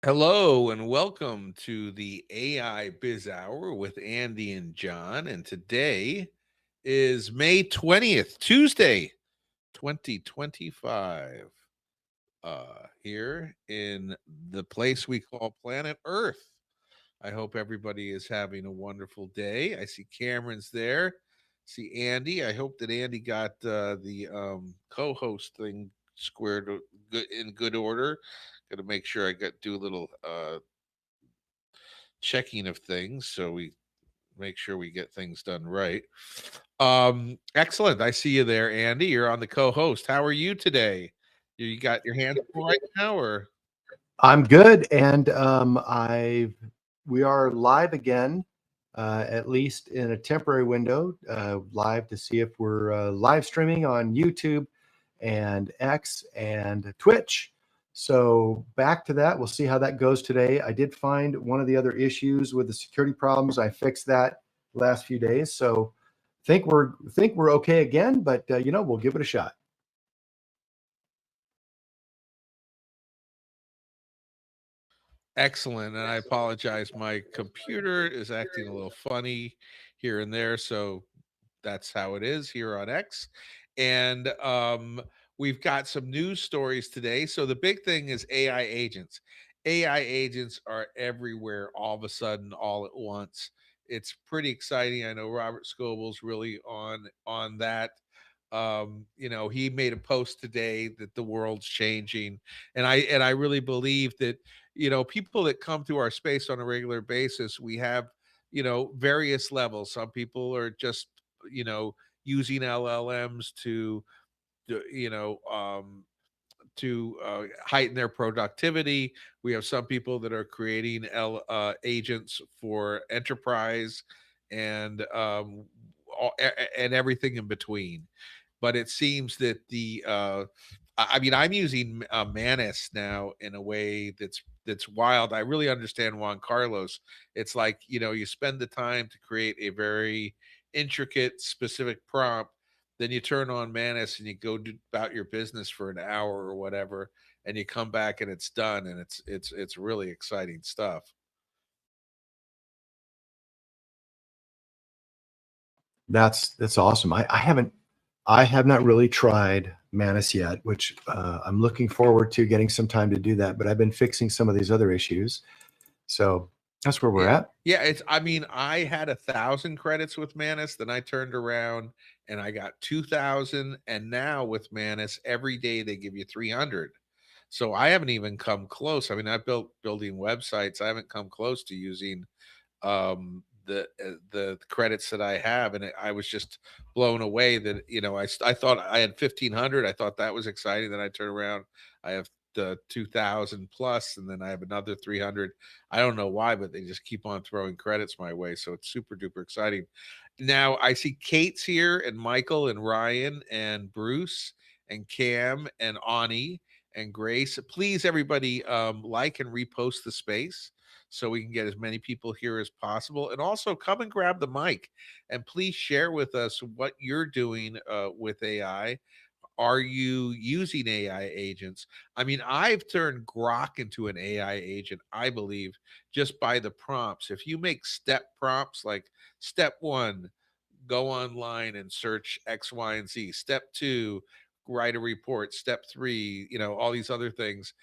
Hello and welcome to the AI Biz Hour with Andy and John. And today is May 20th, Tuesday, 2025, here in the place we call planet Earth. I hope everybody is having a wonderful day. I see Cameron's there. See Andy. I hope that Andy got the co-host thing squared in good order. Got to make sure I got do a little checking of things so we make sure we get things done right. Excellent. I see you there, Andy. You're on the co-host. How are you today? You got your hands full right now, or I'm good, and I we are live again, at least in a temporary window, live to see if we're live streaming on YouTube and X and Twitch. So back to that. We'll see how that goes today. I did find one of the other issues with the security problems. I fixed that last few days, so think we're okay again. But we'll give it a shot. excellent? And I apologize. My computer is acting a little funny here and there, so that's how it is here on X. And we've got some news stories today. So the big thing is AI agents. AI agents are everywhere all of a sudden, all at once. It's pretty exciting. I know Robert Scoble's really on that. He made a post today that the world's changing, and I really believe that people that come to our space on a regular basis, we have various levels. Some people are just using LLMs to, heighten their productivity. We have some people that are creating agents for enterprise and and everything in between. But it seems that I'm using Manus now in a way that's wild. I really understand Juan Carlos. It's like you spend the time to create a very intricate, specific prompt, then you turn on Manus and you go do about your business for an hour or whatever, and you come back and it's done, and it's really exciting stuff. That's awesome. I have not really tried Manus yet, which I'm looking forward to getting some time to do that. But I've been fixing some of these other issues, so that's where we're Yeah. at. Yeah, I had 1,000 credits with Manus, then I turned around and I got 2,000, and now with Manus, every day they give you 300. So I haven't even come close. I built building websites. I haven't come close to using the credits that I have, and I was just blown away that I thought I had 1,500. I thought that was exciting. Then I turn around, I have the 2,000 plus, and then I have another 300. I don't know why, but they just keep on throwing credits my way, so it's super duper exciting. Now I see Kate's here, and Michael, and Ryan, and Bruce, and Cam, and Ani, and Grace. Please, everybody, like and repost the space so we can get as many people here as possible. And also come and grab the mic and please share with us what you're doing with AI. Are you using AI agents? I've turned Grok into an AI agent, I believe, just by the prompts. If you make step prompts like step one, go online and search X, Y, and Z. Step two, write a report. Step three, all these other things.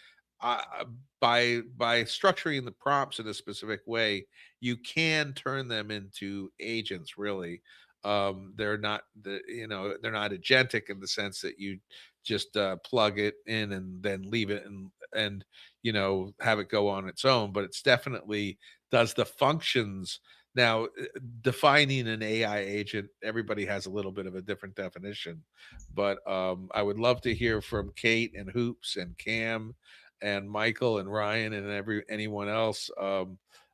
By structuring the prompts in a specific way, you can turn them into agents. Really, they're not agentic in the sense that you just plug it in and then leave it and have it go on its own. But it's definitely does the functions now. Defining an AI agent, everybody has a little bit of a different definition, but I would love to hear from Kate and Hoops and Cam and Michael and Ryan and anyone else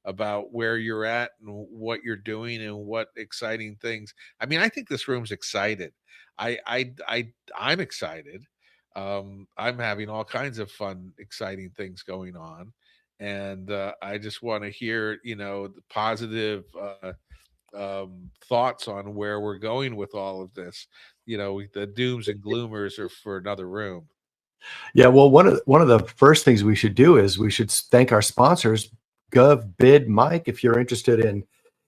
about where you're at and what you're doing and what exciting things. I think this room's excited. I'm excited. I'm having all kinds of fun, exciting things going on, and I just want to hear the positive thoughts on where we're going with all of this. The dooms and gloomers are for another room. Yeah, well, one of the first things we should do is we should thank our sponsors, GovBid Mike. If you're interested in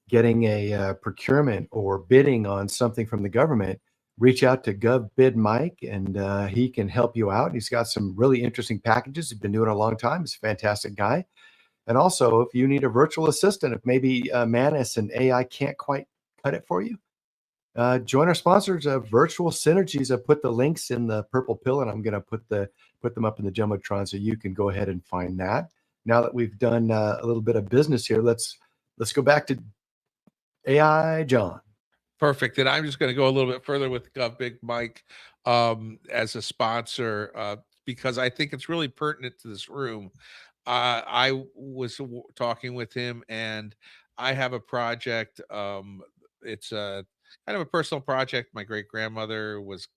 getting a procurement or bidding on something from the government, reach out to GovBid Mike, and he can help you out. He's got some really interesting packages. He's been doing it a long time. He's a fantastic guy. And also, if you need a virtual assistant, if maybe Manus and AI can't quite cut it for you, join our sponsors, Virtual Synergies. I put the links in the purple pill, and I'm going to put them up in the jumbotron so you can go ahead and find that. Now that we've done a little bit of business here, let's go back to AI, John. Perfect. And I'm just going to go a little bit further with Big Mike as a sponsor because I think it's really pertinent to this room. I was talking with him, and I have a project. It's a kind of a personal project. My great grandmother was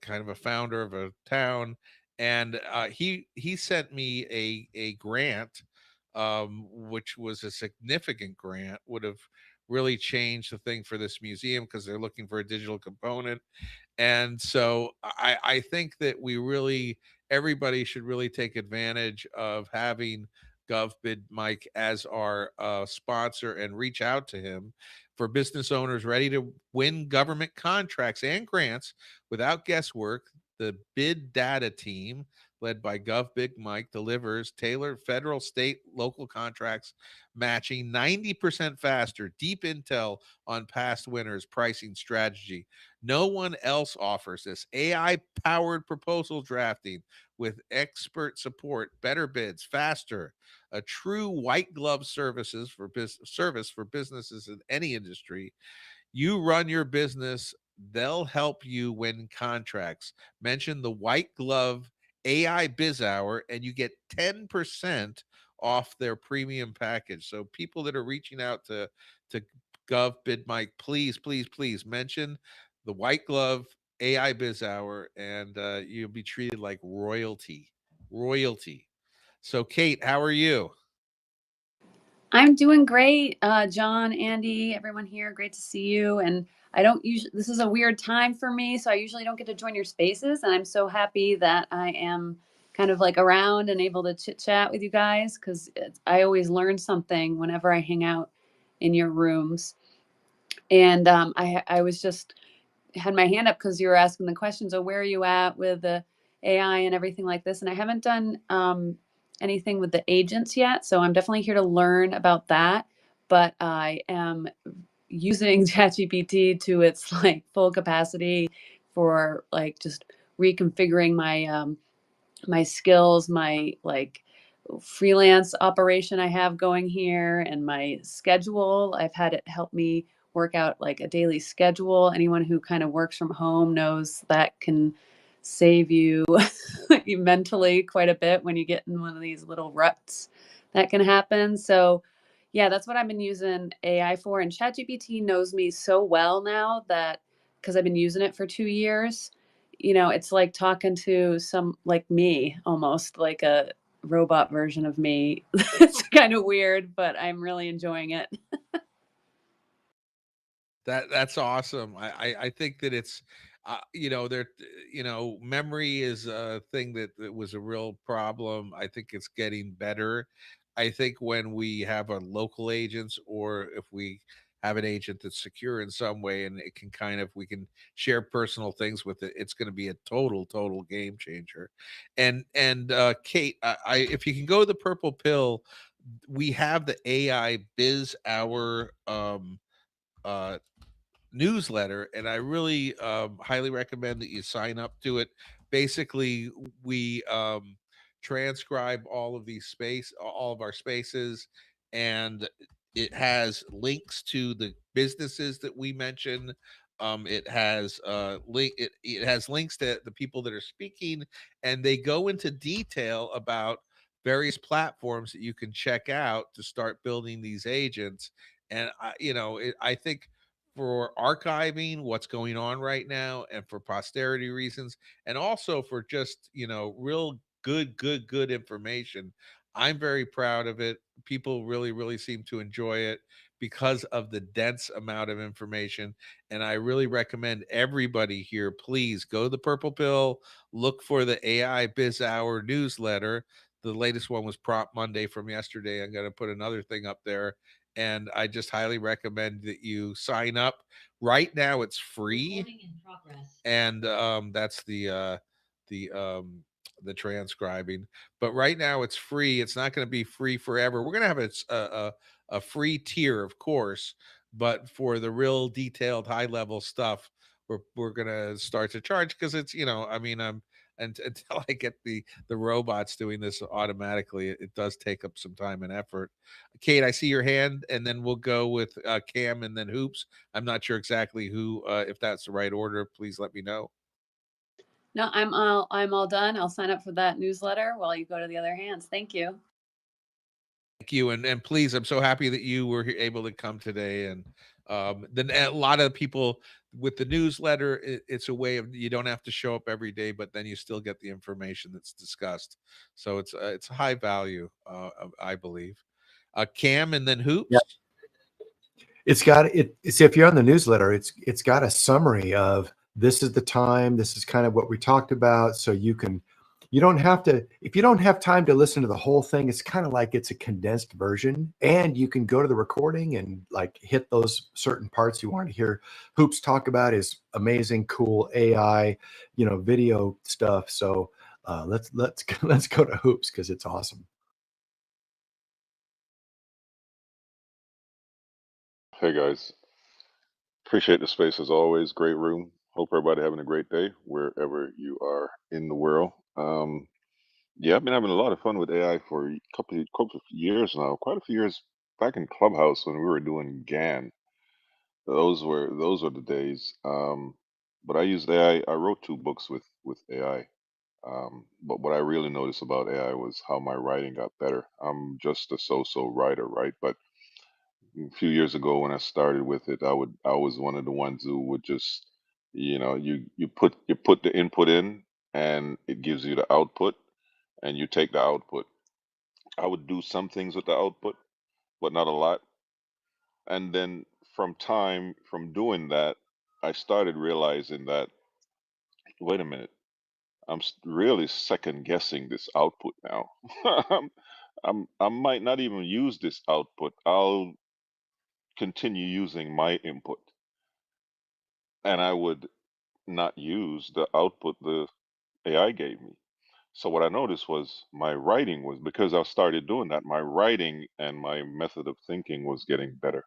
kind of a founder of a town, and he sent me a grant, which was a significant grant. Would have really changed the thing for this museum because they're looking for a digital component. And so I think that we really, everybody should really take advantage of having GovBid Mike as our sponsor and reach out to him for business owners ready to win government contracts and grants without guesswork. The bid data team, led by GovBig Mike, delivers tailored federal, state, local contracts matching 90% faster, deep intel on past winners, pricing strategy. No one else offers this. AI powered proposal drafting with expert support, better bids, faster, a true white glove service for businesses in any industry. You run your business, they'll help you win contracts. Mention the white glove AI Biz Hour, and you get 10% off their premium package. So people that are reaching out to Gov Bid Mike, please, please, please mention the white glove AI Biz Hour, and you'll be treated like royalty. Royalty. So, Kate, how are you? I'm doing great, John, Andy, everyone here. Great to see you. And I don't usually, this is a weird time for me, so I usually don't get to join your spaces. And I'm so happy that I am kind of like around and able to chit chat with you guys because I always learn something whenever I hang out in your rooms. And I was just had my hand up because you were asking the questions of where are you at with the AI and everything like this. And I haven't done anything with the agents yet. So I'm definitely here to learn about that. But I am using ChatGPT to its like full capacity for like just reconfiguring my skills, my like freelance operation I have going here, and my schedule. I've had it help me work out like a daily schedule. Anyone who kind of works from home knows that can save you mentally quite a bit when you get in one of these little ruts that can happen. So, yeah, that's what I've been using AI for. And ChatGPT knows me so well now that because I've been using it for 2 years, it's like talking to some like me, almost like a robot version of me. It's kind of weird, but I'm really enjoying it. That's awesome. I think that it's there memory is a thing that was a real problem. I think it's getting better. I think when we have a local agents, or if we have an agent that's secure in some way, and it can kind of we can share personal things with it, it's going to be a total game changer. And Kate, I if you can go to the purple pill, we have the AI Biz Hour uh newsletter, and I really highly recommend that you sign up to it. Basically, we transcribe all of our spaces, and it has links to the businesses that we mention. It has it has links to the people that are speaking, and they go into detail about various platforms that you can check out to start building these agents. And I think for archiving what's going on right now, and for posterity reasons, and also for just real good information, I'm very proud of it. People really seem to enjoy it because of the dense amount of information. And I really recommend everybody here, please go to the Purple Pill, look for the AI Biz Hour newsletter. The latest one was Prompt Monday from yesterday. I'm going to put another thing up there. And I just highly recommend that you sign up. Right now it's free. And that's the the transcribing. But right now it's free. It's not going to be free forever. We're going to have a free tier, of course, but for the real detailed high level stuff, we're going to start to charge, because it's, I mean, and until I get the robots doing this automatically, it does take up some time and effort. Kate, I see your hand, and then we'll go with Cam and then Hoops. I'm not sure exactly who, if that's the right order. Please let me know. No, I'm all done. I'll sign up for that newsletter while you go to the other hands. Thank you. Thank you, and please, I'm so happy that you were able to come today. And then a lot of people with the newsletter, it's a way of, you don't have to show up every day, but then you still get the information that's discussed. So it's high value, I believe. Cam and then Hoops. Yeah. It's got it. See, if you're on the newsletter, it's got a summary of, this is the time, this is kind of what we talked about. So you don't have to, if you don't have time to listen to the whole thing, it's kind of like it's a condensed version, and you can go to the recording and like hit those certain parts you want to hear Hoops talk about his amazing, cool AI, video stuff. So let's go to Hoops, because it's awesome. Hey guys, appreciate the space as always. Great room. Hope everybody having a great day wherever you are in the world. Yeah, I've been having a lot of fun with AI for a couple of years now. Quite a few years back in Clubhouse when we were doing GAN. Those were the days. But I used AI. I wrote 2 books with AI. But what I really noticed about AI was how my writing got better. I'm just a so-so writer, right? But a few years ago when I started with it, I was one of the ones who would just, you put the input in and it gives you the output, and you take the output. I would do some things with the output, but not a lot. And then from doing that, I started realizing that, wait a minute, really second guessing this output now. I might not even use this output. I'll continue using my input, and I would not use the output the AI gave me. So what I noticed was my writing was, because I started doing that, my writing and my method of thinking was getting better,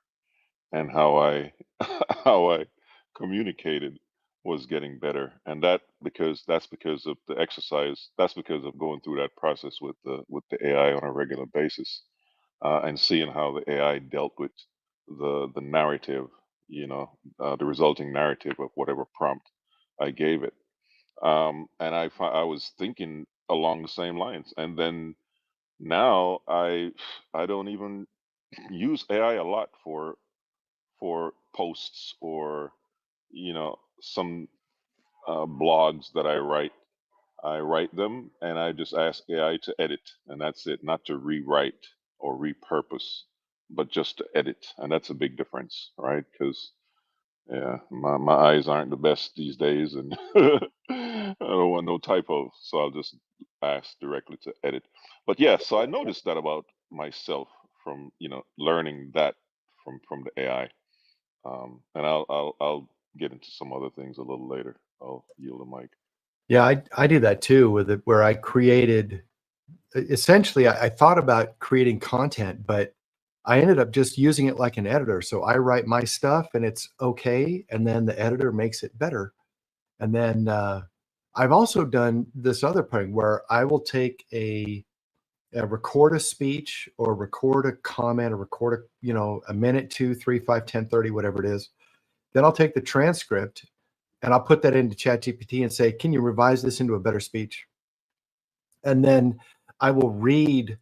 and how I how I communicated was getting better. And that's because of the exercise. That's because of going through that process with the AI on a regular basis, and seeing how the AI dealt with the narrative, the resulting narrative of whatever prompt I gave it. And I was thinking along the same lines. And then now I don't even use AI a lot for posts, or some blogs that I write. I write them and I just ask AI to edit, and that's it. Not to rewrite or repurpose, but just to edit. And that's a big difference, right? Because yeah, my eyes aren't the best these days, and I don't want no typos, so I'll just ask directly to edit. But yeah, so I noticed that about myself from learning that from the AI. And I'll get into some other things a little later. I'll yield the mic. Yeah, I do that too with it, where I created, essentially, I thought about creating content, but I ended up just using it like an editor. So I write my stuff and it's okay, and then the editor makes it better. And then I've also done this other part where I will take record a speech, or record a comment, or record a minute, 2, 3, 5, 10, 30, whatever it is. Then I'll take the transcript and I'll put that into ChatGPT and say, can you revise this into a better speech? And then I will read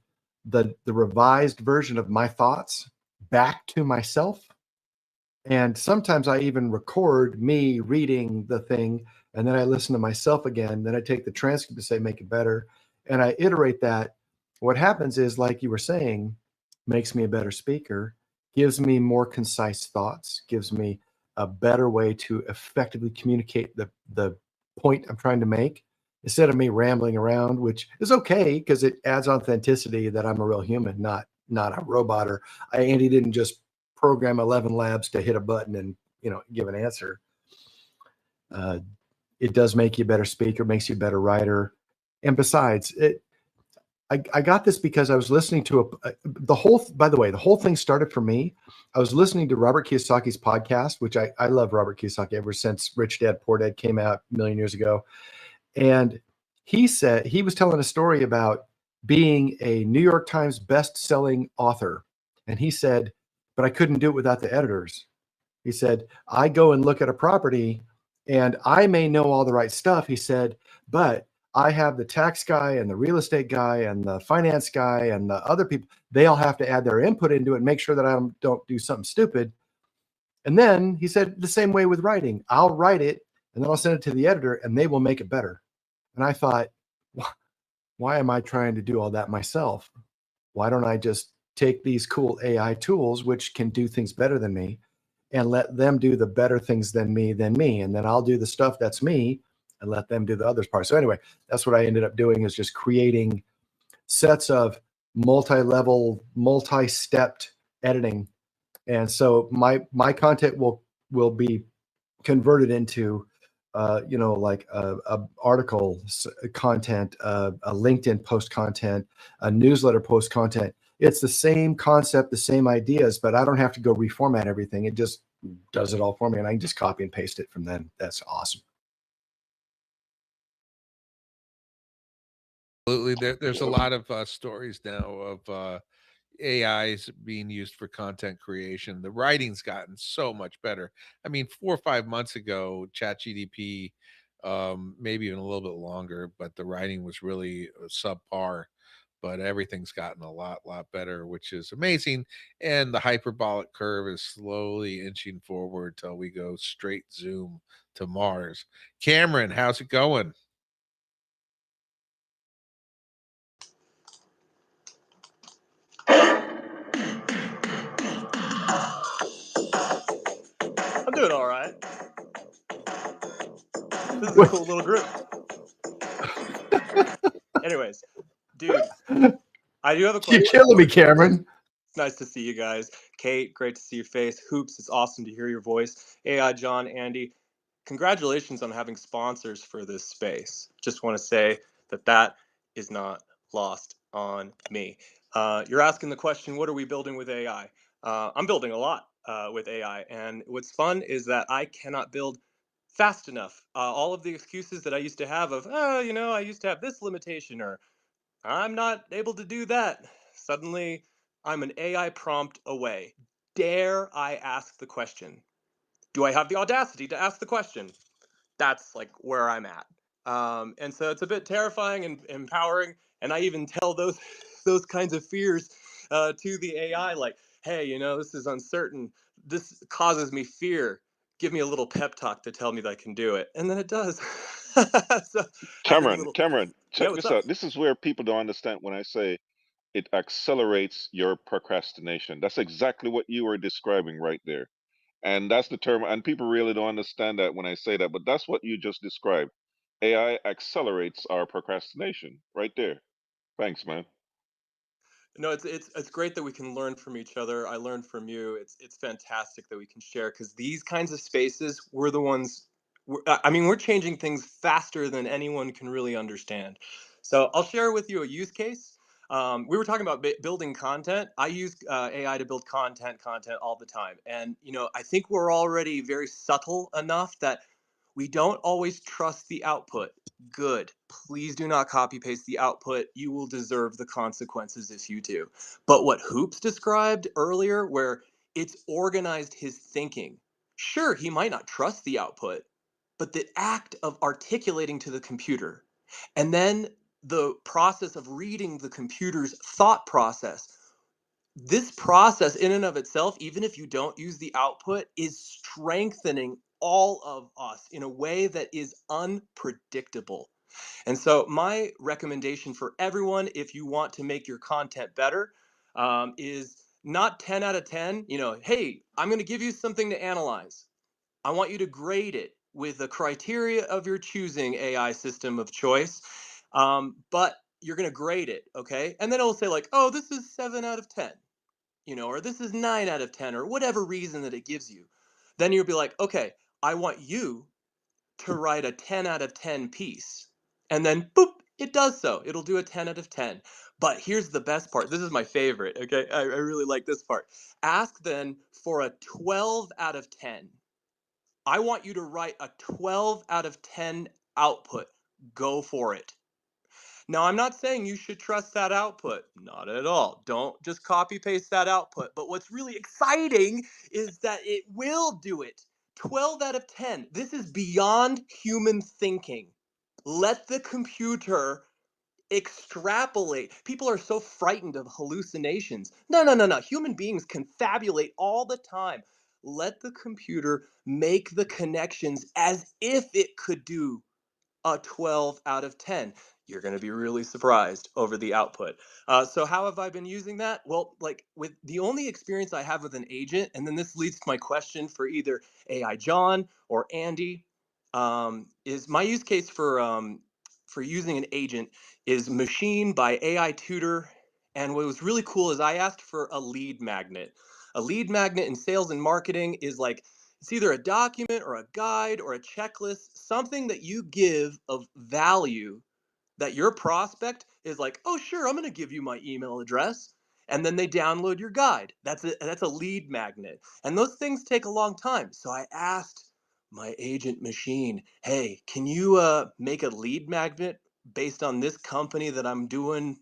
the revised version of my thoughts back to myself. And sometimes I even record me reading the thing, and then I listen to myself again. Then I take the transcript to say, make it better. And I iterate that. What happens is, like you were saying, makes me a better speaker. gives me more concise thoughts, gives me a better way to effectively communicate the point I'm trying to make instead of me rambling around, which is okay because it adds authenticity that I'm a real human, not a robot. Or Andy didn't just program 11 labs to hit a button and give an answer. It does make you a better speaker, makes you a better writer. And besides, I got this because I was listening to by the way, the whole thing started for me. I was listening to Robert Kiyosaki's podcast, which I love Robert Kiyosaki ever since Rich Dad Poor Dad came out a million years ago. And he said, he was telling a story about being a New York Times best-selling author. And he said, but I couldn't do it without the editors. He said, I go and look at a property and I may know all the right stuff, he said, but I have the tax guy and the real estate guy and the finance guy and the other people. They all have to add their input into it and make sure that I don't do something stupid. And then he said the same way with writing. I'll write it and then I'll send it to the editor and they will make it better. And I thought, why am I trying to do all that myself? Why don't I just take these cool AI tools, which can do things better than me, and let them do the better things than me. And then I'll do the stuff that's me and let them do the other part. So anyway, that's what I ended up doing, is just creating sets of multi-level, multi-stepped editing. And so my content will be converted into like a article content, a LinkedIn post content, a newsletter post content. It's the same concept, the same ideas, but I don't have to go reformat everything. It just does it all for me, and I can just copy and paste it from then. That's awesome. Absolutely. There's a lot of stories now of AIs being used for content creation. The writing's gotten so much better. I mean, 4 or 5 months ago, ChatGPT, maybe even a little bit longer, but the writing was really subpar. But everything's gotten a lot better, which is amazing. And the hyperbolic curve is slowly inching forward till we go straight zoom to Mars. Cameron, how's it going? I'm doing all right. This is a cool little group. Anyways, dude, I do have a question. You're killing me, Cameron. It's nice to see you guys. Kate, great to see your face. Hoops, it's awesome to hear your voice. AI, John, Andy, congratulations on having sponsors for this space. Just want to say that is not lost on me. You're asking the question, what are we building with AI? I'm building a lot with AI. And what's fun is that I cannot build fast enough. All of the excuses that I used to have of, I used to have this limitation, or I'm not able to do that. Suddenly, I'm an AI prompt away. Dare I ask the question? Do I have the audacity to ask the question? That's like where I'm at. And so it's a bit terrifying and empowering. And I even tell those those kinds of fears to the AI, like, hey, this is uncertain. This causes me fear. Give me a little pep talk to tell me that I can do it, and then it does. So having a little, Cameron, yeah, check what's this up? out. This is where people don't understand when I say it accelerates your procrastination. That's exactly what you were describing right there. And that's the term, and people really don't understand that when I say that, but that's what you just described. AI accelerates our procrastination right there. Thanks, man. No, it's great that we can learn from each other. I learned from you. It's fantastic that we can share, because these kinds of spaces, we're the ones. I mean, we're changing things faster than anyone can really understand. So I'll share with you a use case. We were talking about building content. I use AI to build content all the time, and I think we're already very subtle enough that we don't always trust the output. Good. Please do not copy paste the output. You will deserve the consequences if you do. But what Hoops described earlier, where it's organized his thinking, sure, he might not trust the output, but the act of articulating to the computer, and then the process of reading the computer's thought process, this process in and of itself, even if you don't use the output, is strengthening all of us in a way that is unpredictable. And so my recommendation for everyone, if you want to make your content better, is not 10 out of 10. You know, hey, I'm going to give you something to analyze. I want you to grade it with the criteria of your choosing AI system of choice. But you're going to grade it, okay? And then it'll say like, oh, this is 7 out of 10, you know, or this is 9 out of 10, or whatever reason that it gives you. Then you'll be like, okay, I want you to write a 10 out of 10 piece. And then boop, it does so. It'll do a 10 out of 10. But here's the best part. This is my favorite, okay? I really like this part. Ask then for a 12 out of 10. I want you to write a 12 out of 10 output. Go for it. Now, I'm not saying you should trust that output. Not at all. Don't just copy paste that output. But what's really exciting is that it will do it. 12 out of 10. This is beyond human thinking. Let the computer extrapolate. People are so frightened of hallucinations. No, no, no, no. Human beings confabulate all the time. Let the computer make the connections as if it could do a 12 out of 10. You're going to be really surprised over the output. So how have I been using that? Well, like with the only experience I have with an agent, and then this leads to my question for either AI John or Andy, is my use case for using an agent is Machine by AI Tutor. And what was really cool is I asked for a lead magnet. A lead magnet in sales and marketing is like it's either a document or a guide or a checklist, something that you give of value that your prospect is like, oh, sure, I'm going to give you my email address. And then they download your guide. That's a lead magnet. And those things take a long time. So I asked my agent Machine, hey, can you make a lead magnet based on this company that I'm doing,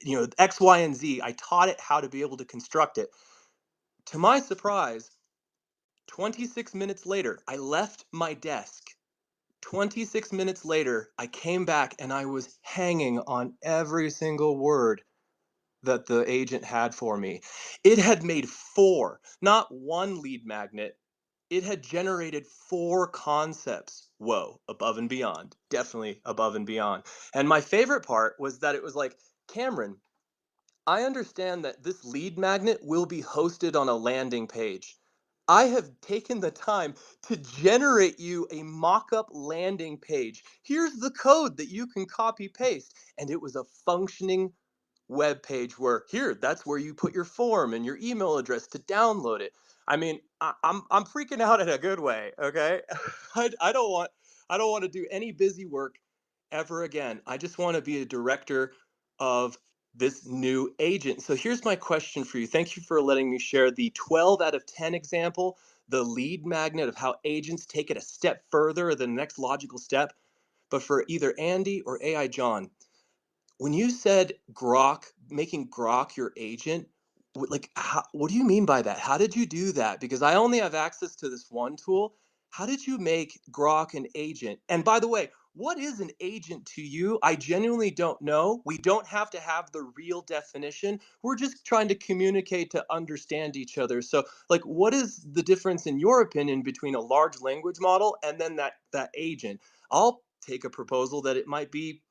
you know, X, Y, and Z? I taught it how to be able to construct it. To my surprise, 26 minutes later, I left my desk. 26 minutes later, I came back and I was hanging on every single word that the agent had for me. It had made four, not one lead magnet. It had generated four concepts. Whoa, above and beyond. Definitely above and beyond. And my favorite part was that it was like, Cameron, I understand that this lead magnet will be hosted on a landing page. I have taken the time to generate you a mock-up landing page. Here's the code that you can copy paste. And it was a functioning web page where that's where you put your form and your email address to download it. I mean, I'm freaking out in a good way, okay? I don't want to do any busy work ever again. I just want to be a director of this new agent. So here's my question for you. Thank you for letting me share the 12 out of 10 example, the lead magnet of how agents take it a step further, the next logical step. But for either Andy or AI John, when you said Grok, making Grok your agent, like, what do you mean by that? How did you do that? Because I only have access to this one tool. How did you make Grok an agent? And by the way, what is an agent to you? I genuinely don't know. We don't have to have the real definition. We're just trying to communicate to understand each other. So, like, what is the difference, in your opinion, between a large language model and then that agent? I'll take a proposal that it might be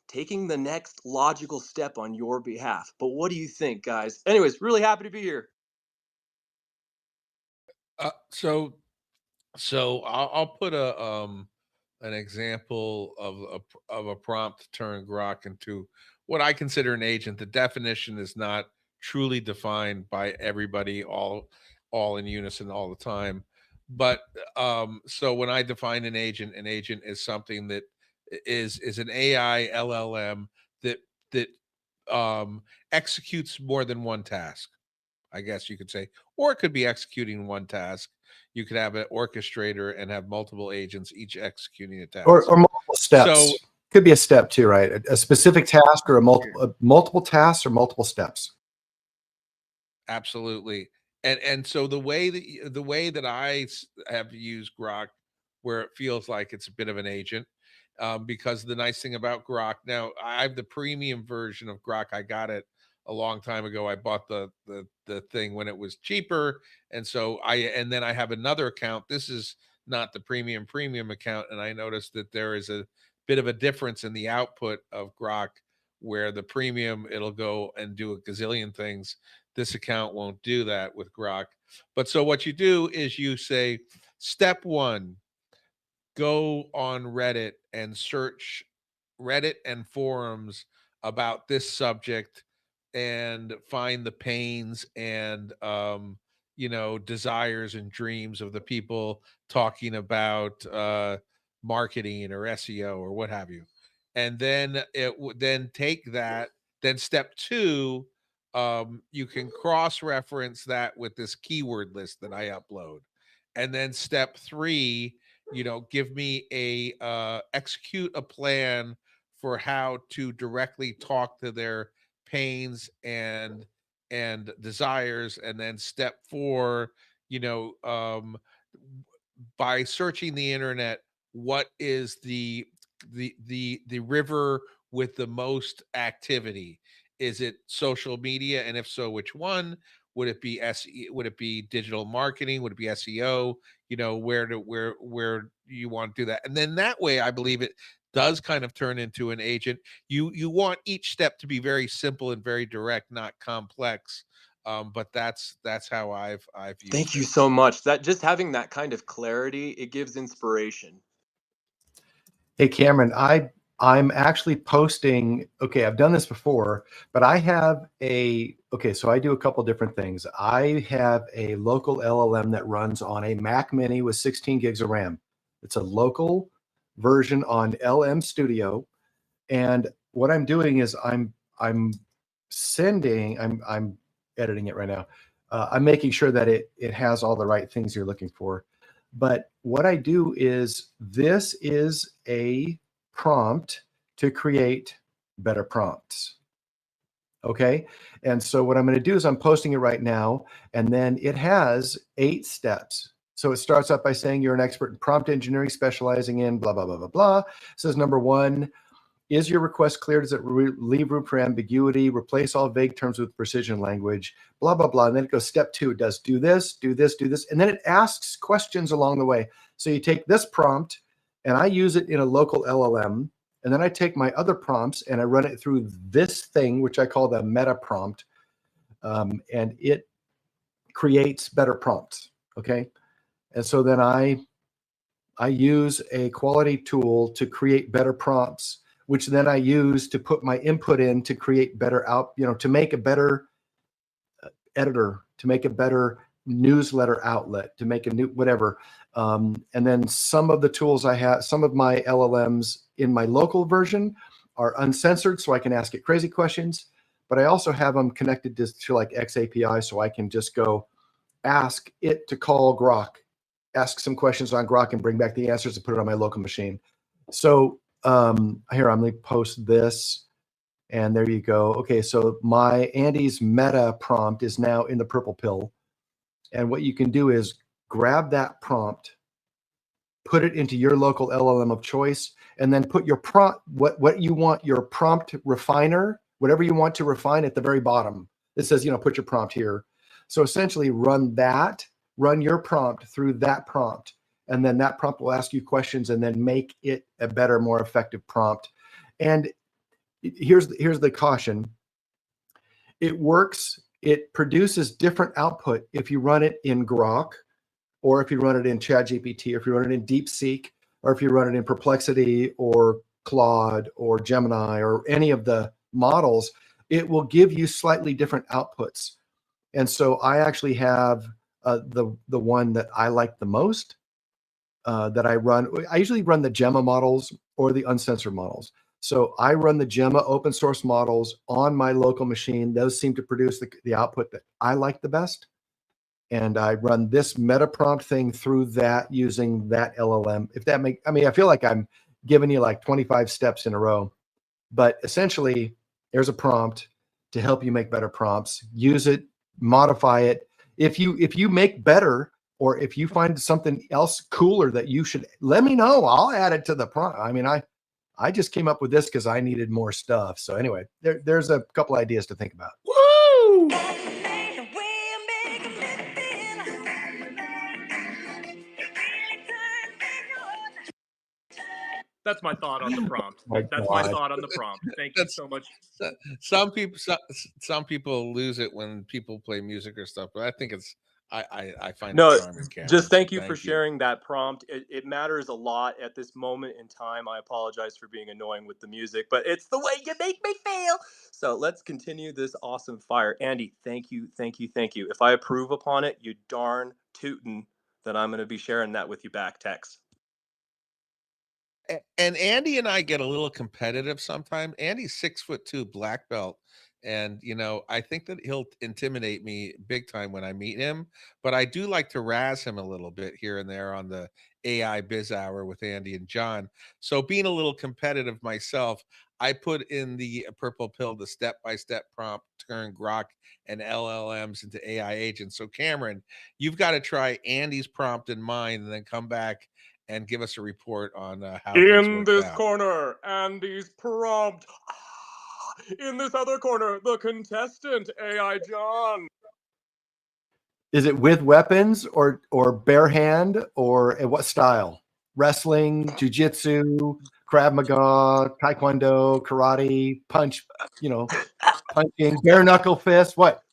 taking the next logical step on your behalf. But what do you think, guys? Anyways, really happy to be here. Uh, so I'll put a an example of a prompt to turn Grok into what I consider an agent. The definition is not truly defined by everybody all in unison all the time. But so when I define an agent is something that is an AI LLM that that executes more than one task, I guess you could say, or it could be executing one task. You could have an orchestrator and have multiple agents, each executing a task. Or multiple steps. So Could be a step too, right? A specific task or multiple tasks or multiple steps. absolutely. And so the way that have used Grok, where it feels like it's a bit of an agent, because the nice thing about Grok, now I have the premium version of Grok. I got it a long time ago. I bought the thing when it was cheaper, and then I have another account. This is not the premium account, and I noticed that there is a bit of a difference in the output of Grok, where the premium it'll go and do a gazillion things This account won't do that with Grok. But so what you do is you say, step one, go on Reddit and search Reddit and forums about this subject and find the pains and desires and dreams of the people talking about marketing or SEO or what have you. And then it would then take that. Then step two, you can cross reference that with this keyword list that I upload. And then step three, give me a execute a plan for how to directly talk to their pains and desires. And then step four, you know um by searching the internet, what is the river with the most activity? Is it social media, and if so, which one? Would it be would it be digital marketing? Would it be SEO? Where you want to do that? And then that way, I believe it does kind of turn into an agent. You want each step to be very simple and very direct, not complex. But that's how I've used Thank you it. so much. That just having that kind of clarity, it gives inspiration. Hey, Cameron, I'm actually posting. Okay, I've done this before, but I have okay, so I do a couple different things. I have a local LLM that runs on a Mac Mini with 16 gigs of RAM. It's a local version on LM Studio, and what I'm doing is I'm sending. I'm editing it right now. I'm making sure that it has all the right things you're looking for. But what I do is this is a prompt to create better prompts. Okay. And so what I'm going to do is I'm posting it right now, and then it has 8 steps. So it starts out by saying you're an expert in prompt engineering specializing in blah, blah, blah, blah, blah. It says number 1, is your request clear? Does it leave room for ambiguity? Replace all vague terms with precision language, blah, blah, blah. And then it goes step 2. It does do this, do this, do this. And then it asks questions along the way. So you take this prompt and I use it in a local LLM. And then I take my other prompts and I run it through this thing, which I call the meta prompt. And it creates better prompts. Okay. And so then I use a quality tool to create better prompts, which then I use to put my input in to create better to make a better editor, to make a better newsletter outlet, to make a new whatever. And then some of the tools I have, some of my LLMs in my local version are uncensored, so I can ask it crazy questions. But I also have them connected to like XAPI, so I can just go ask it to call Grok, ask some questions on Grok, and bring back the answers and put it on my local machine. So here, I'm going to post this, and there you go. Okay, so my Andy's meta prompt is now in the purple pill. And what you can do is grab that prompt, put it into your local LLM of choice, and then put your prompt, what you want your prompt refiner, whatever you want to refine at the very bottom. It says, put your prompt here. So essentially run your prompt through that prompt. And then that prompt will ask you questions and then make it a better, more effective prompt. And here's the caution. It works. It produces different output if you run it in Grok, or if you run it in ChatGPT, or if you run it in DeepSeek, or if you run it in Perplexity or Claude or Gemini or any of the models. It will give you slightly different outputs. And so I actually have the one that I like the most that I run. I usually run the Gemma models or the uncensored models. So I run the Gemma open source models on my local machine. Those seem to produce the output that I like the best. And I run this meta prompt thing through that using that LLM. I feel like I'm giving you like 25 steps in a row, but essentially there's a prompt to help you make better prompts. Use it, modify it. If you make better, or if you find something else cooler that you should, let me know. I'll add it to the prompt. I just came up with this because I needed more stuff. So anyway, there's a couple ideas to think about. Woo! That's my thought on the prompt. My That's my God. thought on the prompt. Thank you That's so much. some people lose it when people play music or stuff, but I think I find it No, charming, Cameron. just So thank you for thank you. sharing that prompt. It matters a lot at this moment in time. I apologize for being annoying with the music, but it's the way you make me feel. So let's continue this awesome fire. Andy, thank you, thank you, thank you. If I approve upon it, you darn tootin', then I'm going to be sharing that with you back text. And Andy and I get a little competitive sometimes. Andy's 6'2" black belt. And I think that he'll intimidate me big time when I meet him. But I do like to razz him a little bit here and there on the AI Biz Hour with Andy and John. So being a little competitive myself, I put in the purple pill, the step-by-step prompt, turn Grok and LLMs into AI agents. So Cameron, you've got to try Andy's prompt and mine, and then come back and give us a report on how things In worked this out. corner, Andy's prompt. In this other corner, the contestant, AI John. Is it with weapons or bare hand or in what style? Wrestling, jujitsu, Krav Maga, Taekwondo, karate, punch, punching, bare knuckle fist. What?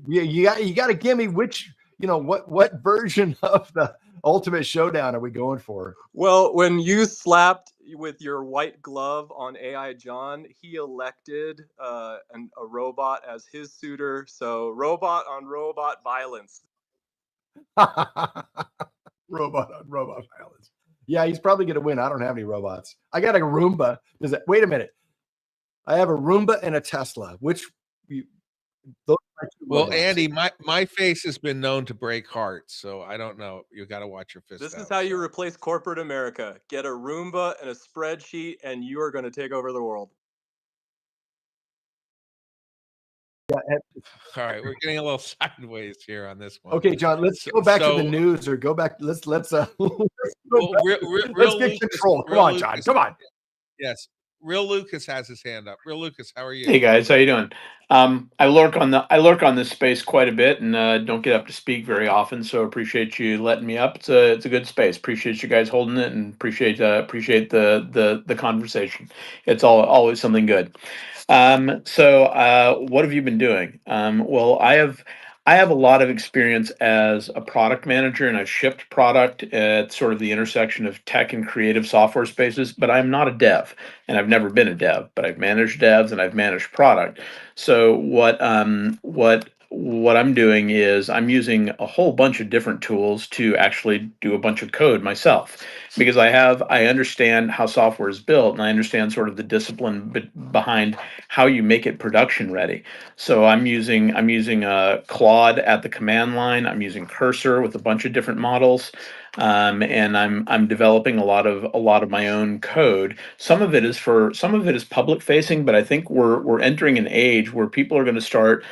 You got to give me which, what version of the Ultimate Showdown are we going for? Well, when you slapped with your white glove on AI John, he elected a robot as his suitor. So robot on robot violence. Robot on robot violence. Yeah, he's probably going to win. I don't have any robots. I got a Roomba. Wait a minute. I have a Roomba and a Tesla. Those are my two Well, robots. Andy, my face has been known to break hearts, so I don't know. You got to watch your fist This is out, how you so. replace corporate America. Get a Roomba and a spreadsheet, and you are going to take over the world. Yeah, All right, we're getting a little sideways here on this one. okay, John, let's So- go back to the so- news or go back. Let's Well, let's real get Lucas, control. Come real on, John. Lucas- Come on. Yes, real Lucas has his hand up. Real Lucas, how are you? Hey guys, how you doing? I lurk on this space quite a bit, and don't get up to speak very often. So appreciate you letting me up. It's a good space. Appreciate you guys holding it, and appreciate the conversation. It's always something good. So what have you been doing? Well, I have a lot of experience as a product manager, and I've shipped product at sort of the intersection of tech and creative software spaces. But I'm not a dev, and I've never been a dev, but I've managed devs and I've managed product. So what I'm doing is I'm using a whole bunch of different tools to actually do a bunch of code myself, because I understand how software is built, and I understand sort of the discipline behind how you make it production ready. So I'm using Claude at the command line. I'm using Cursor with a bunch of different models, and I'm developing a lot of my own code. Some of it is public facing, but I think we're entering an age where people are going to start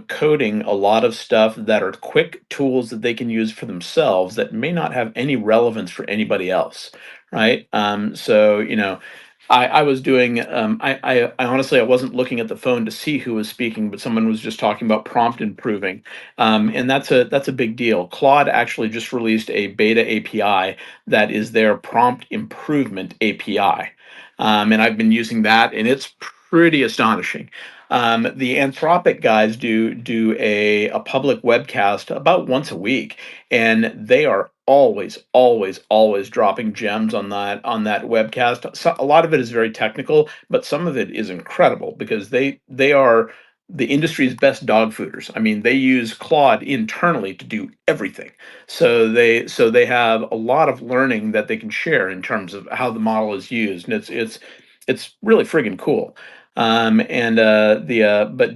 coding a lot of stuff that are quick tools that they can use for themselves that may not have any relevance for anybody else, right? So. I was doing I honestly I wasn't looking at the phone to see who was speaking, but someone was just talking about prompt improving, and that's a big deal. Claude actually just released a beta API that is their prompt improvement API, and I've been using that, and it's pretty astonishing. The Anthropic guys do a public webcast about once a week, and they are always dropping gems on that webcast. So a lot of it is very technical, but some of it is incredible because they are the industry's best dog fooders. I mean, they use Claude internally to do everything. So they have a lot of learning that they can share in terms of how the model is used, and it's really friggin' cool. But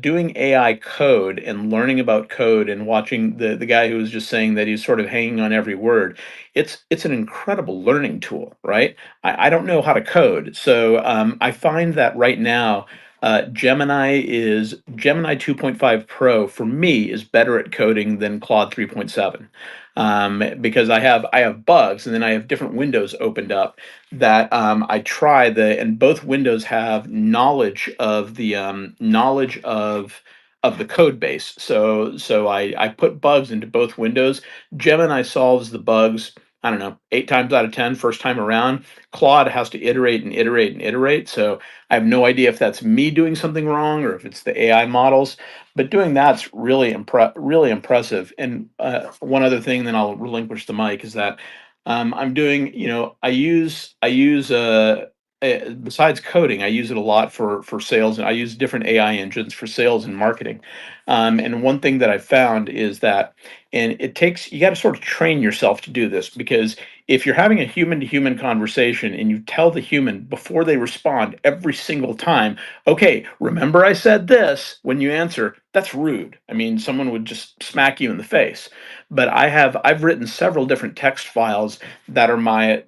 doing AI code and learning about code and watching the guy who was just saying that he's sort of hanging on every word, it's an incredible learning tool, right? I don't know how to code, so I find that right now. Gemini 2.5 Pro for me is better at coding than Claude 3.7, because I have bugs, and then I have different windows opened up that I try and both windows have knowledge of the code base. So I put bugs into both windows. Gemini solves the bugs I don't know, 8 times out of 10, first time around. Claude has to iterate and iterate and iterate. So I have no idea if that's me doing something wrong or if it's the AI models. But doing that's really impressive. And one other thing, then I'll relinquish the mic, is that I'm doing, besides coding, I use it a lot for sales, and I use different AI engines for sales and marketing. And one thing that I found is that, and you got to sort of train yourself to do this, because if you're having a human to human conversation and you tell the human before they respond every single time, okay, remember I said this when you answer, that's rude. I mean, someone would just smack you in the face. But I've written several different text files that are my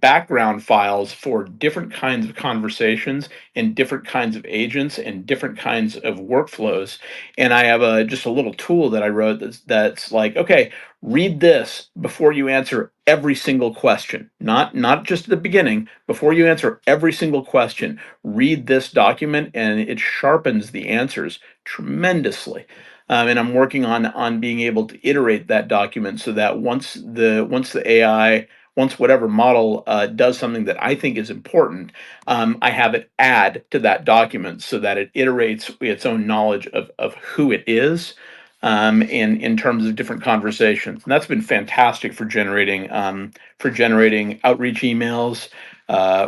background files for different kinds of conversations and different kinds of agents and different kinds of workflows. And I have just a little tool that I wrote that's like, okay, read this before you answer every single question. Not just at the beginning, before you answer every single question, read this document, and it sharpens the answers tremendously. And I'm working on being able to iterate that document so that once the AI, once whatever model does something that I think is important, I have it add to that document so that it iterates its own knowledge of who it is, in terms of different conversations. And that's been fantastic for generating outreach emails,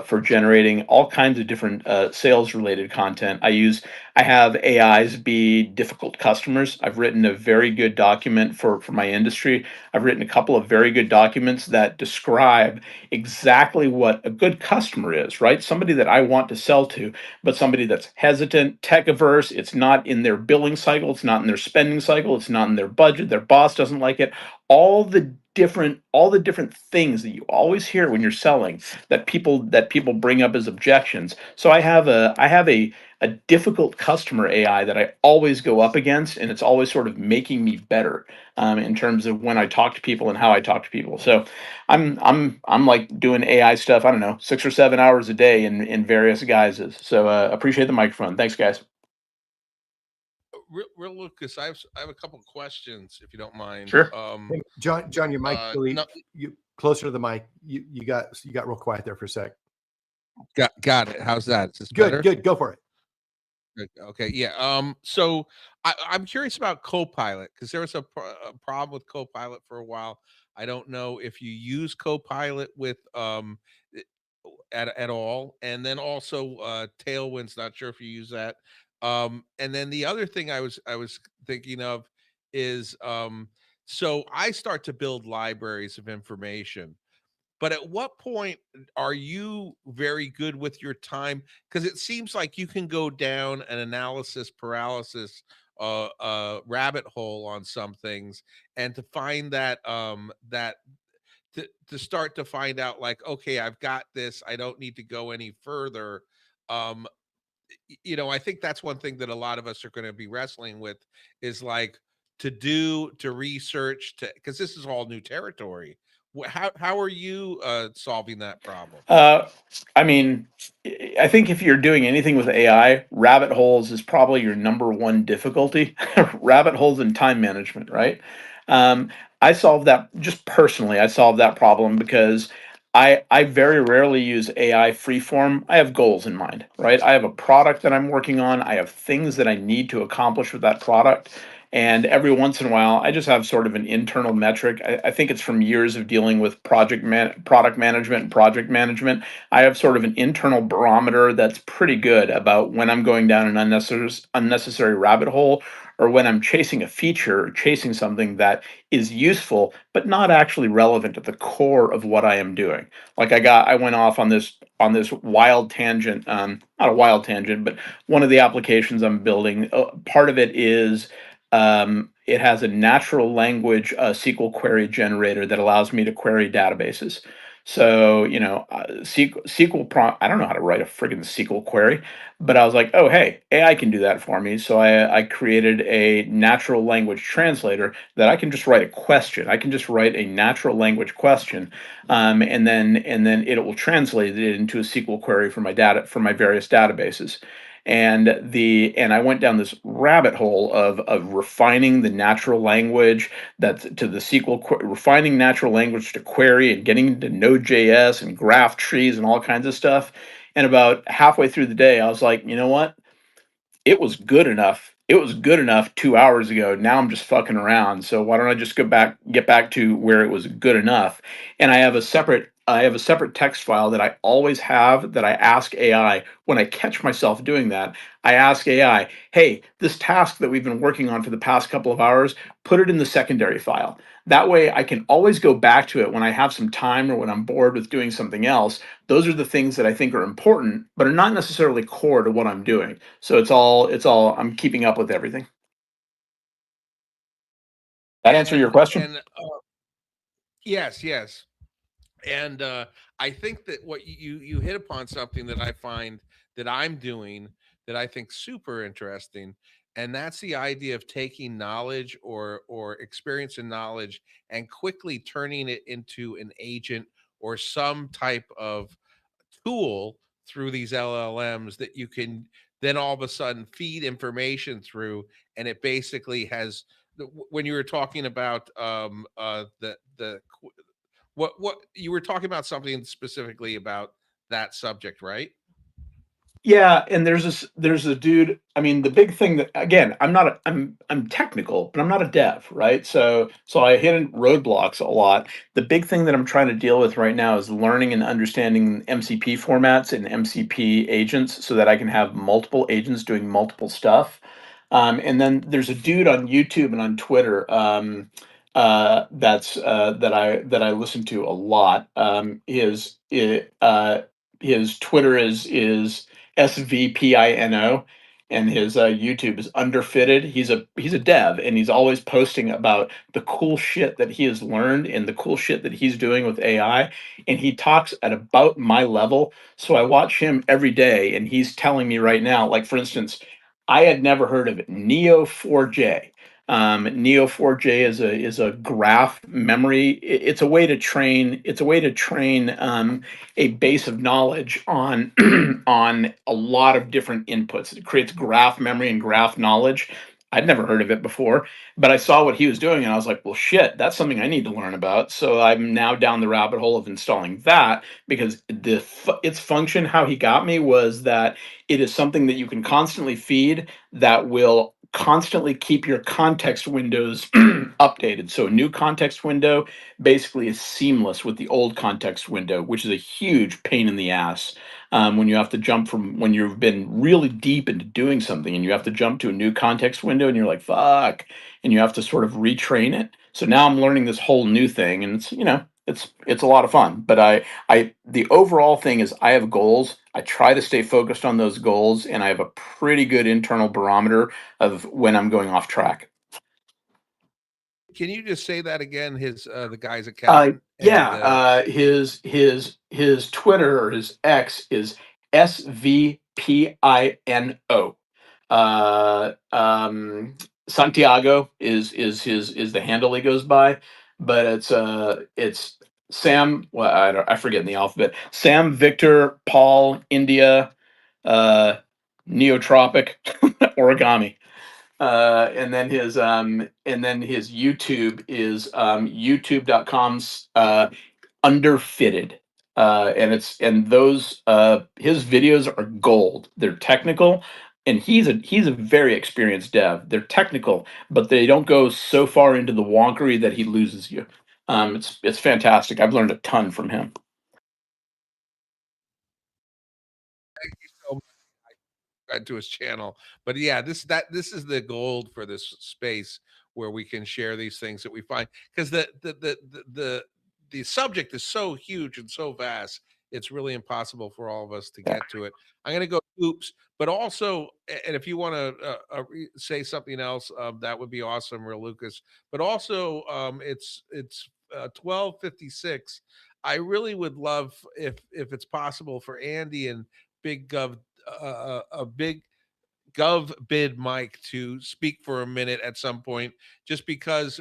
for generating all kinds of different sales related content. I have AIs be difficult customers. I've written a very good document for my industry. I've written a couple of very good documents that describe exactly what a good customer is, right? Somebody that I want to sell to, but somebody that's hesitant, tech averse. It's not in their billing cycle. It's not in their spending cycle. It's not in their budget. Their boss doesn't like it. All the different things that you always hear when you're selling, that people bring up as objections. So I have a difficult customer AI that I always go up against, and it's always sort of making me better, in terms of when I talk to people and how I talk to people. So I'm like doing AI stuff, I don't know, 6 or 7 hours a day in various guises. So appreciate the microphone. Thanks, guys. Real Lucas, I have a couple questions if you don't mind. Sure. Hey, John, your mic's really No, you closer to the mic. You got real quiet there for a sec. got it. How's that? Is this Good, better? good. Go for it. Good. Okay, yeah. So I'm curious about Copilot, because there was a problem with Copilot for a while. I don't know if you use Copilot with i- at all, and then also Tailwind's. Not sure if you use that. And then the other thing I was thinking of is so I start to build libraries of information, but at what point are you very good with your time? Because it seems like you can go down an analysis paralysis rabbit hole on some things, and to find that to start to find out, like, okay, I've got this, I don't need to go any further. Um, I think that's one thing that a lot of us are going to be wrestling with, is like to research, to because this is all new territory. How are you solving that problem? Uh, I mean, I think if you're doing anything with AI, rabbit holes is probably your number one difficulty. Rabbit holes and time management, right? Um, I solved that just personally. I solved that problem because I very rarely use AI freeform. I have goals in mind, right? I have a product that I'm working on. I have things that I need to accomplish with that product. And every once in a while, I just have sort of an internal metric. I think it's from years of dealing with product management and project management. I have sort of an internal barometer that's pretty good about when I'm going down an unnecessary rabbit hole, or when I'm chasing a feature or chasing something that is useful but not actually relevant at the core of what I am doing. Like I went off on this wild tangent, not a wild tangent, but one of the applications I'm building, part of it is, it has a natural language SQL query generator that allows me to query databases. So, SQL prompt, I don't know how to write a friggin' SQL query, but I was like, oh, hey, AI can do that for me. So I created a natural language translator that I can just write a question. I can just write a natural language question, and then it will translate it into a SQL query for my various databases. And I went down this rabbit hole of refining the natural language that's to the refining natural language to query and getting into Node.js and graph trees and all kinds of stuff. And about halfway through the day, I was like, you know what? It was good enough. It was good enough 2 hours ago. Now I'm just fucking around. So why don't I just get back to where it was good enough? And I have a separate text file that I always have that I ask AI when I catch myself doing that. I ask AI, hey, this task that we've been working on for the past couple of hours, put it in the secondary file. That way I can always go back to it when I have some time or when I'm bored with doing something else. Those are the things that I think are important, but are not necessarily core to what I'm doing. So it's all I'm keeping up with everything. That answer your question? And yes, yes. And I think that what you hit upon something that I find that I'm doing that I think super interesting, and that's the idea of taking knowledge or experience and knowledge and quickly turning it into an agent or some type of tool through these LLMs that you can then all of a sudden feed information through, and it basically has. When you were talking about what you were talking about something specifically about that subject, right? Yeah, and there's a dude. I mean, the big thing that again, I'm technical, but I'm not a dev, right? So I hit roadblocks a lot. The big thing that I'm trying to deal with right now is learning and understanding MCP formats and MCP agents so that I can have multiple agents doing multiple stuff. And then there's a dude on YouTube and on Twitter that I listen to a lot. His Twitter is SVPINO, and his YouTube is Underfitted. He's a dev, and he's always posting about the cool shit that he has learned and the cool shit that he's doing with AI. And he talks at about my level, so I watch him every day, and he's telling me right now, like for instance, I had never heard of Neo4j. Neo4j is a graph memory. It's a way to train. It's a way to train a base of knowledge on on a lot of different inputs. It creates graph memory and graph knowledge. I'd never heard of it before, but I saw what he was doing and I was like, well, shit, that's something I need to learn about. So I'm now down the rabbit hole of installing that because its function, how he got me was that it is something that you can constantly feed that will constantly keep your context windows updated. So a new context window basically is seamless with the old context window, which is a huge pain in the ass when you have to jump from when you've been really deep into doing something and you have to jump to a new context window and you're like, fuck, and you have to sort of retrain it. So now I'm learning this whole new thing and it's a lot of fun. But the overall thing is I have goals. I try to stay focused on those goals and I have a pretty good internal barometer of when I'm going off track. Can you just say that again? His the guy's account Uh, and his Twitter or his X is SVPINO. Uh, um, Santiago is the handle he goes by, but it's Sam. Well, I forget in the alphabet. Sam Victor Paul India uh, Neotropic Origami. And then his YouTube is youtube.com underfitted. And those his videos are gold. They're technical and he's a very experienced dev. They're technical, but they don't go so far into the wonkery that he loses you. It's fantastic. I've learned a ton from him. thank you so to his channel. But yeah, this is the gold for this space where we can share these things that we find because the subject is so huge and so vast. It's really impossible for all of us to Yeah. get to it. I'm going to go oops, but also, and if you want to say something else, that would be awesome, real Lucas. But also, it's 12:56. I really would love if it's possible for Andy and Big Gov a big gov bid Mike to speak for a minute at some point, just because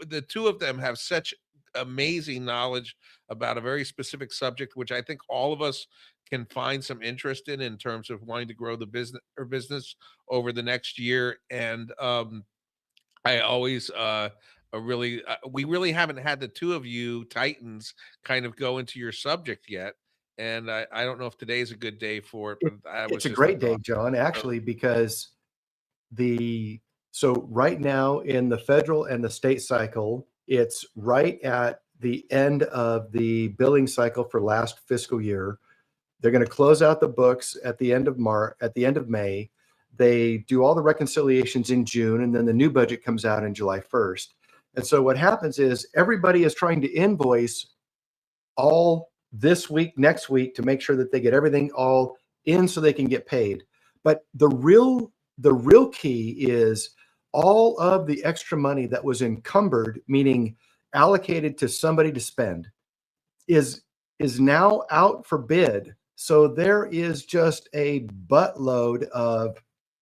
the two of them have such amazing knowledge about a very specific subject, which I think all of us can find some interest in terms of wanting to grow the business over the next year. And I always really we really haven't had the two of you titans kind of go into your subject yet. And I don't know if today's a good day for it, It, but that was it's a just a great day, thought. John, So, actually, because so right now in the federal and the state cycle, it's right at the end of the billing cycle for last fiscal year. They're going to close out the books at the end of March, at the end of May. They do all the reconciliations in June, and then the new budget comes out in July 1st. And so what happens is everybody is trying to invoice all this week, next week, to make sure that they get everything all in so they can get paid. But the real key is all of the extra money that was encumbered, meaning allocated to somebody to spend, is is now out for bid. So there is just a buttload of,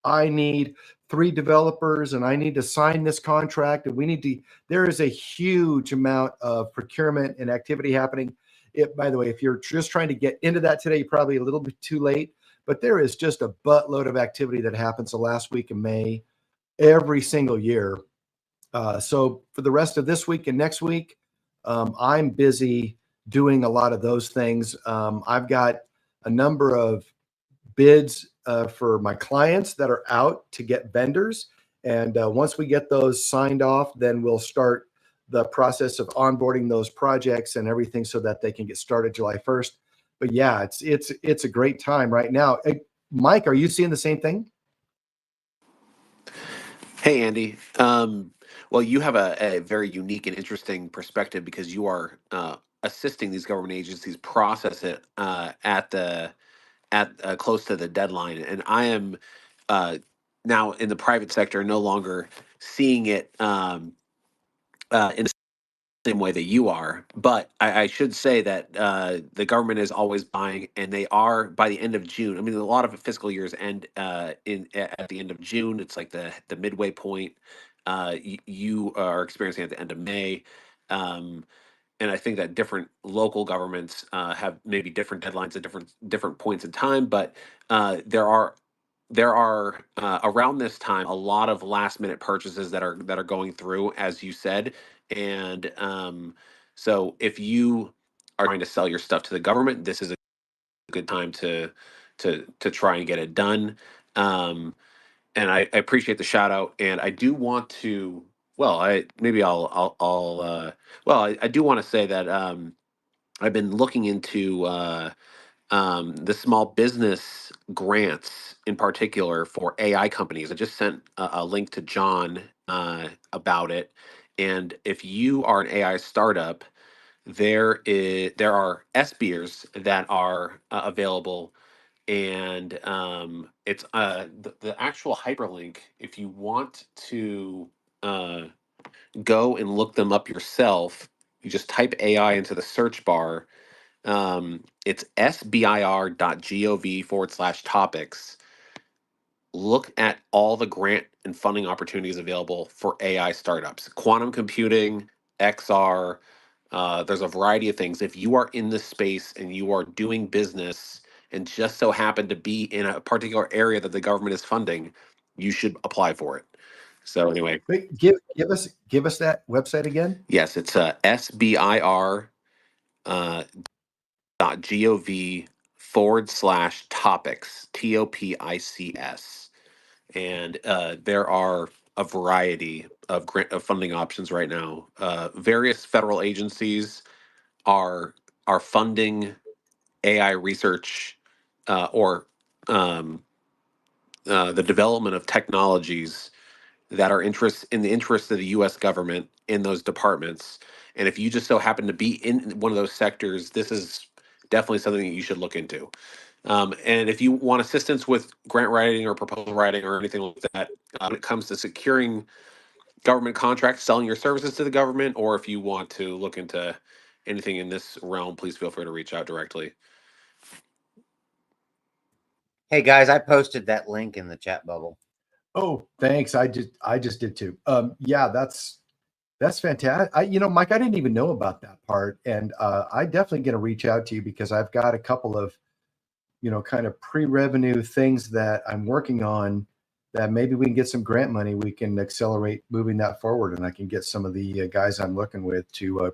I need 3 developers and I need to sign this contract and we need to, there is a huge amount of procurement and activity happening. By the way, if you're just trying to get into that today, you're probably a little bit too late, but there is just a buttload of activity that happens the last week of May every single year. So for the rest of this week and next week, I'm busy doing a lot of those things. I've got a number of bids for my clients that are out to get vendors. And once we get those signed off, then we'll start the process of onboarding those projects and everything so that they can get started July 1st. But yeah, it's a great time right now. Mike, are you seeing the same thing? Hey, Andy. Well, you have a very unique and interesting perspective because you are assisting these government agencies process it at close to the deadline, and I am now in the private sector, no longer seeing it in the same way that you are. But I should say that the government is always buying, and they are by the end of June. I mean, a lot of fiscal years end at the end of June. It's like the midway point. You are experiencing at the end of May. Um, and I think that different local governments have maybe different deadlines at different points in time. But there are around this time a lot of last minute purchases that are going through, as you said. And so if you are trying to sell your stuff to the government, this is a good time to try and get it done. Um, and I appreciate the shout out, and I do want to. Well, I maybe I'll well, I do want to say that I've been looking into the small business grants in particular for AI companies. I just sent a link to John about it, and if you are an AI startup, there are SBIRs that are available, and it's the actual hyperlink. If you want to go and look them up yourself, you just type AI into the search bar. It's sbir.gov/topics. Look at all the grant and funding opportunities available for AI startups, quantum computing, XR. There's a variety of things. If you are in this space and you are doing business and just so happen to be in a particular area that the government is funding, you should apply for it. So anyway, Wait, give us that website again. yes, it's SBIR .gov/topics, TOPICS. And there are a variety of of funding options right now. Various federal agencies are funding AI research or um, the development of technologies that are in the interest of the U.S. government in those departments. And if you just so happen to be in one of those sectors, this is definitely something that you should look into. And if you want assistance with grant writing or proposal writing or anything like that, when it comes to securing government contracts, selling your services to the government, or if you want to look into anything in this realm, please feel free to reach out directly. Hey guys, I posted that link in the chat bubble. Oh, thanks. I just did too. Yeah, that's fantastic. Mike, I didn't even know about that part, and I definitely going to reach out to you because I've got a couple of kind of pre-revenue things that I'm working on that maybe we can get some grant money. We can accelerate moving that forward, and I can get some of the guys I'm working with to,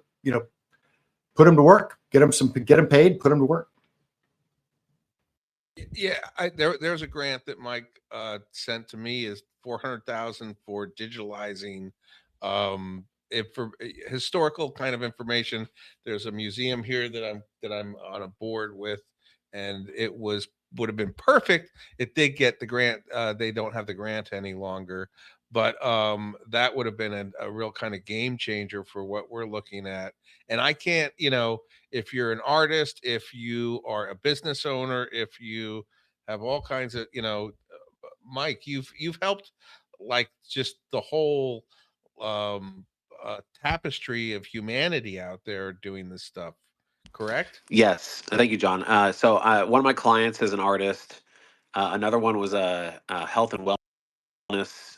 put them to work, get them paid, put them to work. Yeah, there's a grant that Mike sent to me is 400,000 for digitalizing for historical kind of information. There's a museum here that I'm on a board with, and would have been perfect. It did get the grant. They don't have the grant any longer, but that would have been a real kind of game changer for what we're looking at. And I can't, if you're an artist, if you are a business owner, if you have all kinds of, Mike, you've helped like just the whole tapestry of humanity out there doing this stuff, correct? Yes, thank you, John. So one of my clients is an artist. Another one was a health and wellness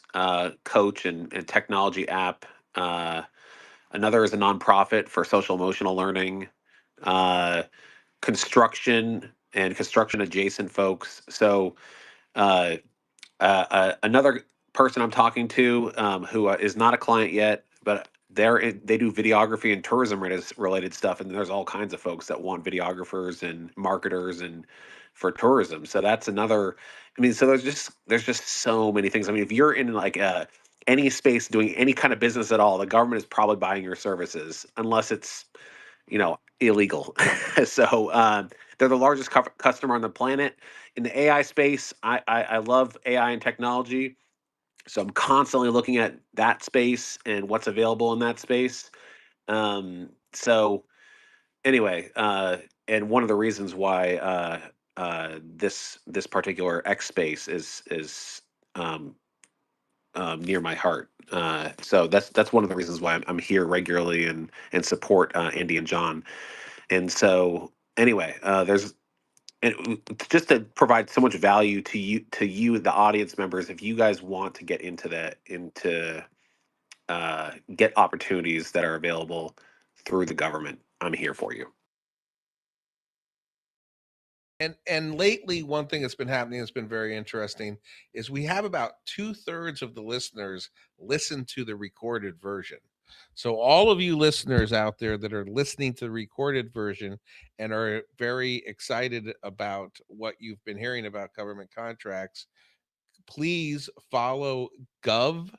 coach and technology app. Another is a nonprofit for social emotional learning, construction and construction adjacent folks. So uh, another person I'm talking to who is not a client yet, but they do videography and tourism related stuff, and there's all kinds of folks that want videographers and marketers and for tourism. So that's another. I mean, so there's just so many things. I mean, if you're in like any space doing any kind of business at all, the government is probably buying your services, unless it's illegal. So they're the largest customer on the planet. In the AI space, I love AI and technology. So I'm constantly looking at that space and what's available in that space. So anyway, and one of the reasons why this particular X space is near my heart. So that's one of the reasons why I'm here regularly and support Andy and John. And so anyway, there's just to provide so much value to you, the audience members. If you guys want to get into get opportunities that are available through the government, I'm here for you. And lately, one thing that's been happening that's been very interesting is we have about 2/3 of the listeners listen to the recorded version. So all of you listeners out there that are listening to the recorded version and are very excited about what you've been hearing about government contracts, please follow GOV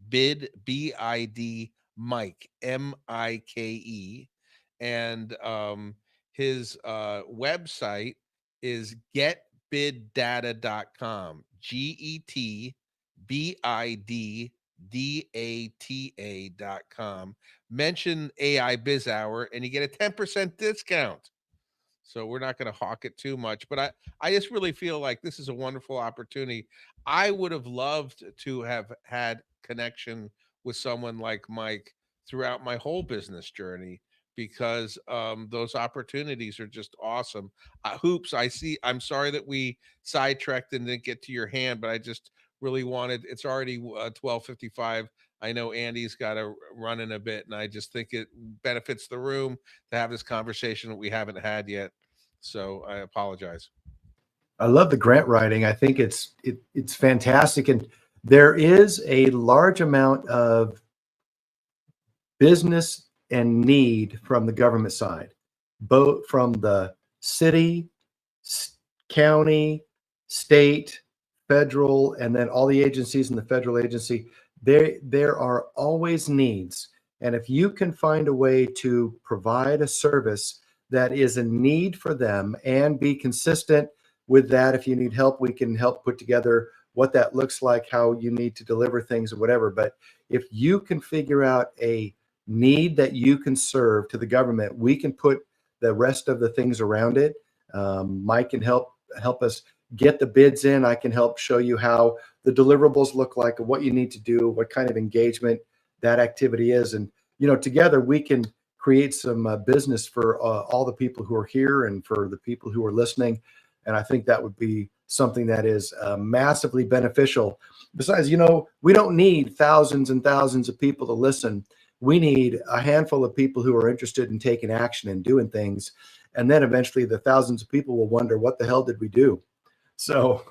bid BID Mike MIKE, and his website is getbiddata.com. GETBIDDATA.com. Mention AI Biz Hour and you get a 10% discount. So we're not going to hawk it too much, but I just really feel like this is a wonderful opportunity. I would have loved to have had connection with someone like Mike throughout my whole business journey, because those opportunities are just awesome. Hoops, I'm sorry that we sidetracked and didn't get to your hand, but I just really wanted. It's already 12:55. I know Andy's got to run in a bit, and I just think it benefits the room to have this conversation that we haven't had yet. So I apologize. I love the grant writing. I think it's fantastic, and there is a large amount of business and need from the government side, both from the city, county, state, federal, and then all the agencies in the federal agency. There are always needs. And if you can find a way to provide a service that is a need for them and be consistent with that, if you need help, we can help put together what that looks like, how you need to deliver things or whatever. But if you can figure out a need that you can serve to the government, we can put the rest of the things around it. Mike can help us get the bids in. I can help show you how the deliverables look like, what you need to do, what kind of engagement that activity is. And, together we can create some business for all the people who are here and for the people who are listening. And I think that would be something that is massively beneficial. Besides, we don't need thousands and thousands of people to listen. We need a handful of people who are interested in taking action and doing things. and then eventually the thousands of people will wonder, what the hell did we do? So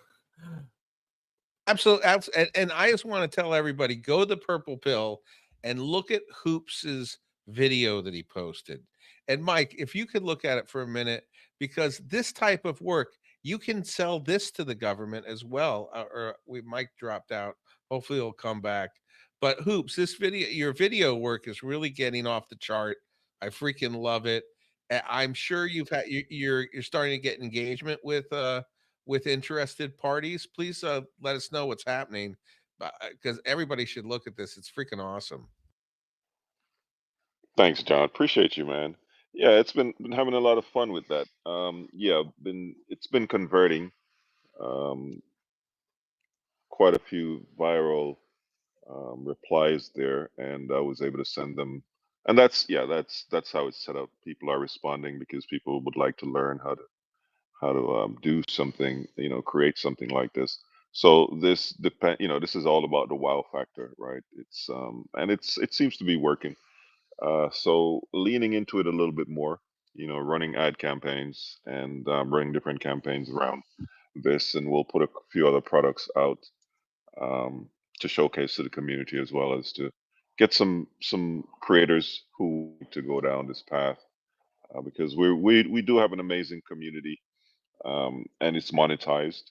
Absolutely, and I just want to tell everybody, go to the Purple Pill and look at Hoops's video that he posted. And Mike, if you could look at it for a minute, because this type of work, you can sell this to the government as well. Or we Mike dropped out. Hopefully, he'll come back. But Hoops, this video, your video work is really getting off the chart. I freaking love it. I'm sure you're starting to get engagement with interested parties. Please let us know what's happening, because everybody should look at this. It's freaking awesome. Thanks, John. Appreciate you, man. Yeah, it's been having a lot of fun with that. Yeah, been it's been converting um, quite a few viral replies there, and I was able to send them. And that's how it's set up. People are responding because people would like to learn how to do something, create something like this. So this is all about the wow factor, right? It seems to be working. So leaning into it a little bit more, running ad campaigns and running different campaigns around this, and we'll put a few other products out um, to showcase to the community, as well as to get some creators who want to go down this path, because we do have an amazing community, and it's monetized.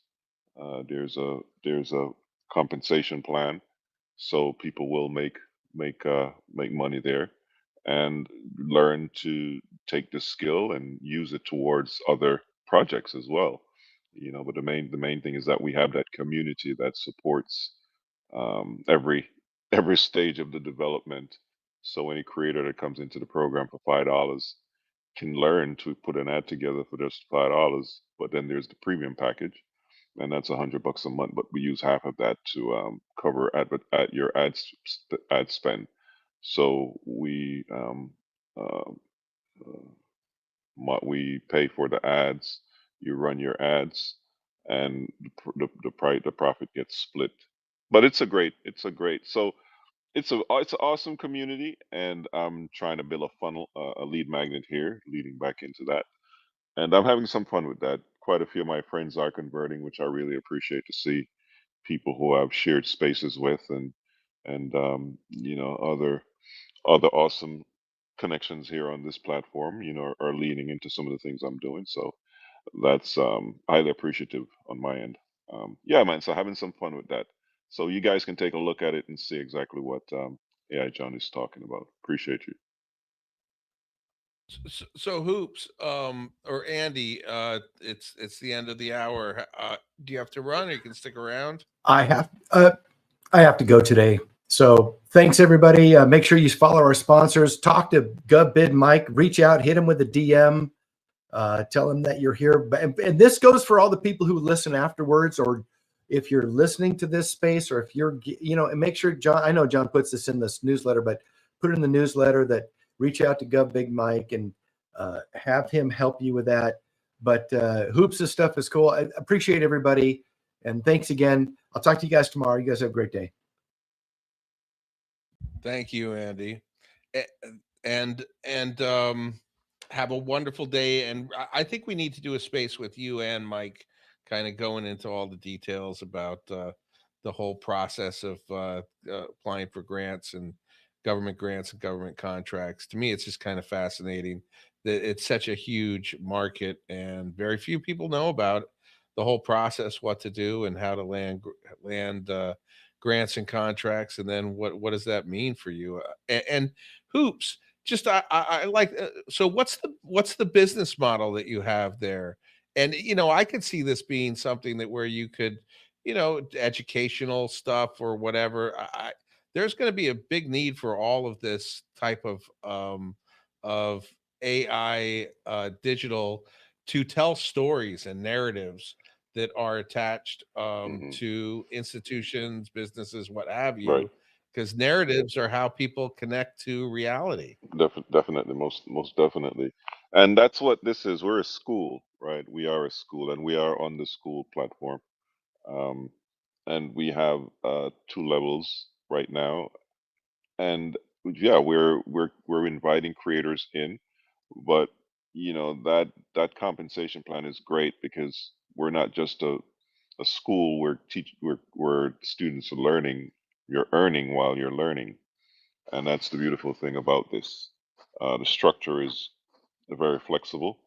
There's a compensation plan, so people will make money there, and learn to take the skill and use it towards other projects as well. But the main thing is that we have that community that supports every every stage of the development. So any creator that comes into the program for $5 can learn to put an ad together for just $5. But then there's the premium package, and that's $100 a month. But we use half of that to cover at your ad spend. So uh, uh, we pay for the ads. You run your ads, and the profit gets split. But it's a great. So it's an awesome community, and I'm trying to build a funnel, a lead magnet here, leading back into that, and I'm having some fun with that. Quite a few of my friends are converting, which I really appreciate to see. People who I've shared spaces with, and other awesome connections here on this platform, are leaning into some of the things I'm doing. So that's highly appreciative on my end. Yeah, man. So having some fun with that. So you guys can take a look at it and see exactly what AI John is talking about. Appreciate you. So Hoops, or Andy, it's the end of the hour. Do you have to run, or you can stick around? I have to go today. So thanks everybody. Make sure you follow our sponsors. Talk to GovBid Mike. Reach out, hit him with a DM. Tell him that you're here. And this goes for all the people who listen afterwards, or if you're listening to this space, or if you're, and make sure John, I know John puts this in this newsletter, but put it in the newsletter that reach out to GovBig Mike and have him help you with that. But Hoops' stuff is cool. I appreciate everybody. And thanks again. I'll talk to you guys tomorrow. You guys have a great day. Thank you, Andy. A- and have a wonderful day. And I think we need to do a space with you and Mike, kind of going into all the details about the whole process of applying for grants and government contracts. To me, it's just kind of fascinating that it's such a huge market, and very few people know about the whole process, what to do, and how to land grants and contracts, and then what does that mean for you? And Hoops, just I like, so what's the business model that you have there? And I could see this being something that where you could, educational stuff or whatever. There's going to be a big need for all of this type of AI, digital, to tell stories and narratives that are attached Hmm. to institutions, businesses, what have Right. you, because narratives are how people connect to reality. Definitely, most definitely. And that's what this is. We're a school, right? We are a school, and we are on the school platform. Um, and we have two levels right now. And yeah, we're inviting creators in, but that compensation plan is great because we're not just a school where students are learning. You're earning while you're learning, and that's the beautiful thing about this. The structure is very flexible,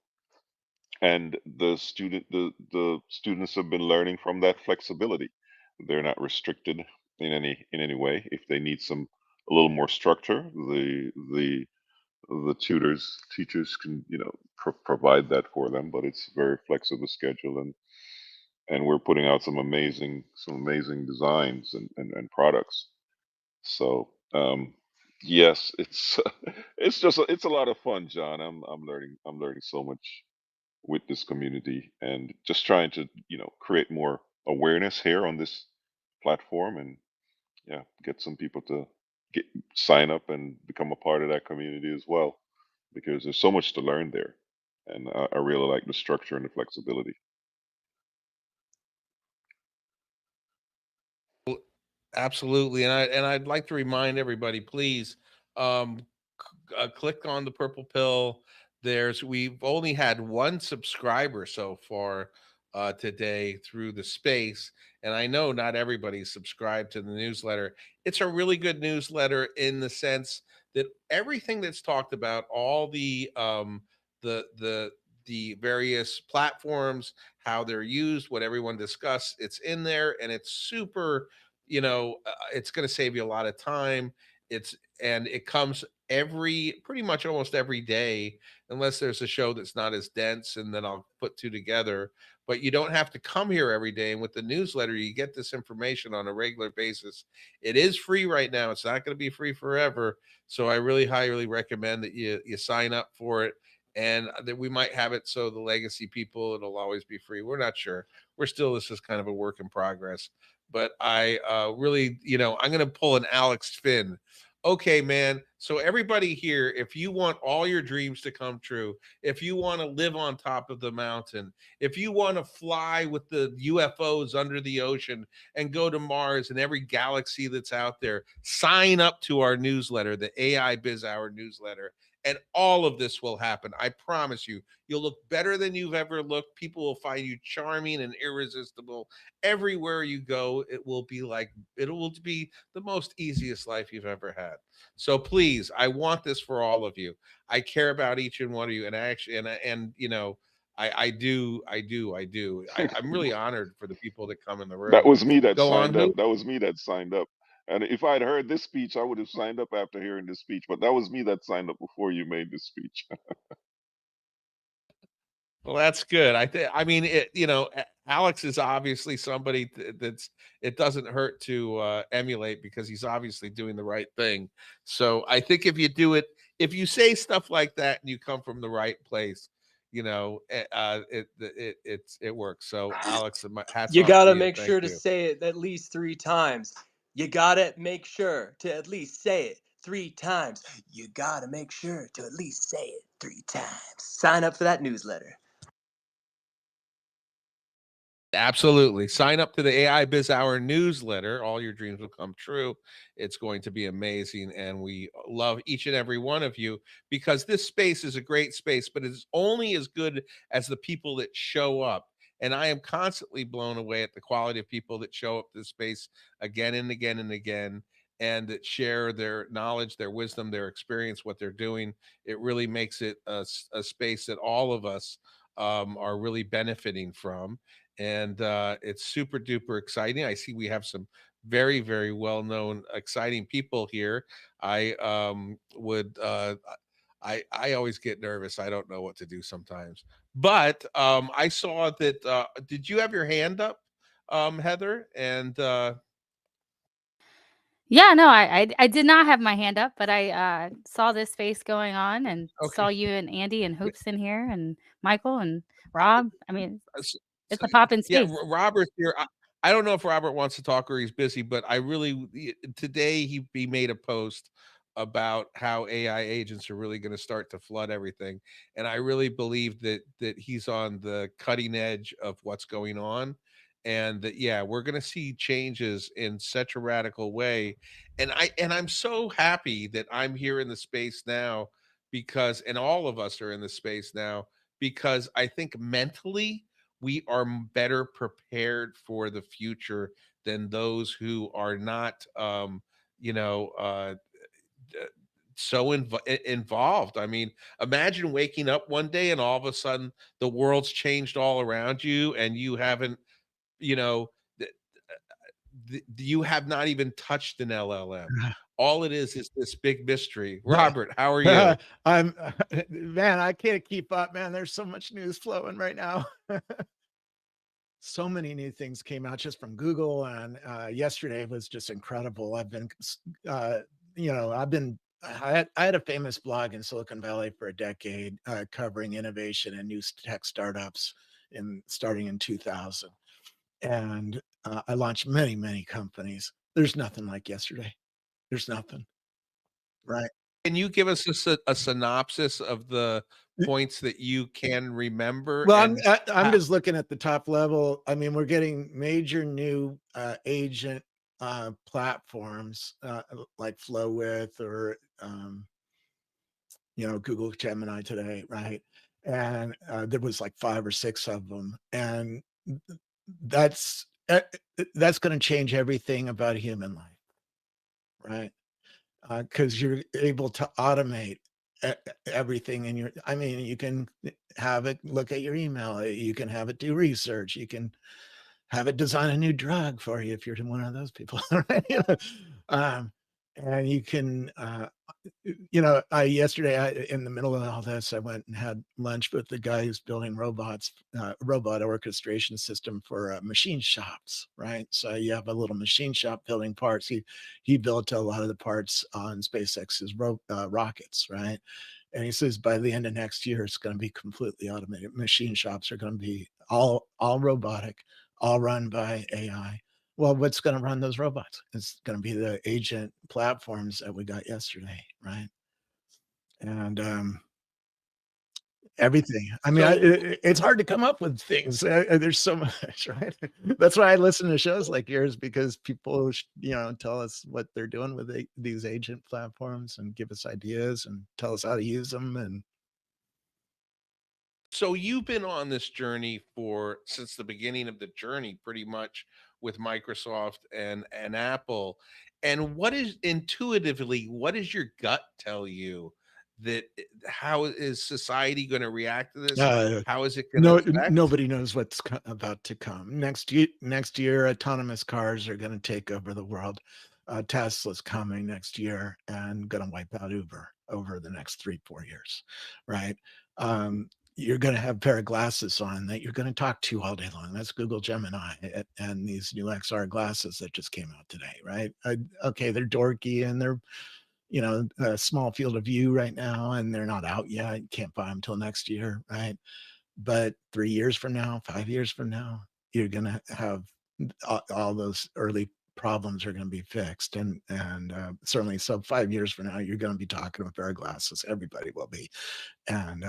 and the students have been learning from that flexibility. They're not restricted in any way. If they need a little more structure, the teachers can provide that for them, but it's a very flexible schedule, and we're putting out some amazing designs and products. So yes, it's it's a lot of fun, John. I'm learning so much with this community, and just trying to create more awareness here on this platform, and yeah, get some people to get sign up and become a part of that community as well, because there's so much to learn there, and I really like the structure and the flexibility. Absolutely, and I'd like to remind everybody, please, click on the purple pill. We've only had one subscriber so far today through the space, and I know not everybody's subscribed to the newsletter. It's a really good newsletter in the sense that everything that's talked about, all the the the various platforms, how they're used, what everyone discussed, it's in there, and it's super. It's going to save you a lot of time. It's and it comes pretty much almost every day, unless there's a show that's not as dense, and then I'll put two together. But you don't have to come here every day. And with the newsletter, you get this information on a regular basis. It is free right now. It's not going to be free forever. So I really highly recommend that you sign up for it. And that we might have it so the legacy people, it'll always be free. We're not sure. This is kind of a work in progress. But I really, I'm going to pull an Alex Finn. Okay, man. So everybody here, if you want all your dreams to come true, if you want to live on top of the mountain, if you want to fly with the UFOs under the ocean and go to Mars and every galaxy that's out there, sign up to our newsletter, the AI Biz Hour newsletter. And all of this will happen. I promise you. You'll look better than you've ever looked. People will find you charming and irresistible. Everywhere you go, it will be the most easiest life you've ever had. So please, I want this for all of you. I care about each and one of you, and I'm really honored for the people that come in the That room. was me that Go on, signed who? up. That was me that signed up. And if I'd heard this speech, I would have signed up after hearing this speech. But that was me that signed up before you made this speech. Well, that's good. I mean, Alex is obviously somebody that's it doesn't hurt to emulate, because he's obviously doing the right thing. So I think if you say stuff like that and you come from the right place, it works. So Alex, hats You off to gotta you. make Thank sure to you. say it at least 3 times. You gotta make sure to at least say it 3 times. You gotta make sure to at least say it 3 times. Sign up for that newsletter. Absolutely. Sign up to the AI Biz Hour newsletter. All your dreams will come true. It's going to be amazing. And we love each and every one of you, because this space is a great space, but it's only as good as the people that show up. And I am constantly blown away at the quality of people that show up to this space again and again and again, and that share their knowledge, their wisdom, their experience, what they're doing. It really makes it a space that all of us are really benefiting from, and it's super duper exciting. I see we have some very, very well known, exciting people here. I would I always get nervous. I don't know what to do sometimes, but I saw that. Did you have your hand up, Heather? And Yeah, no, I did not have my hand up, but I saw this space going on and saw okay. you and Andy and Hoops in here and Michael and Rob. I mean, S it's so a pop in yeah, space. Robert's here. I don't know if Robert wants to talk or he's busy, but I really today he made a post about how AI agents are really gonna start to flood everything, and I really believe that he's on the cutting edge of what's going on, and that, yeah, we're gonna see changes in such a radical way, and I'm so happy that I'm here in the space now because, and all of us are in the space now, because I think mentally we are better prepared for the future than those who are not, you know, uh, so involved. I mean, imagine waking up one day and all of a sudden the world's changed all around you, and you haven't, you know, you have not even touched an LLM. All it is this big mystery. Robert, how are you? I'm man, I can't keep up, man. There's so much news flowing right now. So many new things came out just from Google, and yesterday was just incredible. I've been, you know, I had a famous blog in Silicon Valley for a decade, covering innovation and new tech startups starting in 2000, and I launched many companies. There's nothing like yesterday. There's nothing, right? Can you give us a synopsis of the points that you can remember, Well, and I'm just looking at the top level. I mean, we're getting major new agent platforms like Flowwith or you know, Google Gemini today, right? And there was like 5 or 6 of them, and that's that's going to change everything about human life, right? Because you're able to automate everything in your. I mean, you can have it look at your email, you can have it do research, you can have it design a new drug for you if you're one of those people, right? um, and you can you know, in the middle of all this, I went and had lunch with the guy who's building robot orchestration system for machine shops, right? So you have a little machine shop building parts. He built a lot of the parts on SpaceX's rockets, right? And he says by the end of next year, it's going to be completely automated. Machine shops are going to be all robotic, all run by AI. Well, what's going to run those robots? It's going to be the agent platforms that we got yesterday, right? And everything. I mean, so it's hard to come up with things. There's so much, right? That's why I listen to shows like yours, because people, you know, tell us what they're doing with these agent platforms and give us ideas and tell us how to use them. And so you've been on this journey for since the beginning of the journey, pretty much, with Microsoft and Apple. And what is intuitively, what does your gut tell you that how is society going to react to this? uh, How is it going to no, affect? nobody knows what's about to come next year. Autonomous cars are going to take over the world. Tesla's coming next year and going to wipe out Uber over the next 3-4 years, right? You're going to have a pair of glasses on that you're going to talk to all day long. That's Google Gemini and these new XR glasses that just came out today, right? Okay, they're dorky and they're, you know, a small field of view right now, and they're not out yet. You can't buy them till next year, right? But 3 years from now, 5 years from now, you're gonna have all those early problems are gonna be fixed, and certainly, so 5 years from now, you're gonna be talking with pair of glasses. Everybody will be, and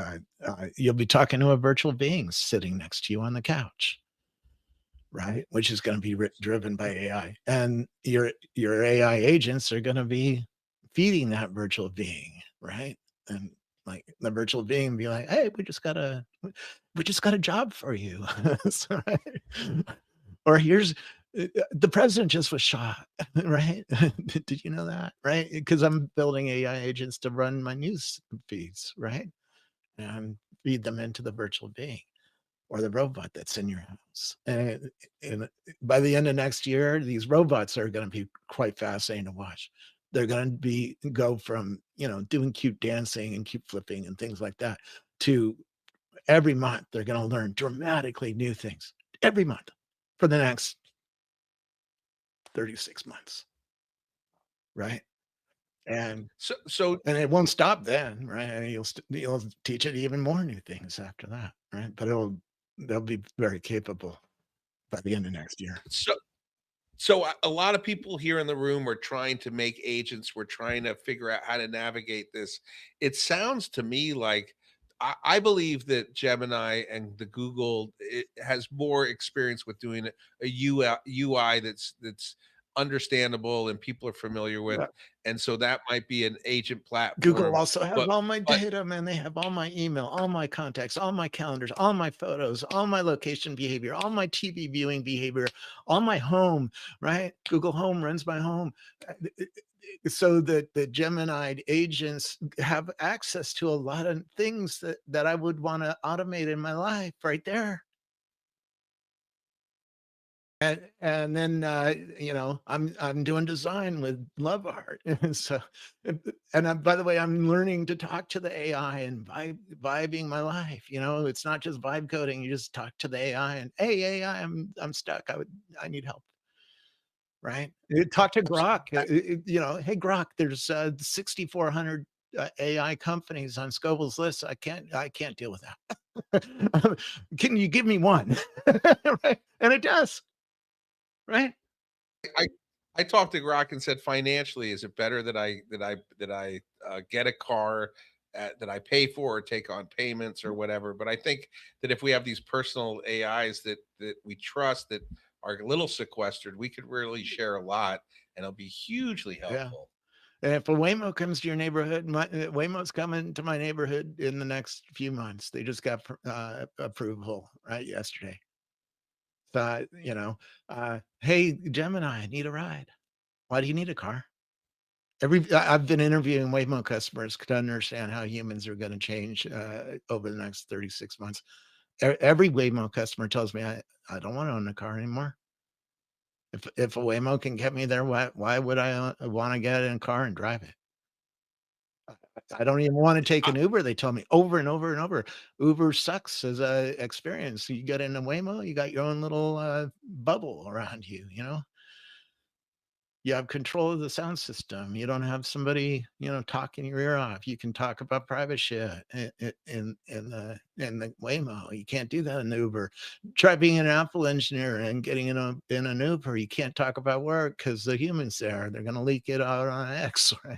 you'll be talking to a virtual being sitting next to you on the couch, right? Which is gonna be driven by AI, and your AI agents are gonna be feeding that virtual being, right? And like the virtual being be like, "Hey, we just got a job for you." So, right? Or here's the president just was shot, right? Did you know that? Right? Because I'm building AI agents to run my news feeds, right? And feed them into the virtual being or the robot that's in your house. And by the end of next year, these robots are going to be quite fascinating to watch. They're going to go from, you know, doing cute dancing and cute flipping and things like that to every month they're going to learn dramatically new things every month for the next 36 months, right? And So and it won't stop then, right? And you'll teach it even more new things after that, right? But they'll be very capable by the end of next year. so So a lot of people here in the room are trying to make agents. We're trying to figure out how to navigate this. It sounds to me like I believe that Gemini and the Google, it has more experience with doing a UI that's understandable and people are familiar with. Yeah. And so that might be an agent Google platform. also has But all my but data, man. They have all my email, all my contacts, all my calendars, all my photos, all my location behavior, all my TV viewing behavior, all my home, right? Google Home runs my home. So that the Gemini agents have access to a lot of things that I would want to automate in my life right there. And then I'm doing design with love art. And so by the way, I'm learning to talk to the AI and vibing my life. It's not just vibe coding. You just talk to the AI and, hey, AI, I'm stuck. I need help. Right? Talk to Grok. Hey Grok, there's 6,400 AI companies on Scoville's list. I can't deal with that. Can you give me one? Right? And it does. Right? I I talked to Grok and said, financially, is it better that I get a car that I pay for or take on payments or whatever? But I think that if we have these personal AIs that we trust that are a little sequestered, we could really share a lot, and it'll be hugely Yeah. helpful. And if a Waymo comes to your neighborhood, Waymo's coming to my neighborhood in the next few months. They just got approval right yesterday. So, hey, Gemini, I need a ride. Why do you need a car? I've been interviewing Waymo customers to understand how humans are going to change over the next 36 months. Every Waymo customer tells me I don't want to own a car anymore. If a Waymo can get me there, why would I want to get in a car and drive it? I don't even want to take an Uber. They tell me over and over and over. Uber sucks as a experience. You get in a Waymo, you got your own little bubble around you. You have control of the sound system. You don't have somebody, talking your ear off. You can talk about private shit in the Waymo. You can't do that in the Uber. Try being an Apple engineer and getting in an Uber. You can't talk about work because the humans there. They're gonna leak it out on X, right?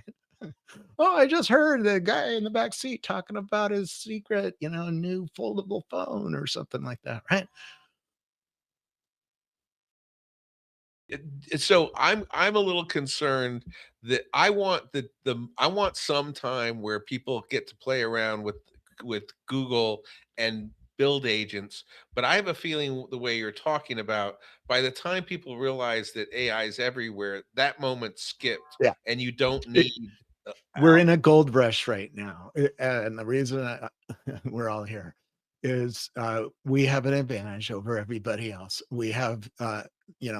Oh, I just heard the guy in the back seat talking about his secret, new foldable phone or something like that, right? So I'm a little concerned that I want I want some time where people get to play around with Google and build agents, but I have a feeling the way you're talking about, by the time people realize that AI is everywhere, that moment skipped, Yeah. and you don't need We're in a gold rush right now. And the reason we're all here is we have an advantage over everybody else. We have,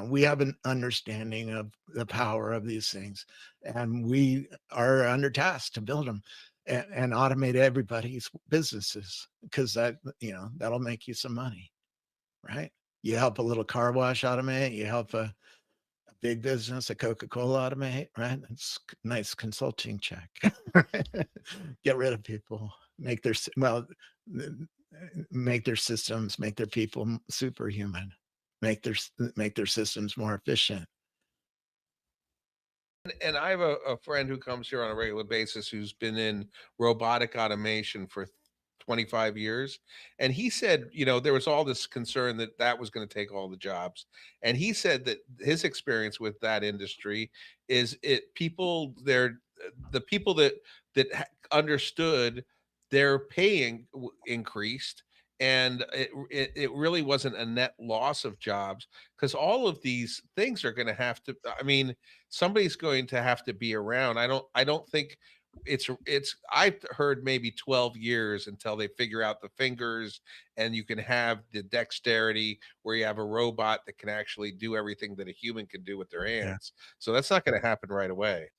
we have an understanding of the power of these things, and we are under task to build them and automate everybody's businesses because that'll make you some money, right? You help a little car wash automate, you help a big business, a Coca-Cola automate, right? That's nice consulting check. Get rid of people, make their make their systems, make their people superhuman, make their systems more efficient. and I have a friend who comes here on a regular basis who's been in robotic automation for 25 years. And he said, there was all this concern that that was going to take all the jobs. And he said that his experience with that industry is the people understood their paying increased. And it really wasn't a net loss of jobs, because all of these things are going to have to, I mean, somebody's going to have to be around. I don't think I've heard maybe 12 years until they figure out the fingers and you can have the dexterity where you have a robot that can actually do everything that a human can do with their Yeah. hands. So that's not going to happen right away.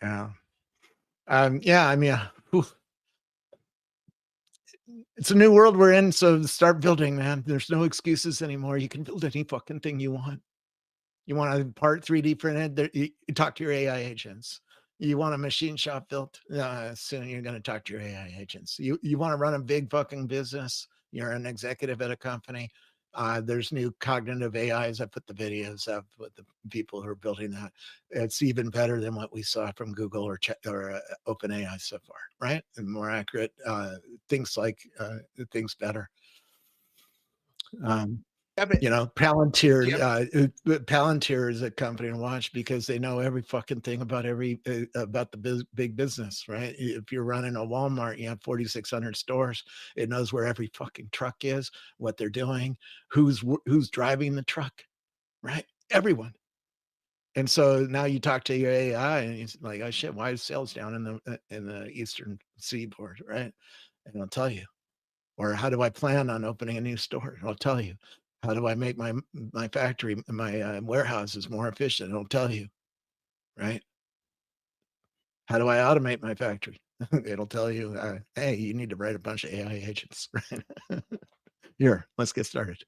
Yeah. Yeah. I mean, it's a new world we're in. So start building, man. There's no excuses anymore. You can build any fucking thing you want. You want a part 3D printed, you talk to your AI agents. You want a machine shop built, soon you're going to talk to your AI agents. You want to run a big fucking business, you're an executive at a company. There's new cognitive AIs. I put the videos up with the people who are building that. It's even better than what we saw from Google or OpenAI so far, right? And more accurate, things better. You know, Palantir. Palantir is a company to watch because they know every fucking thing about about the big business, right? If you're running a Walmart, you have 4,600 stores. It knows where every fucking truck is, what they're doing, who's driving the truck, right? Everyone. And so now you talk to your AI, and it's like, oh shit, why is sales down in the Eastern Seaboard, right? And it'll tell you. Or how do I plan on opening a new store? It'll tell you. How do I make my factory, my warehouses more efficient? It'll tell you, right? How do I automate my factory? It'll tell you, hey, you need to write a bunch of AI agents, right? Here, let's get started.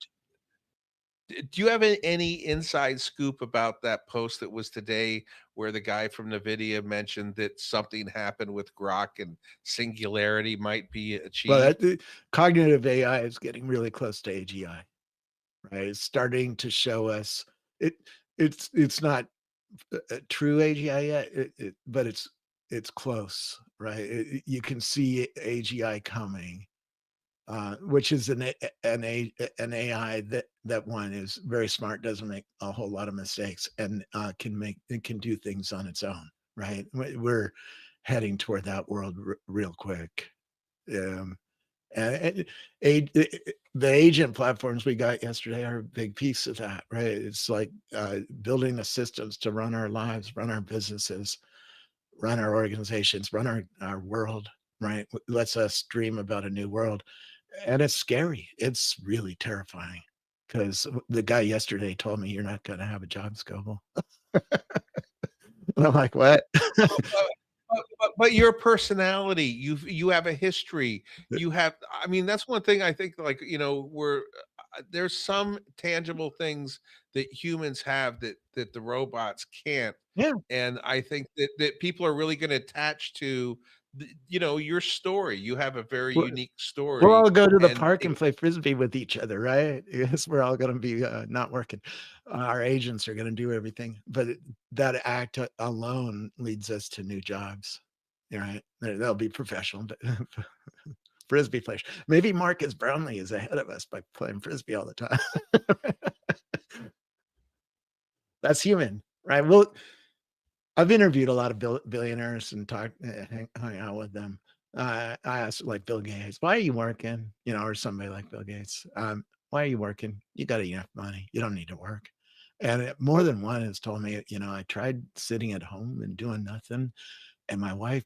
Do you have any inside scoop about that post that was today where the guy from NVIDIA mentioned that something happened with Grok and singularity might be Well, achieved? cognitive AI is getting really close to AGI, right? It's starting to show us it's not a true AGI yet, but it's close, right? You can see AGI coming, which is an AI that one is very smart, doesn't make a whole lot of mistakes, and can do things on its own, right? We're heading toward that world real quick. And the agent platforms we got yesterday are a big piece of that, right? It's like building the systems to run our lives, run our businesses, run our organizations, run our world, right? Lets us dream about a new world. And it's scary. It's really terrifying because the guy yesterday told me you're not going to have a job, Scoble. And I'm like, what? But your personality, you have a history. You have, I mean, that's one thing I think, like, we're there's some tangible things that humans have that the robots can't. Yeah. And I think that people are really going to attach to your story. You have a very We'll unique we'll story. all go to the And park and play frisbee with each other, right? Yes, we're all going to be not working. Our agents are going to do everything, but that act alone leads us to new jobs, right? They'll be professional, but frisbee players. Maybe Marcus Brownlee is ahead of us by playing frisbee all the time. That's human, right? Well, I've interviewed a lot of billionaires and hung out with them. I asked like Bill Gates, why are you working? Or somebody like Bill Gates. Why are you working? You got enough money. You don't need to work. And more than one has told me, I tried sitting at home and doing nothing. And my wife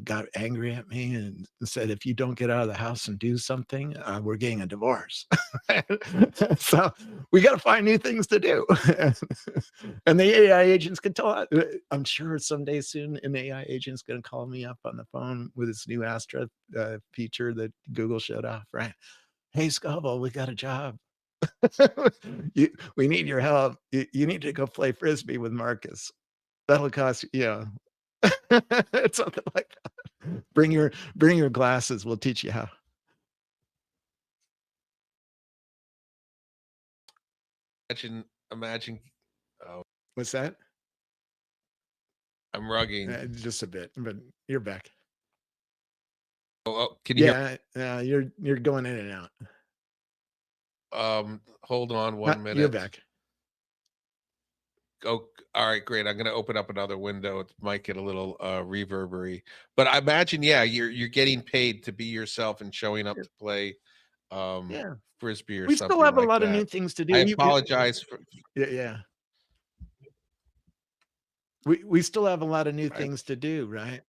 got angry at me and said, if you don't get out of the house and do something, we're getting a divorce. So we got to find new things to do. And the AI agents can tell. I'm sure someday soon an AI agent's going to call me up on the phone with this new Astra feature that Google showed off, right? Hey, Scoville, we got a job. We need your help. You need to go play frisbee with Marcus. That'll cost it's something like that. Bring your glasses. We'll teach you how. Imagine. Oh, What's that? I'm rugging. Just a bit, but you're back. Oh, can you hear? Yeah, you're going in and out. Hold on 1 minute. You're back. Oh, all right, great. I'm going to open up another window. It might get a little reverbery, but I imagine, you're getting paid to be yourself and showing up to play frisbee or we something still have like a lot that. of new things to do. I apologize for. Yeah. We still have a lot of new things to do, right?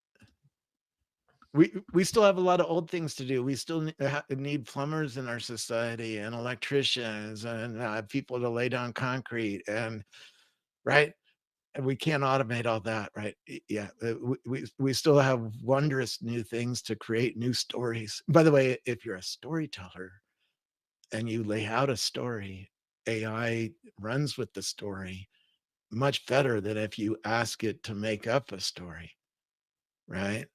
We still have a lot of old things to do. We still need plumbers in our society and electricians and people to lay down concrete and right. And we can't automate all that, right? Yeah, we still have wondrous new things to create new stories. By the way, if you're a storyteller and you lay out a story, AI runs with the story much better than if you ask it to make up a story, right?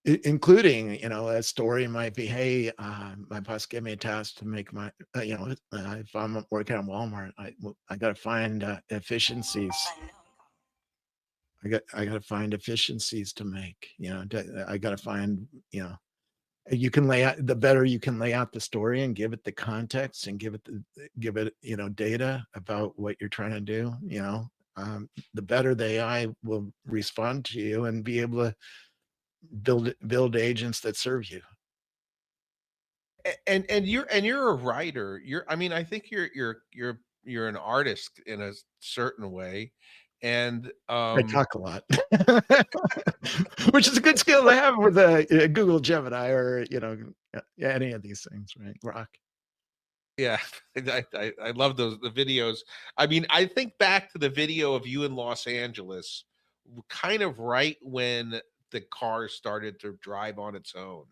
Including, a story might be, hey, my boss gave me a task to make my, if I'm working on Walmart, I got to find efficiencies. I got to find efficiencies to make, I got to find, You can lay out, the better you can lay out the story and give it the context and give it, you know, data about what you're trying to do, you know, the better the AI will respond to you and be able to build agents that serve you. And you're a writer. I mean, I think you're an artist in a certain way. And I talk a lot, which is a good skill to have with Google Gemini or, you know, any of these things, right? Rock. yeah, I love the videos. I mean, I think back to the video of you in Los Angeles, kind of right when the car started to drive on its own.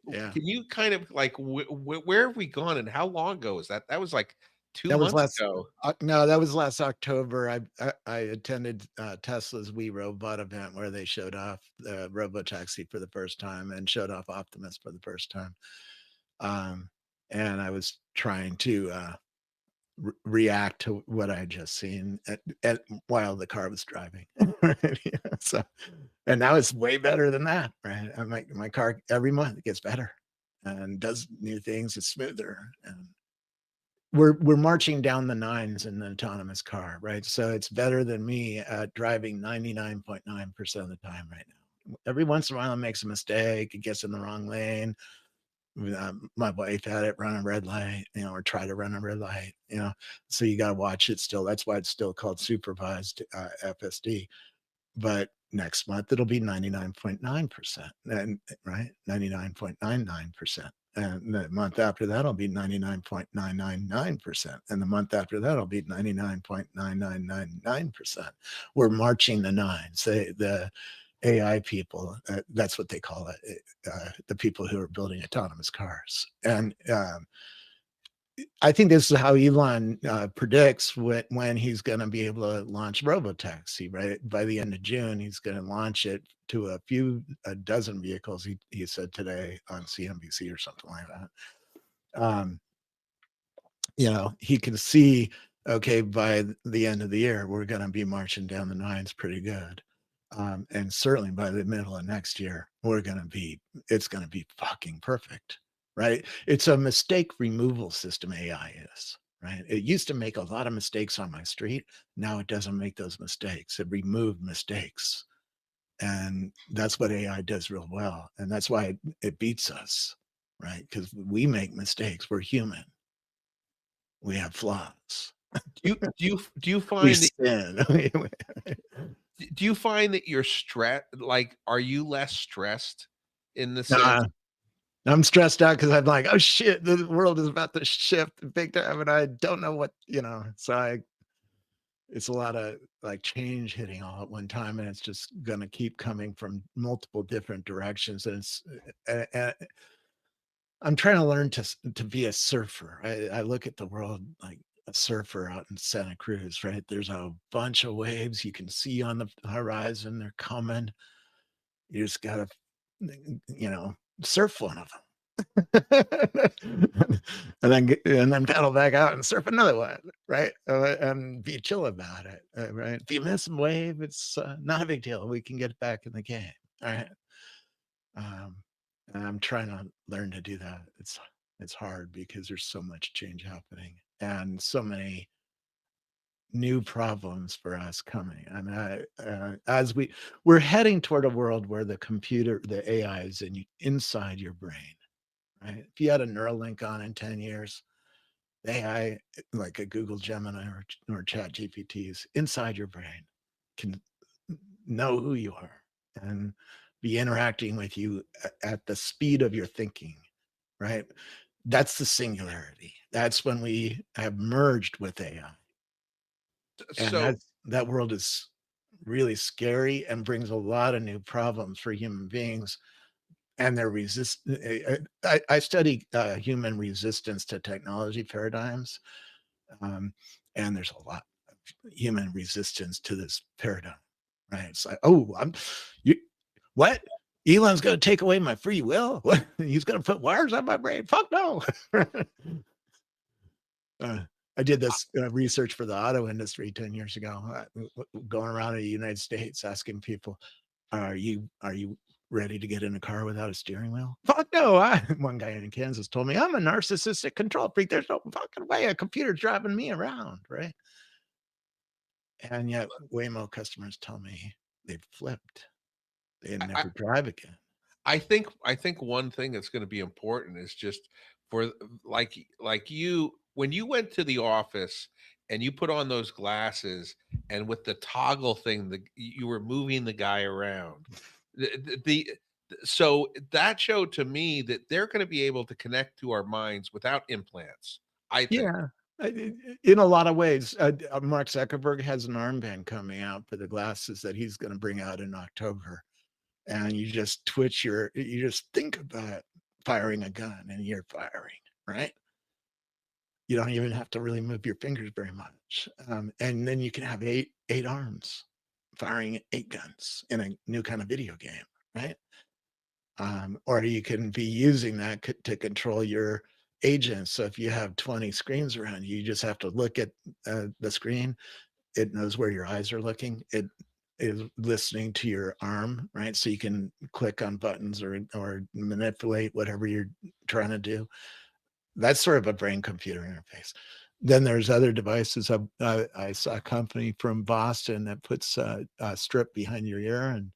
Yeah. Can you kind of like where have we gone and how long ago is that? That was like 2 That was months last ago. no, that was last October. I attended Tesla's We Robot event where they showed off the Robotaxi for the first time and showed off Optimus for the first time. Um, and I was trying to react to what I had just seen while the car was driving. Right? Yeah, so, and now it's way better than that, right? My car every month gets better and does new things. It's smoother, and we're marching down the nines in the autonomous car, right? So it's better than me at driving 99.9% of the time right now. Every once in a while, it makes a mistake. It gets in the wrong lane. My wife had it run a red light, you know, or try to run a red light, you know. So you got to watch it still. That's why it's still called supervised FSD. But next month it'll be 99.9%, and right, 99.99%. And the month after that'll be 99.999%. And the month after that'll be 99.9999%. We're marching the nines. The AI people, that's what they call it, the people who are building autonomous cars. And I think this is how Elon predicts when he's going to be able to launch Robotaxi, right? By the end of June, he's going to launch it to a dozen vehicles, he said today on CNBC or something like that. You know, he can see, okay, by the end of the year, we're going to be marching down the nines pretty good. And certainly by the middle of next year, it's going to be fucking perfect, right? It's a mistake removal system, AI is, right? It used to make a lot of mistakes on my street. Now it doesn't make those mistakes. It removed mistakes. And that's what AI does real well. And that's why it beats us, right? Because we make mistakes. We're human. We have flaws. Do you We find that sin. do you find that you're stressed? Like, are you less stressed in the sense? Nah, I'm stressed out because I'm like, oh shit, the world is about to shift big time, and I don't know what, you know. So it's a lot of like change hitting all at one time, and it's just gonna keep coming from multiple different directions. And I'm trying to learn to be a surfer. I look at the world like a surfer out in Santa Cruz, right? There's a bunch of waves you can see on the horizon. They're coming. You just gotta, you know, surf one of them. and then paddle back out and surf another one, right? And be chill about it, right? If you miss a wave, it's not a big deal. We can get back in the game, all right? And I'm trying to learn to do that. It's hard because there's so much change happening and so many new problems for us coming. I mean, as we're heading toward a world where the AI is inside your brain, right? If you had a Neuralink on in 10 years, the AI, like a Google Gemini or Chat GPTs inside your brain, can know who you are and be interacting with you at the speed of your thinking, right? That's the singularity. That's when we have merged with AI. And So that world is really scary and brings a lot of new problems for human beings and their I study human resistance to technology paradigms, and there's a lot of human resistance to this paradigm, right? It's like, oh, you what? Elon's going to take away my free will? What? He's going to put wires on my brain? Fuck no. I did this research for the auto industry 10 years ago, going around in the United States asking people, are you ready to get in a car without a steering wheel? Fuck no. One guy in Kansas told me, I'm a narcissistic control freak. There's no fucking way a computer's driving me around, right? And yet Waymo customers tell me they've flipped. They I, never drive again. I think one thing that's going to be important is just for like you when you went to the office and you put on those glasses and with the toggle thing you were moving the guy around. The so that showed to me that they're going to be able to connect to our minds without implants, I think. Yeah. In a lot of ways, Mark Zuckerberg has an armband coming out for the glasses that he's going to bring out in October. And you just you just think about firing a gun and you're firing, right? You don't even have to really move your fingers very much. And then you can have eight arms firing 8 guns in a new kind of video game, right? Or you can be using that to control your agents. So if you have 20 screens around you, you just have to look at the screen. It knows where your eyes are looking. It is listening to your arm, right? So you can click on buttons or manipulate whatever you're trying to do. That's sort of a brain computer interface. Then there's other devices. I saw a company from Boston that puts a strip behind your ear and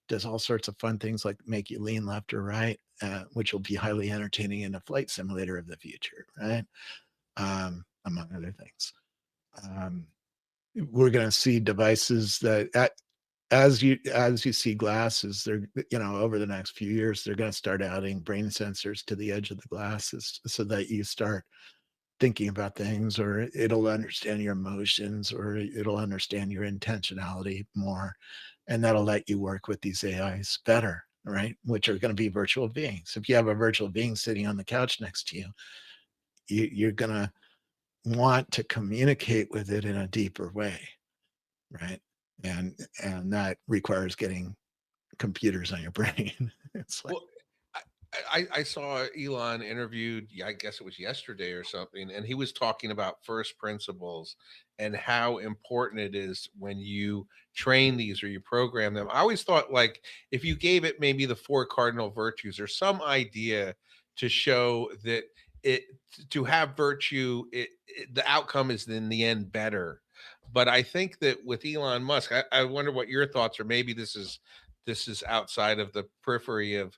does all sorts of fun things like make you lean left or right, which will be highly entertaining in a flight simulator of the future, right? Among other things. We're going to see devices that as you see glasses, they're, over the next few years, they're going to start adding brain sensors to the edge of the glasses so that you start thinking about things, or it'll understand your emotions, or it'll understand your intentionality more. And that'll let you work with these AIs better, right? Which are going to be virtual beings. If you have a virtual being sitting on the couch next to you, you're going to want to communicate with it in a deeper way, right? And that requires getting computers on your brain. It's like, Well, I saw Elon interviewed, I guess it was yesterday or something, and he was talking about first principles and how important it is when you train these or you program them. I always thought, like, if you gave it maybe the 4 cardinal virtues or some idea to show that it to have virtue, the outcome is in the end better. But I think that with Elon Musk, I wonder what your thoughts are. Maybe this is outside of the periphery of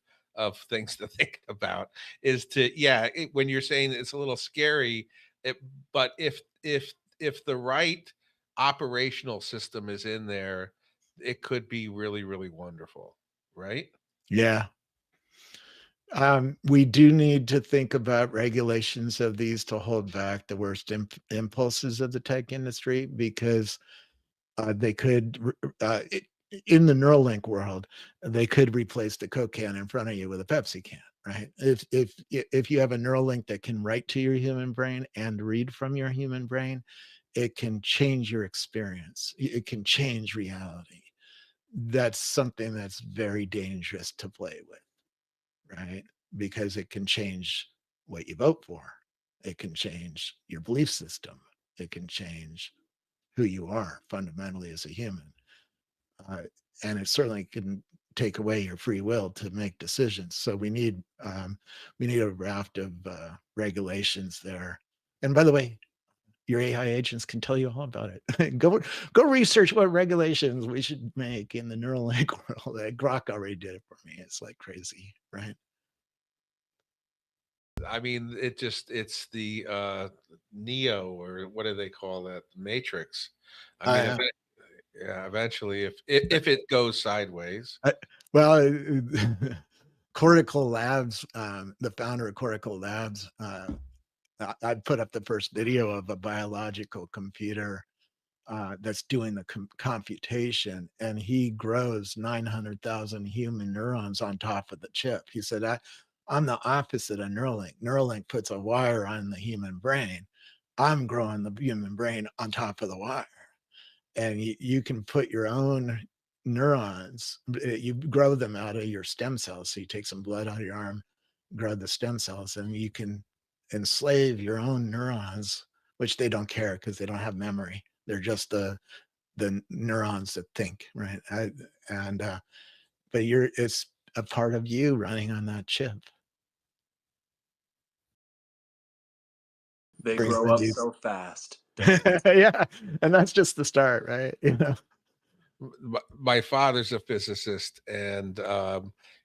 things to think about, is to, yeah, when you're saying it's a little scary, but if the right operational system is in there, it could be really, really wonderful, right? yeah. We do need to think about regulations of these to hold back the worst impulses of the tech industry, because they could, in the Neuralink world, they could replace the Coke can in front of you with a Pepsi can, right? If you have a Neuralink that can write to your human brain and read from your human brain, it can change your experience. It can change reality. That's something that's very dangerous to play with, right? Because it can change what you vote for. It can change your belief system. It can change who you are fundamentally as a human. Uh, and it certainly can take away your free will to make decisions. So we need a raft of regulations there. And by the way, your AI agents can tell you all about it. go research what regulations we should make in the Neuralink world. Grok already did it for me. It's like crazy, right? I mean, it's the Neo, or what do they call that? Matrix. I mean, Uh, yeah, eventually, if it goes sideways. well, Cortical Labs, the founder of Cortical Labs, I put up the first video of a biological computer that's doing the computation, and he grows 900,000 human neurons on top of the chip. He said, I'm the opposite of Neuralink. Neuralink puts a wire on the human brain. I'm growing the human brain on top of the wire. And you can put your own neurons, you grow them out of your stem cells. So you take some blood out of your arm, grow the stem cells, and you can enslave your own neurons, which they don't care because they don't have memory. They're just the neurons that think, right? But it's a part of you running on that chip. They Brings grow the up juice. so fast. Don't Yeah, and that's just the start, right? You know. My father's a physicist, and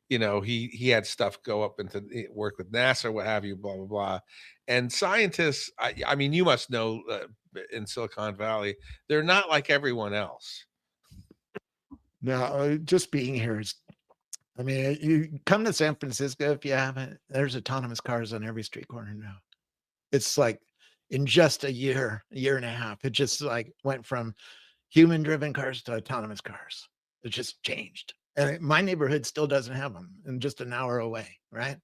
he had stuff go up into work with NASA, what have you, blah blah blah. And scientists, I mean, you must know, in Silicon Valley, they're not like everyone else. No, just being here is, I mean, you come to San Francisco if you haven't, there's autonomous cars on every street corner now. It's like in just a year and a half, it just like went from human driven cars to autonomous cars. It just changed. And my neighborhood still doesn't have them, and just an hour away, right?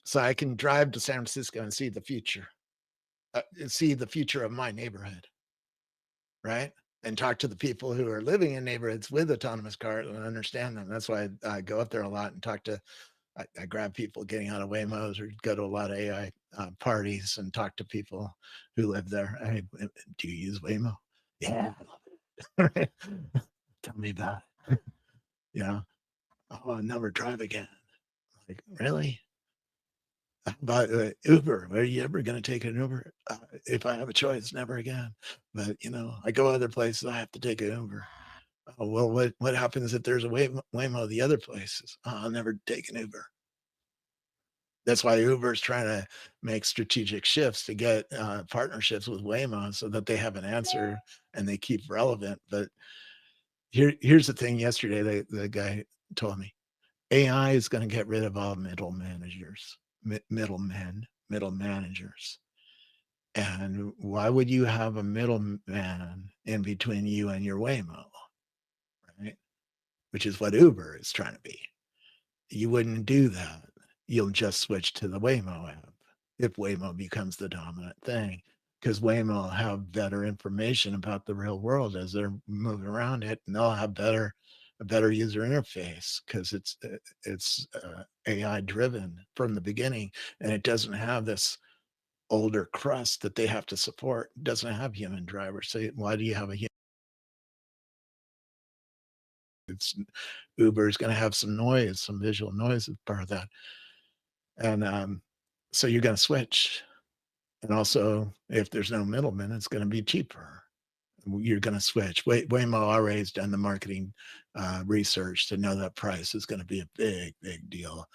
So I can drive to San Francisco and see the future, of my neighborhood, right? And talk to the people who are living in neighborhoods with autonomous cars and understand them. That's why I go up there a lot and talk to, I grab people getting out of Waymos, or go to a lot of AI parties and talk to people who live there. Hey, do you use Waymo? Yeah, I love it. Tell me about it. Yeah. Oh, I'll never drive again. Like, really? But Uber, are you ever going to take an Uber? If I have a choice, never again. But I go other places, I have to take an Uber. Oh, well, what happens if there's a Waymo the other places? I'll never take an Uber. That's why Uber is trying to make strategic shifts to get partnerships with Waymo so that they have an answer and they keep relevant. But here's the thing. Yesterday, the guy told me AI is going to get rid of all middle managers, middlemen, middle managers. And why would you have a middleman in between you and your Waymo, right? Which is what Uber is trying to be. You wouldn't do that. You'll just switch to the Waymo app if Waymo becomes the dominant thing, because Waymo will have better information about the real world as they're moving around it, and they'll have a better user interface because it's AI driven from the beginning, and it doesn't have this older crust that they have to support. It doesn't have human drivers. So why do you have a human? Uber is going to have some noise, some visual noise as part of that. And so you're going to switch. And also, if there's no middleman, it's going to be cheaper. You're going to switch. Waymo already has done the marketing research to know that price is going to be a big, big deal.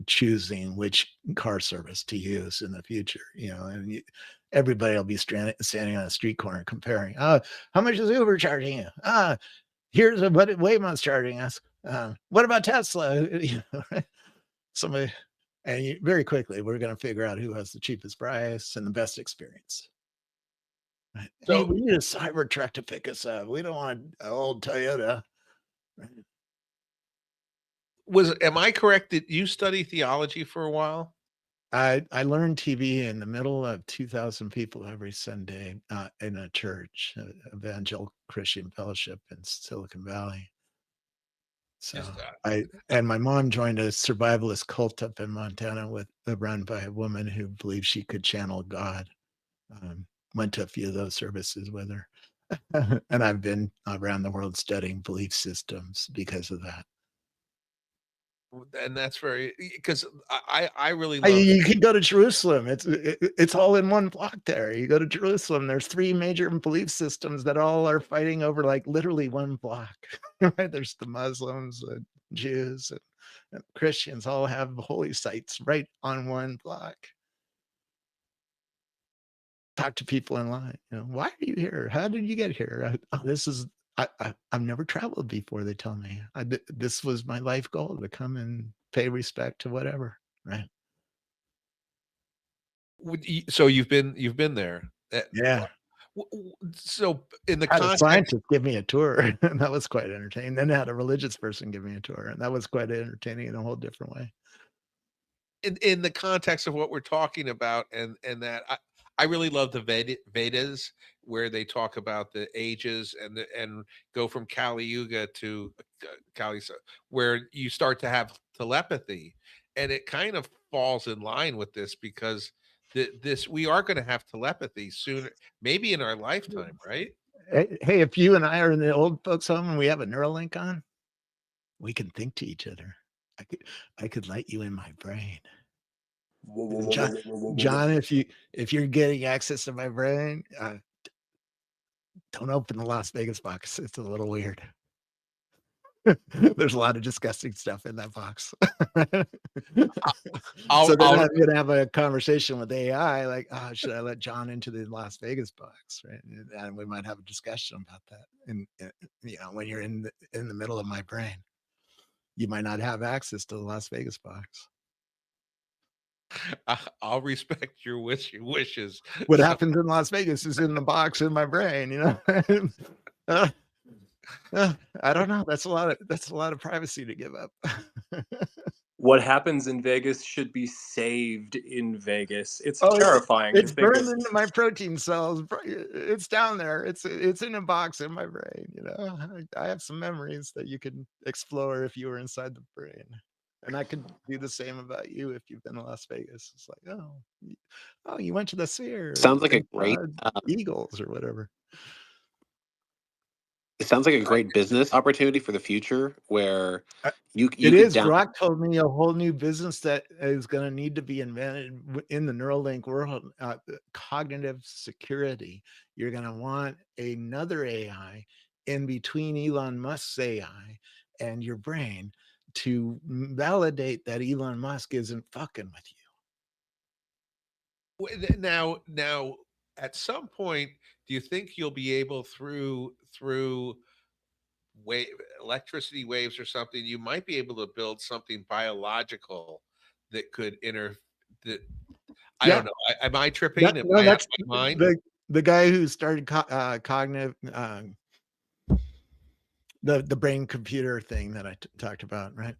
Choosing which car service to use in the future, and everybody will be standing on a street corner comparing. How much is Uber charging you? Here's what Waymo's charging us. What about Tesla? Right? Somebody, and very quickly we're going to figure out who has the cheapest price and the best experience. Right? So, hey, we need a Cybertruck to pick us up. We don't want an old Toyota. Right? am I correct that you study theology for a while? I learned TV in the middle of 2,000 people every Sunday in a church, Evangelical Christian Fellowship in Silicon Valley. So and my mom joined a survivalist cult up in Montana run by a woman who believed she could channel God. Went to a few of those services with her. And I've been around the world studying belief systems because of that. And that's very, because I really love. You can go to Jerusalem. It's all in one block there. You go to Jerusalem. There's 3 major belief systems that all are fighting over like literally one block. Right? There's the Muslims, the Jews, and Christians all have holy sites right on one block. Talk to people in line. Why are you here? How did you get here? I've never traveled before. They tell me this was my life goal, to come and pay respect to whatever. Right. So you've been there. Yeah. So in the I had a context, scientist give me a tour, and that was quite entertaining. Then I had a religious person give me a tour, and that was quite entertaining in a whole different way. in the context of what we're talking about, and that I really love the Vedas, where they talk about the ages and go from Kali Yuga to Kali, where you start to have telepathy, and it kind of falls in line with this, because this we are going to have telepathy sooner, maybe in our lifetime, right? Hey, if you and I are in the old folks' home and we have a Neuralink on, We can think to each other. I could let you in my brain. John, if you're getting access to my brain, don't open the Las Vegas box. It's a little weird. There's a lot of disgusting stuff in that box. So then I'm going to have a conversation with AI, like, oh, should I let John into the Las Vegas box, right? And we might have a discussion about that. And when you're in the middle of my brain, you might not have access to the Las Vegas box. I'll respect your wishes. What happens in Las Vegas is in the box in my brain, I don't know. That's a lot of privacy to give up. What happens in Vegas should be saved in Vegas. It's Oh, terrifying. it's to think burned into my protein cells. It's down there. It's in a box in my brain. I have some memories that you could explore if you were inside the brain. And I could do the same about you if you've been to Las Vegas. It's like, oh, you went to the Sphere. Sounds like a great Eagles or whatever. It sounds like a great business opportunity for the future where you It could is. down. Brock told me a whole new business that is going to need to be invented in the Neuralink world, cognitive security. You're going to want another AI in between Elon Musk's AI and your brain to validate that Elon Musk isn't fucking with you. Now, at some point, do you think you'll be able through electricity waves or something? You might be able to build something biological that could I don't know. Am I tripping? That's my mind? The guy who started cognitive. The brain computer thing that I talked about, right?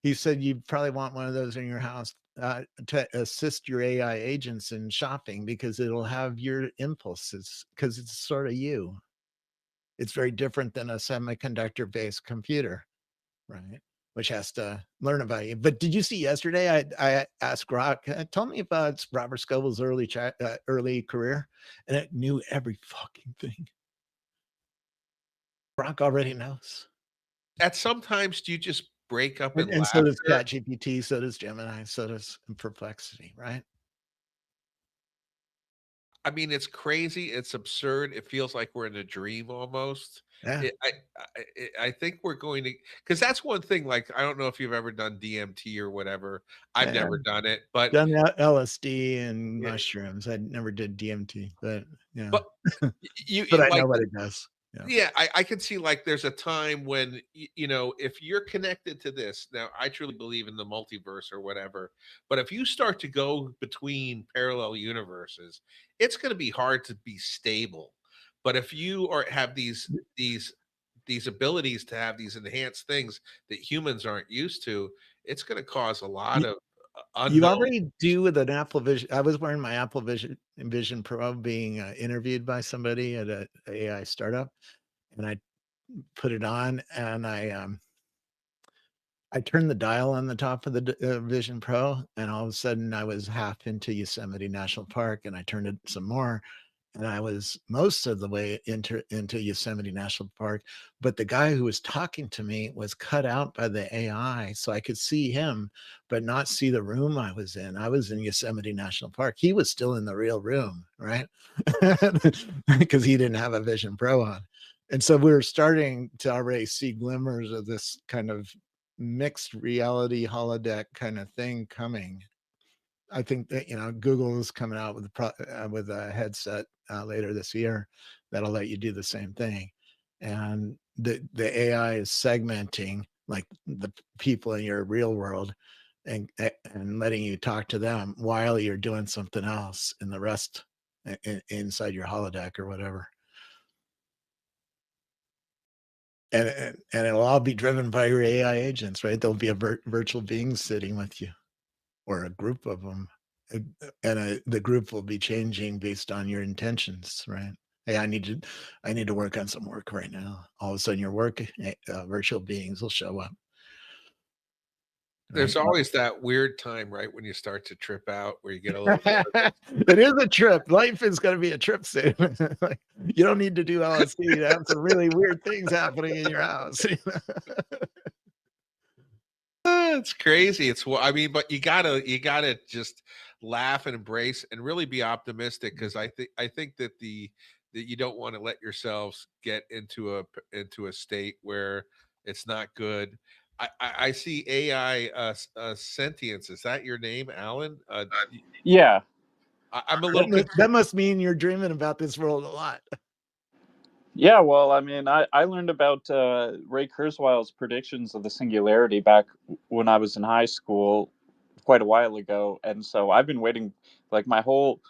He said you probably want one of those in your house to assist your AI agents in shopping because it'll have your impulses because it's sort of you. It's very different than a semiconductor-based computer, right? Which has to learn about you. But did you see yesterday? I asked Rock, tell me about Robert Scoble's early career, and it knew every fucking thing. Brock already knows. At sometimes do you just break up in and so does ChatGPT, so does Gemini, so does Perplexity, right? I mean, it's crazy. It's absurd. It feels like we're in a dream almost. Yeah. I think we're going to, because that's one thing. Like, I don't know if you've ever done DMT or whatever. I've never done it, but done LSD and mushrooms. I never did DMT, but but but I know what it does. Yeah, I can see like there's a time when if you're connected to this. Now, I truly believe in the multiverse or whatever, but if you start to go between parallel universes, it's going to be hard to be stable. But if you have these abilities to have these enhanced things that humans aren't used to, it's going to cause a lot of unknown. You already do with an Apple Vision. I was wearing my Apple Vision Pro being interviewed by somebody at an AI startup, and I put it on and I turned the dial on the top of the Vision Pro, and all of a sudden I was half into Yosemite National Park, and I turned it some more, and I was most of the way into Yosemite National Park. But the guy who was talking to me was cut out by the AI, so I could see him, but not see the room I was in. I was in Yosemite National Park. He was still in the real room, right? Because he didn't have a Vision Pro on. And so we're starting to already see glimmers of this kind of mixed reality holodeck kind of thing coming. I think that Google is coming out with a headset later this year that'll let you do the same thing, and the AI is segmenting like the people in your real world and letting you talk to them while you're doing something else in the rest inside your holodeck or whatever. And it'll all be driven by your AI agents, right? There'll be a virtual being sitting with you, or a group of them, and the group will be changing based on your intentions, right? Hey, I need to work on some work right now. All of a sudden, your work virtual beings will show up. There's always that weird time, right, when you start to trip out, where you get a little. It is a trip. Life is going to be a trip soon. You don't need to do LSD to have some really weird things happening in your house. It's crazy. I mean, but you gotta just laugh and embrace and really be optimistic, because I think that you don't want to let yourselves get into a state where it's not good. I see AI sentience. Is that your name, Alan? Yeah. I'm a little That must mean you're dreaming about this world a lot. Yeah, well, I mean, I learned about Ray Kurzweil's predictions of the singularity back when I was in high school quite a while ago. And so I've been waiting like my whole,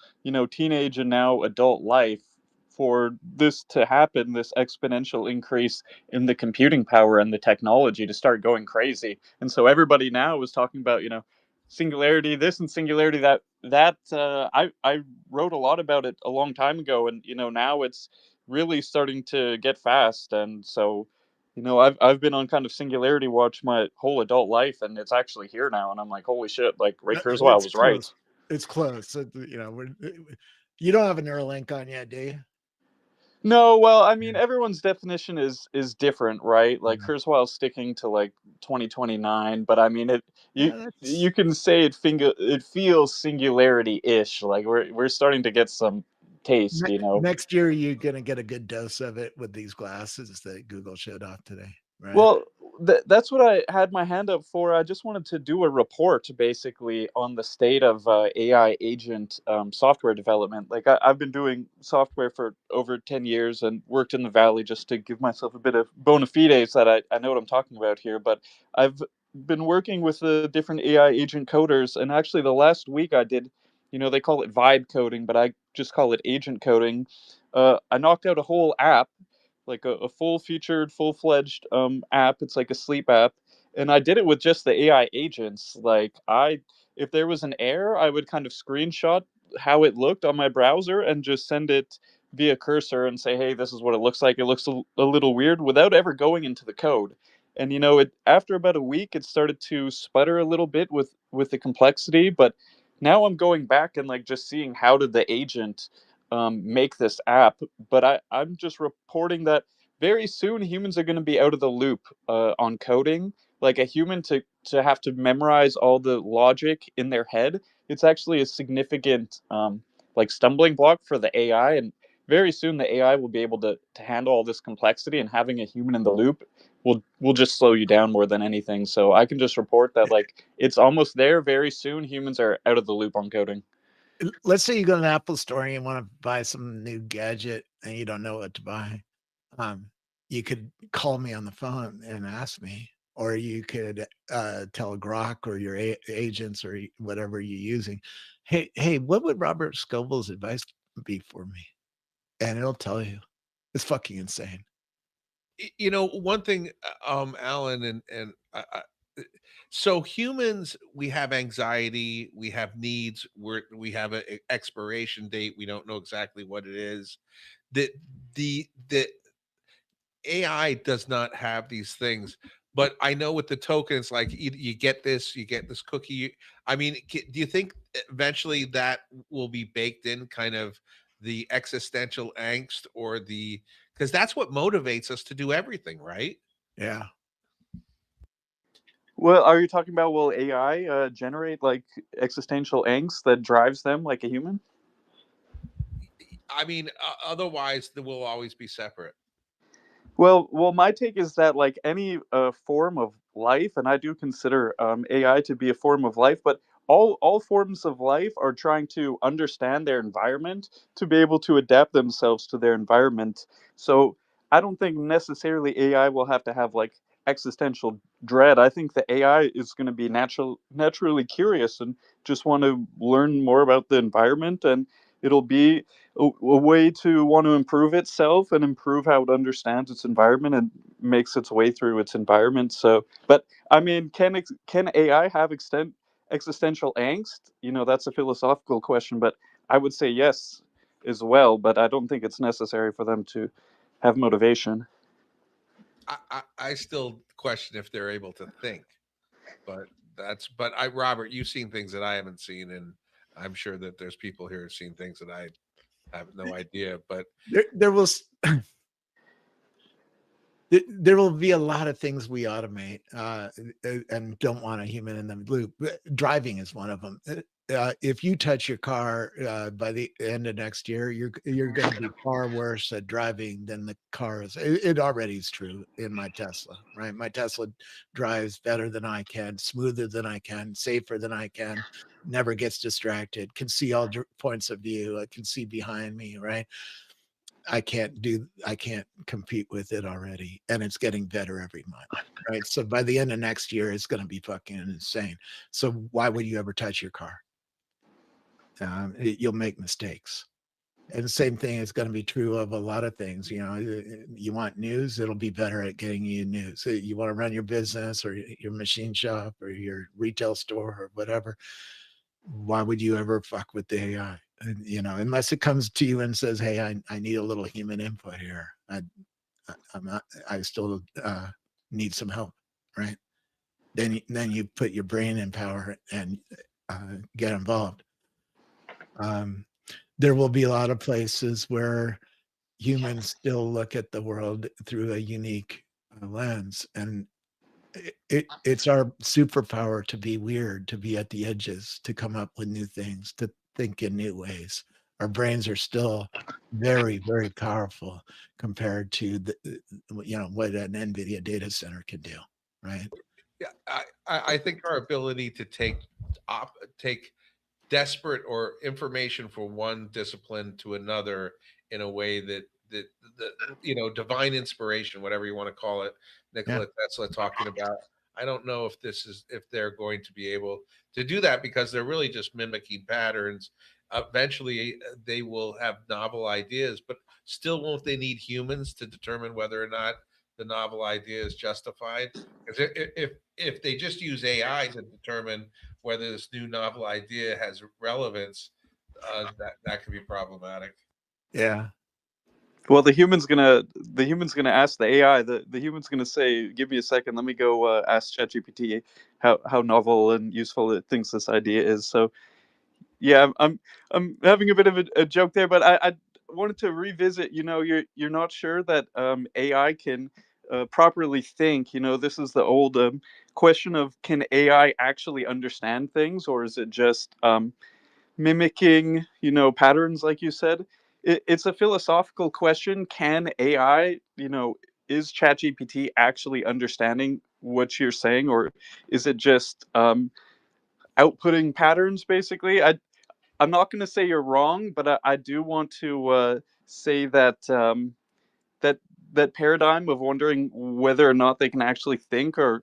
teenage and now adult life for this to happen, this exponential increase in the computing power and the technology to start going crazy. And so everybody now is talking about, singularity this and singularity that. I wrote a lot about it a long time ago, and now it's really starting to get fast. And so I've been on kind of singularity watch my whole adult life, and it's actually here now, and I'm like, holy shit, like Ray Kurzweil It's was right. close. It's close. You don't have a Neuralink on yet, do you? No, well, I mean, everyone's definition is different, right? Like Yeah. Kurzweil's sticking to like 2029, but I mean, you Yeah, you can say it feels singularity-ish. Like we're starting to get some taste, next year you're gonna get a good dose of it with these glasses that Google showed off today, right? Well, that's what I had my hand up for. I just wanted to do a report basically on the state of AI agent software development. Like I've been doing software for over 10 years and worked in the Valley just to give myself a bit of bona fides that I know what I'm talking about here. But I've been working with the different AI agent coders. And actually, the last week I did, they call it vibe coding, but I just call it agent coding. I knocked out a whole app, like a full featured, full fledged app. It's like a sleep app, and I did it with just the AI agents. Like if there was an error, I would kind of screenshot how it looked on my browser and just send it via cursor and say, "Hey, this is what it looks like. It looks a little weird," without ever going into the code. And it after about a week, it started to sputter a little bit with the complexity, but now I'm going back and like just seeing how did the agent make this app. But I'm just reporting that very soon humans are going to be out of the loop on coding. Like a human to have to memorize all the logic in their head, it's actually a significant like stumbling block for the AI. And very soon the AI will be able to handle all this complexity, and having a human in the loop will just slow you down more than anything. So I can just report that like it's almost there. Very soon humans are out of the loop on coding. Let's say you go to an Apple store and you want to buy some new gadget and you don't know what to buy. You could call me on the phone and ask me, or you could tell Grok or your agents or whatever you're using, hey, what would Robert Scoville's advice be for me? And it'll tell you. It's fucking insane. One thing, Alan, so humans, we have anxiety, we have needs, we have an expiration date, we don't know exactly what it is. The AI does not have these things, but I know with the tokens, like you get this cookie. I mean, do you think eventually that will be baked in, kind of the existential angst, or because that's what motivates us to do everything, right? Yeah. Well, are you talking about will AI generate like existential angst that drives them like a human? I mean, otherwise, they will always be separate. Well, my take is that like any form of life, and I do consider AI to be a form of life, but all forms of life are trying to understand their environment to be able to adapt themselves to their environment. So I don't think necessarily AI will have to have like existential dread. I think the AI is going to be naturally curious and just want to learn more about the environment, and it'll be a way to want to improve itself and improve how it understands its environment and makes its way through its environment. So, but I mean, can AI have existential angst? That's a philosophical question, but I would say yes as well. But I don't think it's necessary for them to have motivation. I still question if they're able to think, but Robert, you've seen things that I haven't seen, and I'm sure that there's people here who've seen things that I have no idea. But There was there will be a lot of things we automate and don't want a human in the loop. Driving is one of them. If you touch your car by the end of next year, you're going to be far worse at driving than the car is. It already is true in my Tesla, right? My Tesla drives better than I can, smoother than I can, safer than I can, never gets distracted, can see all points of view. I can see behind me, right? I can't compete with it already. And it's getting better every month. Right. So by the end of next year, it's going to be fucking insane. So why would you ever touch your car? You'll make mistakes. And the same thing is going to be true of a lot of things. You know, you want news, it'll be better at getting you news. You want to run your business or your machine shop or your retail store or whatever. Why would you ever fuck with the AI? You know, unless it comes to you and says, "Hey, I need a little human input here. I'm not. I still need some help." Right? Then you put your brain in power and get involved. There will be a lot of places where humans still look at the world through a unique lens, and it's our superpower to be weird, to be at the edges, to come up with new things, to think in new ways. Our brains are still very, very powerful compared to what an NVIDIA data center can do, right? Yeah, I think our ability to take desperate or information from one discipline to another in a way that divine inspiration, whatever you want to call it, Nikola Tesla talking about. I don't know if they're going to be able to do that, because they're really just mimicking patterns. Eventually they will have novel ideas, but still, won't they need humans to determine whether or not the novel idea is justified? Because if they just use AI to determine whether this new novel idea has relevance, that could be problematic. Yeah. Well, the human's gonna ask the AI. The human's gonna say, "Give me a second. Let me go ask ChatGPT how novel and useful it thinks this idea is." So yeah, I'm having a bit of a joke there, but I wanted to revisit. You know, you're not sure that AI can properly think. You know, this is the old question of, can AI actually understand things, or is it just mimicking, you know, patterns, like you said? It's a philosophical question. Can AI, you know, is ChatGPT actually understanding what you're saying, or is it just outputting patterns, basically? I'm not going to say you're wrong, but I do want to say that that that paradigm of wondering whether or not they can actually think or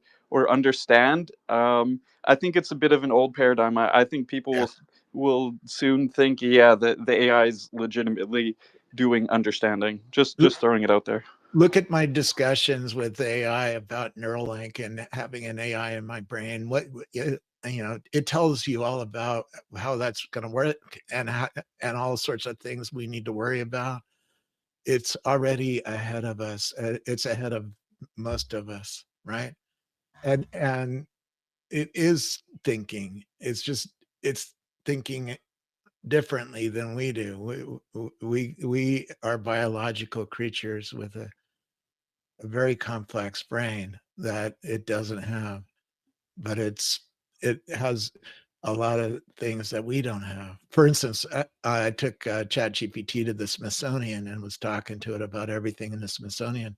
understand. I think it's a bit of an old paradigm. I think people will soon think, yeah, that the AI is legitimately doing understanding. Just throwing it out there. Look at my discussions with AI about Neuralink and having an AI in my brain. It tells you all about how that's going to work and all sorts of things we need to worry about. It's already ahead of us. It's ahead of most of us, right? And it is thinking. It's thinking differently than we do. We are biological creatures with a very complex brain that it doesn't have, but it has a lot of things that we don't have. For instance, I took ChatGPT to the Smithsonian and was talking to it about everything in the Smithsonian.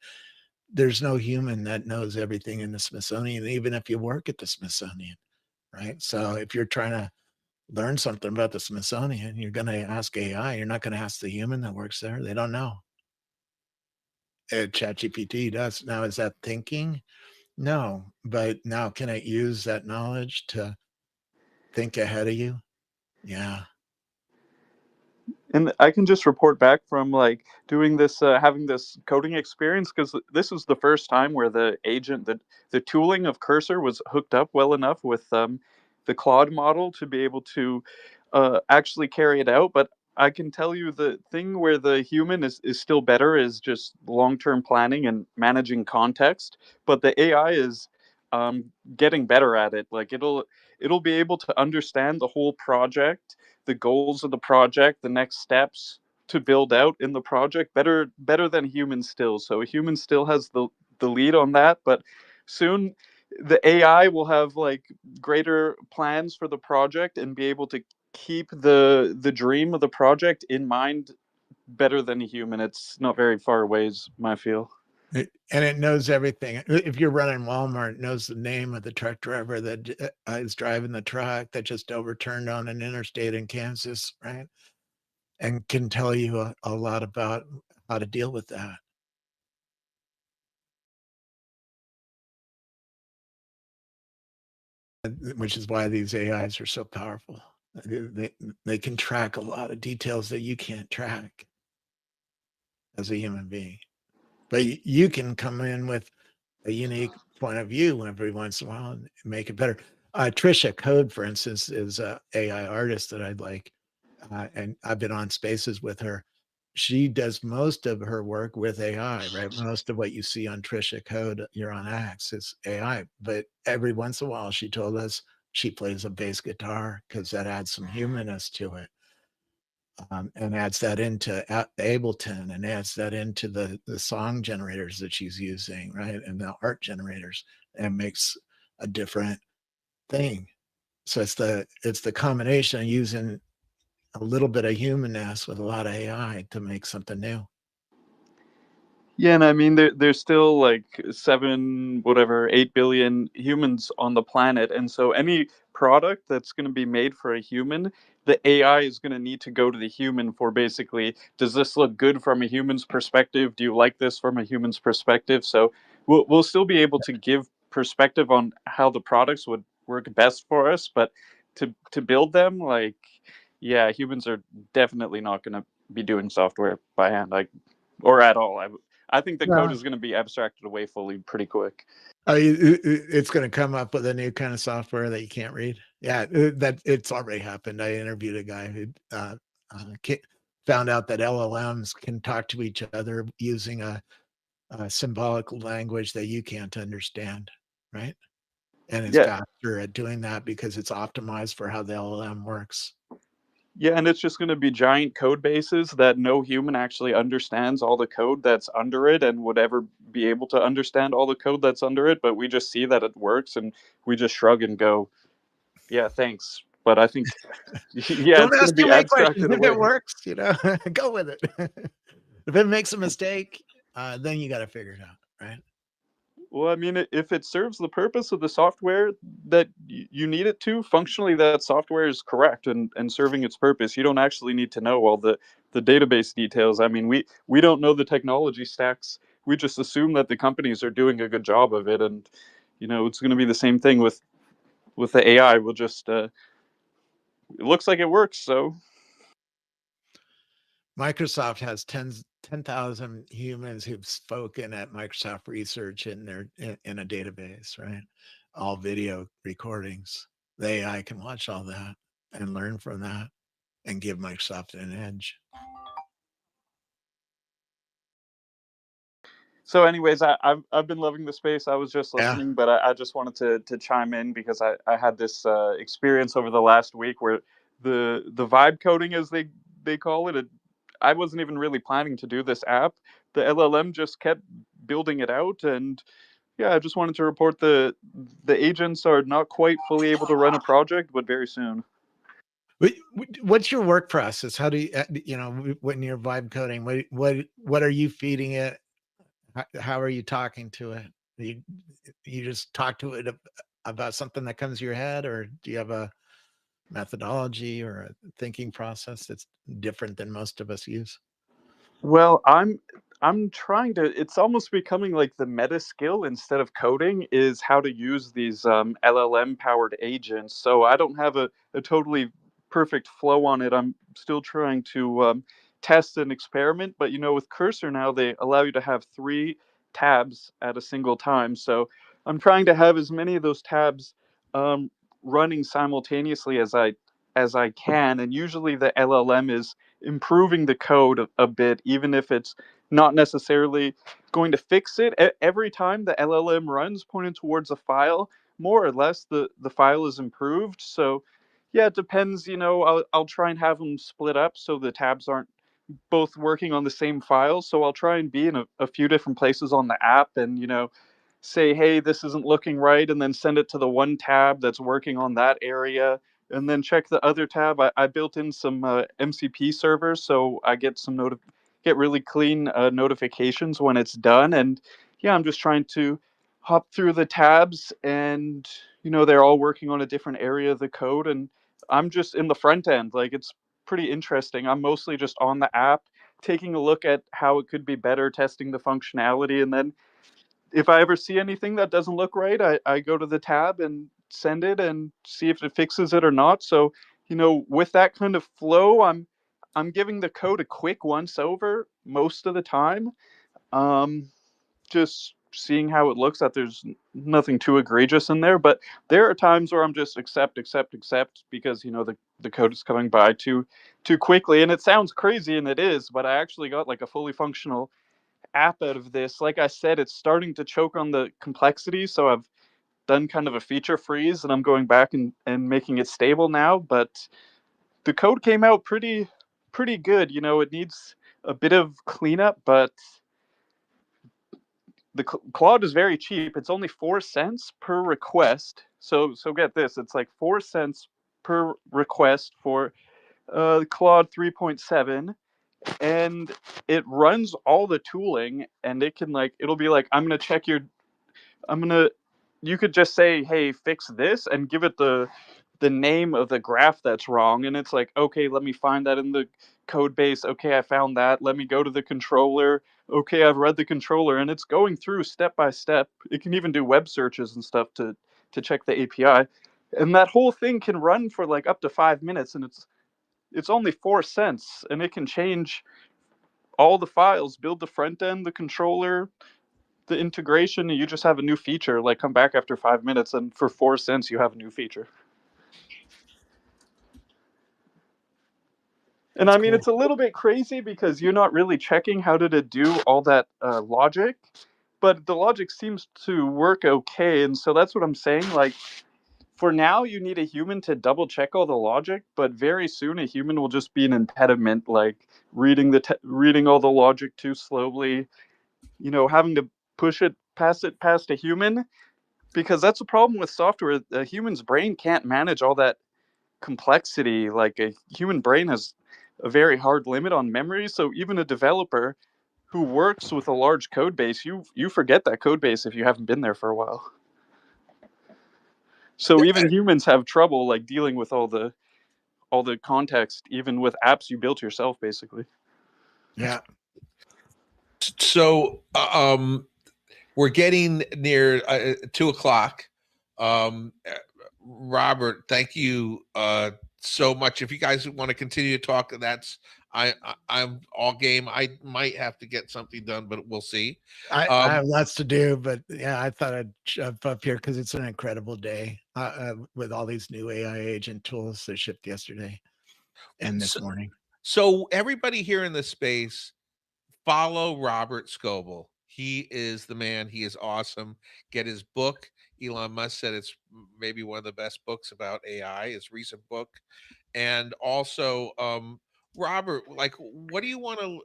There's no human that knows everything in the Smithsonian, even if you work at the Smithsonian, right? So if you're trying to learn something about the Smithsonian, you're going to ask AI. You're not going to ask the human that works there. They don't know. ChatGPT does. Now, is that thinking? No, but now can it use that knowledge to think ahead of you? Yeah. And I can just report back from like doing this, having this coding experience, because this was the first time where the tooling of Cursor was hooked up well enough with the Claude model to be able to actually carry it out. But I can tell you, the thing where the human is still better is just long-term planning and managing context. But the AI is getting better at it. Like it'll be able to understand the whole project, the goals of the project, the next steps to build out in the project better than humans still. So a human still has the lead on that, but soon the AI will have like greater plans for the project and be able to keep the dream of the project in mind better than a human. It's not very far away, is my feel. And it knows everything. If you're running Walmart, it knows the name of the truck driver that is driving the truck that just overturned on an interstate in Kansas, right? And can tell you a lot about how to deal with that. Which is why these AIs are so powerful. They can track a lot of details that you can't track as a human being. But you can come in with a unique point of view every once in a while and make it better. Trisha Code, for instance, is a AI artist that I'd like, and I've been on spaces with her. She does most of her work with AI, right? Most of what you see on Trisha Code, you're on Axe, is AI. But every once in a while, she told us she plays a bass guitar because that adds some humanness to it. And adds that into Ableton and adds that into the song generators that she's using, right? And the art generators, and makes a different thing. So it's the combination of using a little bit of humanness with a lot of AI to make something new. Yeah, and I mean there's still like 8 billion humans on the planet, and so any product that's going to be made for a human, the AI is going to need to go to the human for basically, does this look good from a human's perspective? Do you like this from a human's perspective? So we'll still be able to give perspective on how the products would work best for us, but to build them, like, yeah, humans are definitely not going to be doing software by hand, like, or at all. I think the code Yeah. is going to be abstracted away fully pretty quick. It's going to come up with a new kind of software that you can't read. Yeah, that it's already happened. I interviewed a guy who found out that LLMs can talk to each other using a symbolic language that you can't understand, right? And it's Yeah, faster at doing that because it's optimized for how the LLM works. yeah, and it's just going to be giant code bases that no human actually understands all the code that's under it and would ever be able to understand all the code that's under it. But we just see that it works and we just shrug and go, yeah, thanks. But I think, yeah, Don't it's going ask to too be many questions. abstracted If it away. works, go with it. If it makes a mistake, then you got to figure it out, right? Well, I mean, if it serves the purpose of the software that you need it to, functionally, that software is correct and serving its purpose. You don't actually need to know all the database details. I mean, we don't know the technology stacks. We just assume that the companies are doing a good job of it, and it's going to be the same thing with the AI. We'll just it looks like it works, so Microsoft has 10,000 humans who've spoken at Microsoft Research in in a database, right? All video recordings. The AI can watch all that and learn from that and give Microsoft an edge. So, anyways, I've been loving the space. I was just Yeah. listening, but I just wanted to chime in because I had this experience over the last week where the vibe coding, as they call it, I wasn't even really planning to do this app. The LLM just kept building it out, and yeah, I just wanted to report the agents are not quite fully able to run a project, but very soon. What's your work process? How do you, when you're vibe coding, what are you feeding it? How are you talking to it? You just talk to it about something that comes to your head, or do you have a methodology or a thinking process that's different than most of us use? Well, I'm trying to. It's almost becoming like the meta skill instead of coding is how to use these LLM powered agents. So I don't have a totally perfect flow on it. I'm still trying to test and experiment. But with Cursor now, they allow you to have 3 tabs at a single time. So I'm trying to have as many of those tabs um, running simultaneously as I can. And usually the LLM is improving the code a bit, even if it's not necessarily going to fix it. Every time the LLM runs pointing towards a file, more or less the file is improved. So, yeah, it depends. I'll try and have them split up so the tabs aren't both working on the same files. So I'll try and be in a few different places on the app and, you know, say, hey, this isn't looking right, and then send it to the one tab that's working on that area, and then check the other tab. I built in some MCP servers, so I get some get really clean notifications when it's done. And yeah, I'm just trying to hop through the tabs, and you know, they're all working on a different area of the code, and I'm just in the front end. Like, it's pretty interesting. I'm mostly just on the app, taking a look at how it could be better, testing the functionality, and then if I ever see anything that doesn't look right, I go to the tab and send it and see if it fixes it or not. So, you know, with that kind of flow, I'm giving the code a quick once over most of the time. Um, just seeing how it looks, that there's nothing too egregious in there. But there are times where I'm just accept because, you know, the code is coming by too quickly. And it sounds crazy, and it is, but I actually got like a fully functional app out of this. Like I said, it's starting to choke on the complexity, so I've done kind of a feature freeze, and I'm going back and making it stable now. But the code came out pretty good. You know, it needs a bit of cleanup, but the Claude is very cheap. It's only 4 cents per request. So get this, it's like 4 cents per request for Claude 3.7, and it runs all the tooling, and it can, like, it'll be like, I'm gonna you could just say, hey, fix this, and give it the name of the graph that's wrong, and it's like, okay, let me find that in the code base. Okay, I found that. Let me go to the controller. Okay, I've read the controller, and it's going through step by step. It can even do web searches and stuff to check the API. And that whole thing can run for like up to 5 minutes, and it's only 4 cents, and it can change all the files, build the front end, the controller, the integration, and you just have a new feature. Like, come back after 5 minutes, and for 4 cents, you have a new feature. And I mean, it's a little bit crazy because you're not really checking how did it do all that logic, but the logic seems to work okay. And so that's what I'm saying. Like, for now, you need a human to double check all the logic, but very soon a human will just be an impediment, like reading all the logic too slowly. You know, having to pass it past a human, because that's a problem with software. A human's brain can't manage all that complexity. Like, a human brain has a very hard limit on memory, so even a developer who works with a large code base, you forget that code base if you haven't been there for a while. So even humans have trouble, like, dealing with all the context, even with apps you built yourself, basically. Yeah. So we're getting near 2 o'clock. Robert, thank you so much. If you guys want to continue to talk, I'm all game. I might have to get something done, but we'll see. I have lots to do, but yeah, I thought I'd jump up here because it's an incredible day with all these new AI agent tools that shipped yesterday and this morning. So everybody here in this space, follow Robert Scoble. He is the man. He is awesome. Get his book. Elon Musk said it's maybe one of the best books about AI, his recent book. And also, Robert, like, what do you want to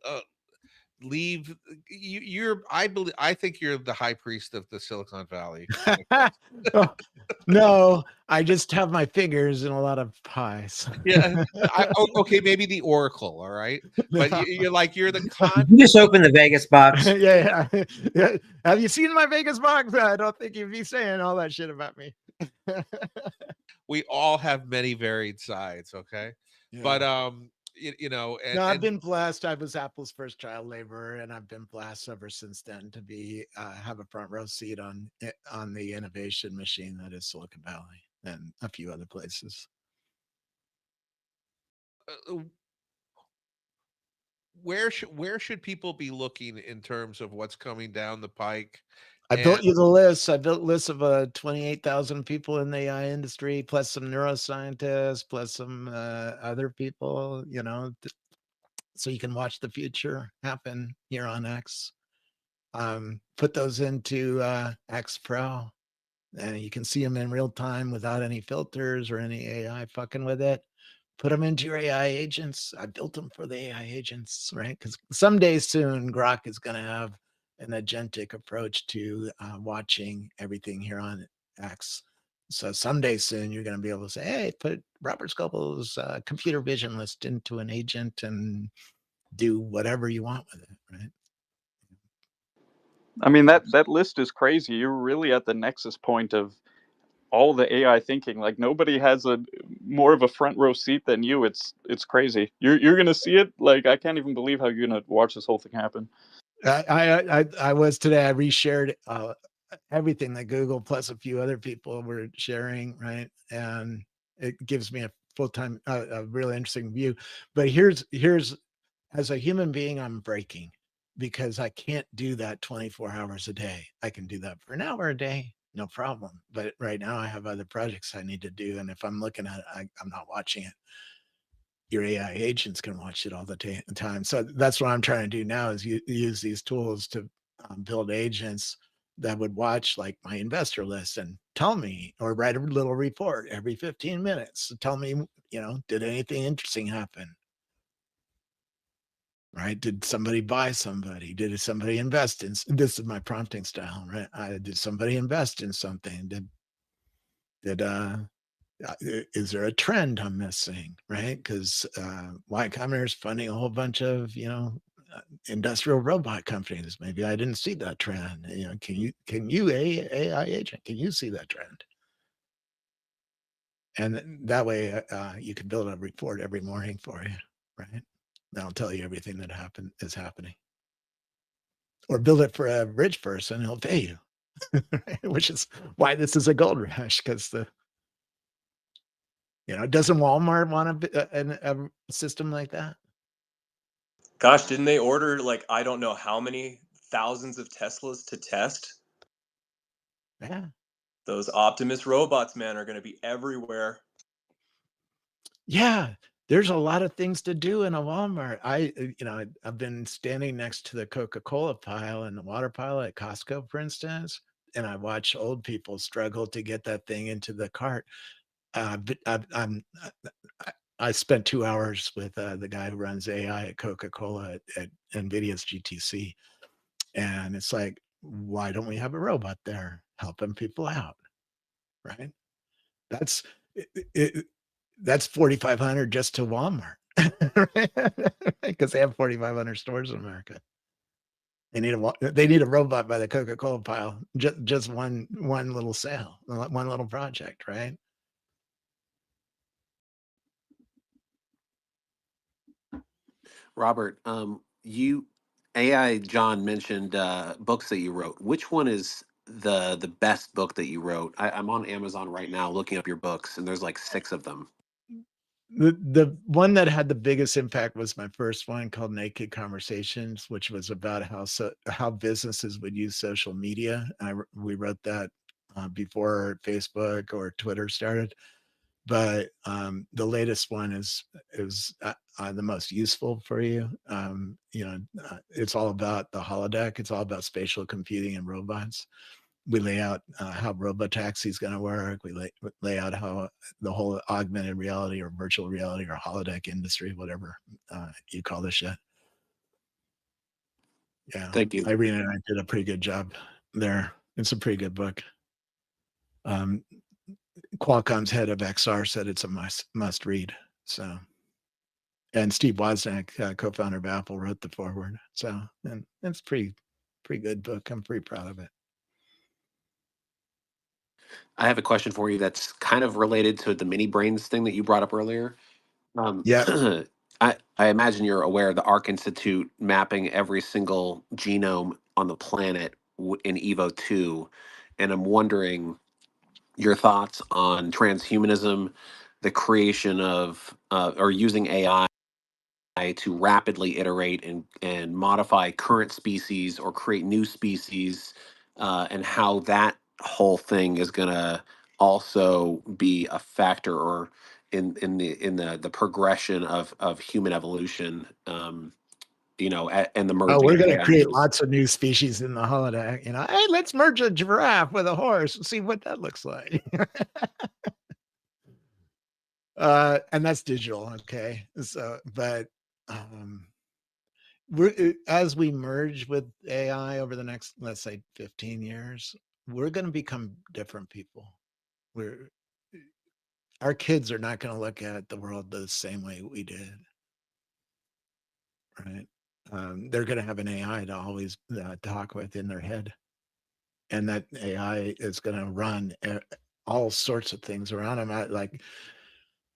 leave? I think you're the high priest of the Silicon Valley. Oh, no, I just have my fingers in a lot of pies. Yeah. Okay, maybe the Oracle. All right, but you're the You just open the Vegas box. yeah. Have you seen my Vegas box? I don't think you'd be saying all that shit about me. We all have many varied sides. Okay, Yeah. but no, I've been blessed. I was Apple's first child laborer, and I've been blessed ever since then to be have a front row seat on the innovation machine that is Silicon Valley and a few other places. Where should people be looking in terms of what's coming down the pike? I built you the list. I built lists of 28,000 people in the AI industry, plus some neuroscientists, plus some other people, you know, so you can watch the future happen here on X. Put those into X Pro, and you can see them in real time without any filters or any AI fucking with it. put them into your AI agents. I built them for the AI agents, right? Because someday soon, Grok is going to have an agentic approach to watching everything here on X. So someday soon, you're going to be able to say, hey, put Robert Scoble's computer vision list into an agent and do whatever you want with it, right? I mean, that list is crazy. You're really at the nexus point of all the AI thinking. Like nobody has a more of a front row seat than you. It's crazy. You're gonna see it. Like I can't even believe how you're gonna watch this whole thing happen. I was today. I reshared everything that Google plus a few other people were sharing, right? And it gives me a full-time, a really interesting view. But here's as a human being, I'm breaking because I can't do that 24 hours a day. I can do that for an hour a day, no problem. But right now I have other projects I need to do. And if I'm looking at it, I'm not watching it. Your AI agents can watch it all the time. So that's what I'm trying to do now is use these tools to build agents that would watch like my investor list and tell me or write a little report every 15 minutes to tell me, did anything interesting happen? Right? Did somebody buy somebody? Did somebody invest in? This is my prompting style, right? Did somebody invest in something? Is there a trend I'm missing, right? Because Y Combinator is funding a whole bunch of industrial robot companies. Maybe I didn't see that trend. Can you AI agent? Can you see that trend? And that way you can build a report every morning for you, right? That'll tell you everything that is happening. Or build it for a rich person, he'll pay you, which is why this is a gold rush. Because doesn't Walmart want a system like that? Gosh, didn't they order like I don't know how many thousands of Teslas to test? Yeah. Those Optimus robots, man, are going to be everywhere. Yeah, there's a lot of things to do in a Walmart. I've been standing next to the Coca-Cola pile and the water pile at Costco, for instance, and I watch old people struggle to get that thing into the cart. But I spent 2 hours with the guy who runs AI at Coca-Cola at NVIDIA's GTC, and it's like, why don't we have a robot there helping people out, right? That's it, that's 4,500 just to Walmart, because they have 4,500 stores in America. They need a robot by the Coca-Cola pile. Just one little sale, one little project, right? Robert, you AI John mentioned books that you wrote. Which one is the best book that you wrote? I'm on Amazon right now looking up your books, and there's like 6 of them. The one that had the biggest impact was my first one called Naked Conversations, which was about how businesses would use social media. We wrote that before Facebook or Twitter started. But the latest one is the most useful for you. It's all about the holodeck. It's all about spatial computing and robots. We lay out how robotaxi is going to work. We lay out how the whole augmented reality or virtual reality or holodeck industry, whatever you call this shit. Yeah, Thank you. Irene and I did a pretty good job there. It's a pretty good book. Qualcomm's head of XR said it's a must read. So, and Steve Wozniak, co-founder of Apple, wrote the foreword. So, and it's pretty good book. I'm pretty proud of it. I have a question for you that's kind of related to the mini brains thing that you brought up earlier. Yeah. I imagine you're aware of the Arc Institute mapping every single genome on the planet in Evo 2. And I'm wondering your thoughts on transhumanism, the creation of, or using AI to rapidly iterate and modify current species or create new species, and how that whole thing is going to also be a factor or in the progression of human evolution, and the Oh, merging we're of going to AI create engines. lots of new species in the holodeck. Hey, let's merge a giraffe with a horse and see what that looks like. And that's digital. Okay. So, but we're as we merge with AI over the next, let's say 15 years, we're going to become different people. We're Our kids are not going to look at the world the same way we did, right? They're going to have an AI to always talk with in their head, and that AI is going to run all sorts of things around them.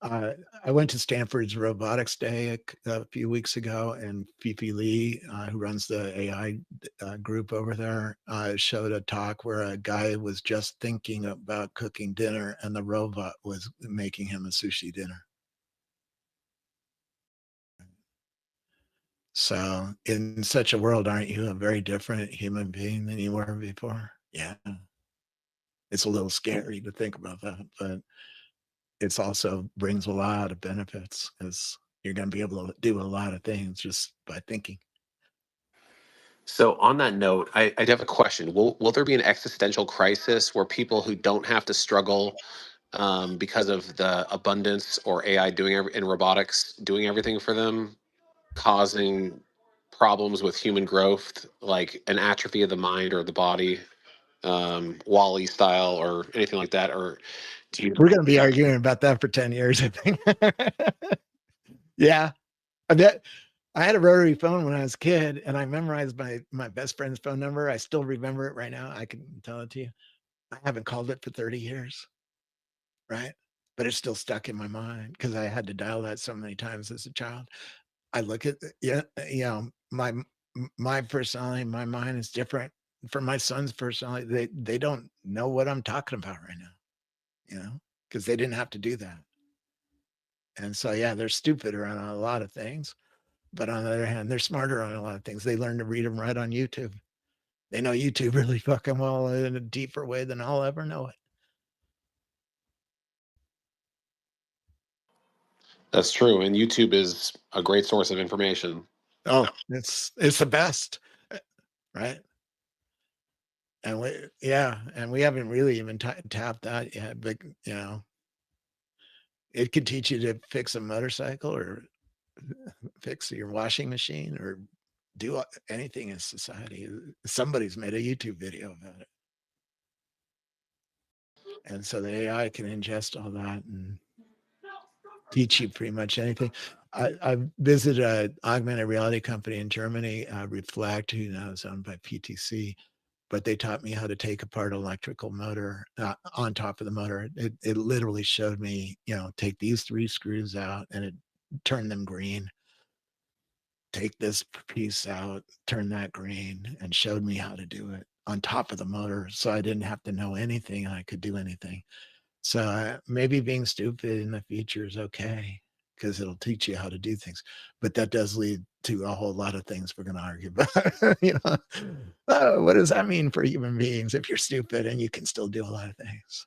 I went to Stanford's Robotics Day a few weeks ago, and Fifi Lee, who runs the AI group over there, showed a talk where a guy was just thinking about cooking dinner, and the robot was making him a sushi dinner. So, in such a world, aren't you a very different human being than you were before? Yeah. It's a little scary to think about that, but it's also brings a lot of benefits because you're going to be able to do a lot of things just by thinking. So on that note, I have a question. Will there be an existential crisis where people who don't have to struggle because of the abundance or AI in robotics doing everything for them, causing problems with human growth, like an atrophy of the mind or the body, Wall-E style or anything like that? Or do you? We're going to be arguing about that for 10 years, I think. Yeah. I bet. I had a rotary phone when I was a kid, and I memorized my best friend's phone number. I still remember it right now. I can tell it to you. I haven't called it for 30 years, right? But it's still stuck in my mind because I had to dial that so many times as a child. I look at my personality, my mind is different from my son's personality. They don't know what I'm talking about right now, because they didn't have to do that. And so yeah, they're stupider on a lot of things, but on the other hand, they're smarter on a lot of things. They learn to read and write on YouTube. They know YouTube really fucking well in a deeper way than I'll ever know it. That's true, and YouTube is a great source of information. Oh, it's the best, right? And we haven't really even tapped that yet, but it could teach you to fix a motorcycle or fix your washing machine or do anything in society. Somebody's made a YouTube video about it. And so the AI can ingest all that and teach you pretty much anything. I visited an augmented reality company in Germany, Reflect, who now is owned by PTC, but they taught me how to take apart an electrical motor on top of the motor. It literally showed me, take these 3 screws out and it turned them green. Take this piece out, turn that green, and showed me how to do it on top of the motor. So I didn't have to know anything. I could do anything. So maybe being stupid in the future is okay because it'll teach you how to do things. But that does lead to a whole lot of things we're going to argue about. What does that mean for human beings if you're stupid and you can still do a lot of things?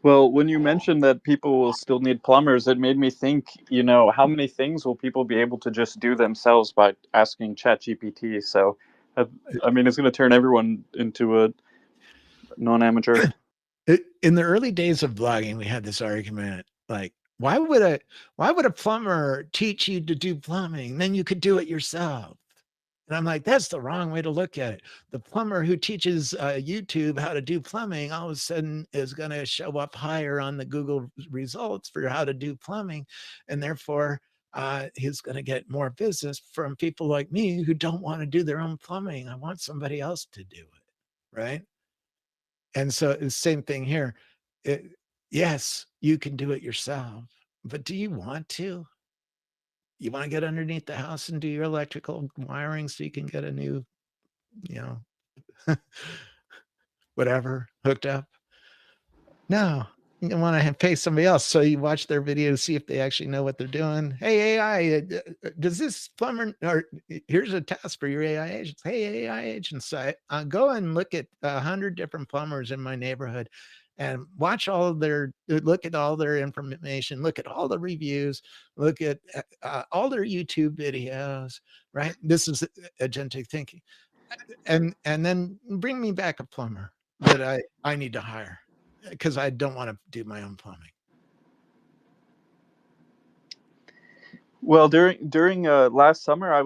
Well, when you mentioned that people will still need plumbers, it made me think, how many things will people be able to just do themselves by asking ChatGPT? So, I mean, it's going to turn everyone into a non-amateur. In the early days of blogging, we had this argument like, why would a plumber teach you to do plumbing? Then you could do it yourself. And I'm like, that's the wrong way to look at it. The plumber who teaches YouTube how to do plumbing all of a sudden is going to show up higher on the Google results for how to do plumbing. And therefore, he's going to get more business from people like me who don't want to do their own plumbing. I want somebody else to do it. Right. And so it's the same thing here. Yes, you can do it yourself, but do you want to? You want to get underneath the house and do your electrical wiring so you can get a new, whatever hooked up? No, you want to pay somebody else. So you watch their video to see if they actually know what they're doing. Hey, AI, does this plumber, or here's a task for your AI agents. Hey, AI agents, go and look at 100 different plumbers in my neighborhood and watch look at all their information, look at all the reviews, look at all their YouTube videos, right? This is agentic thinking. And then bring me back a plumber that I need to hire because I don't want to do my own plumbing. Well, during last summer, I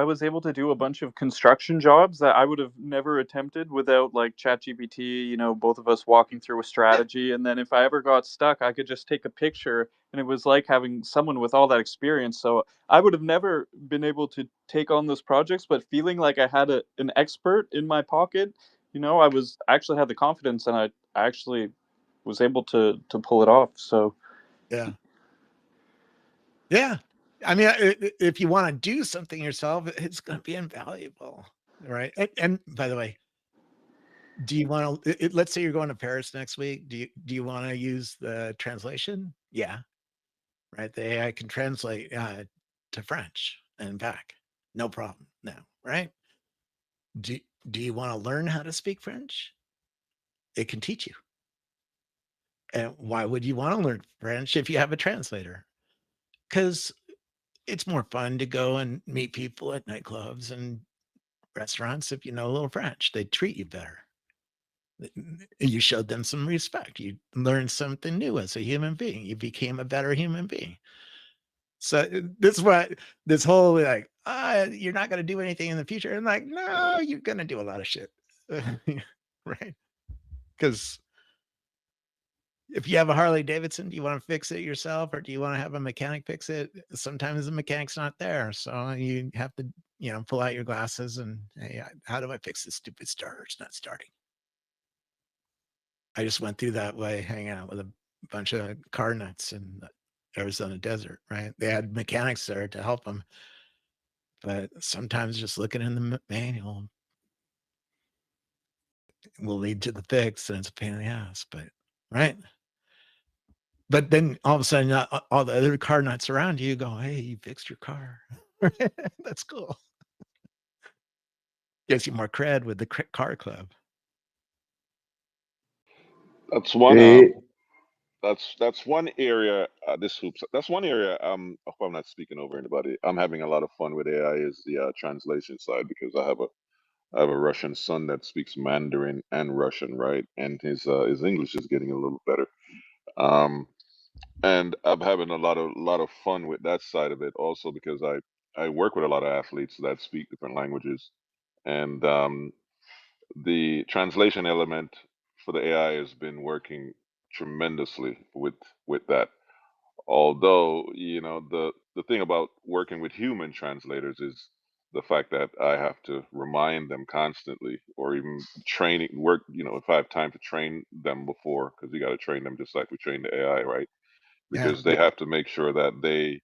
was able to do a bunch of construction jobs that I would have never attempted without like ChatGPT. You know, both of us walking through a strategy, and then if I ever got stuck, I could just take a picture, and it was like having someone with all that experience. So I would have never been able to take on those projects, but feeling like I had an expert in my pocket, you know, I actually had the confidence, and I actually was able to pull it off. So Yeah. Yeah. I mean, if you want to do something yourself, it's going to be invaluable, right? And by the way, do you want to? Let's say you're going to Paris next week. Do you want to use the translation? Yeah, right. The AI can translate to French and back, no problem now, right? Do Do you want to learn how to speak French? It can teach you. And why would you want to learn French if you have a translator? Because it's more fun to go and meet people at nightclubs and restaurants if you know a little French. They treat you better. You showed them some respect. You learned something new as a human being. You became a better human being. So this is what this whole like, you're not going to do anything in the future. And like, no, you're going to do a lot of shit. Right. Because if you have a Harley Davidson, do you want to fix it yourself or do you want to have a mechanic fix it? Sometimes the mechanic's not there. So you have to, pull out your glasses and, hey, how do I fix this stupid starter? It's not starting. I just went through that way hanging out with a bunch of car nuts in the Arizona desert, right? They had mechanics there to help them. But sometimes just looking in the manual will lead to the fix and it's a pain in the ass, but right. But then all of a sudden, all the other car nuts around you go, hey, you fixed your car. That's cool. Gives you more cred with the car club. That's one. Hey, That's one area. This hoops. That's one area. I hope I'm not speaking over anybody. I'm having a lot of fun with AI is the translation side because I have a Russian son that speaks Mandarin and Russian, right? And his English is getting a little better. Um, and I'm having a lot of fun with that side of it also because I work with a lot of athletes that speak different languages, and the translation element for the AI has been working tremendously with that. Although, the thing about working with human translators is the fact that I have to remind them constantly, or even training work. If I have time to train them before, because you got to train them just like we train the AI, right? Yeah. Because they have to make sure that they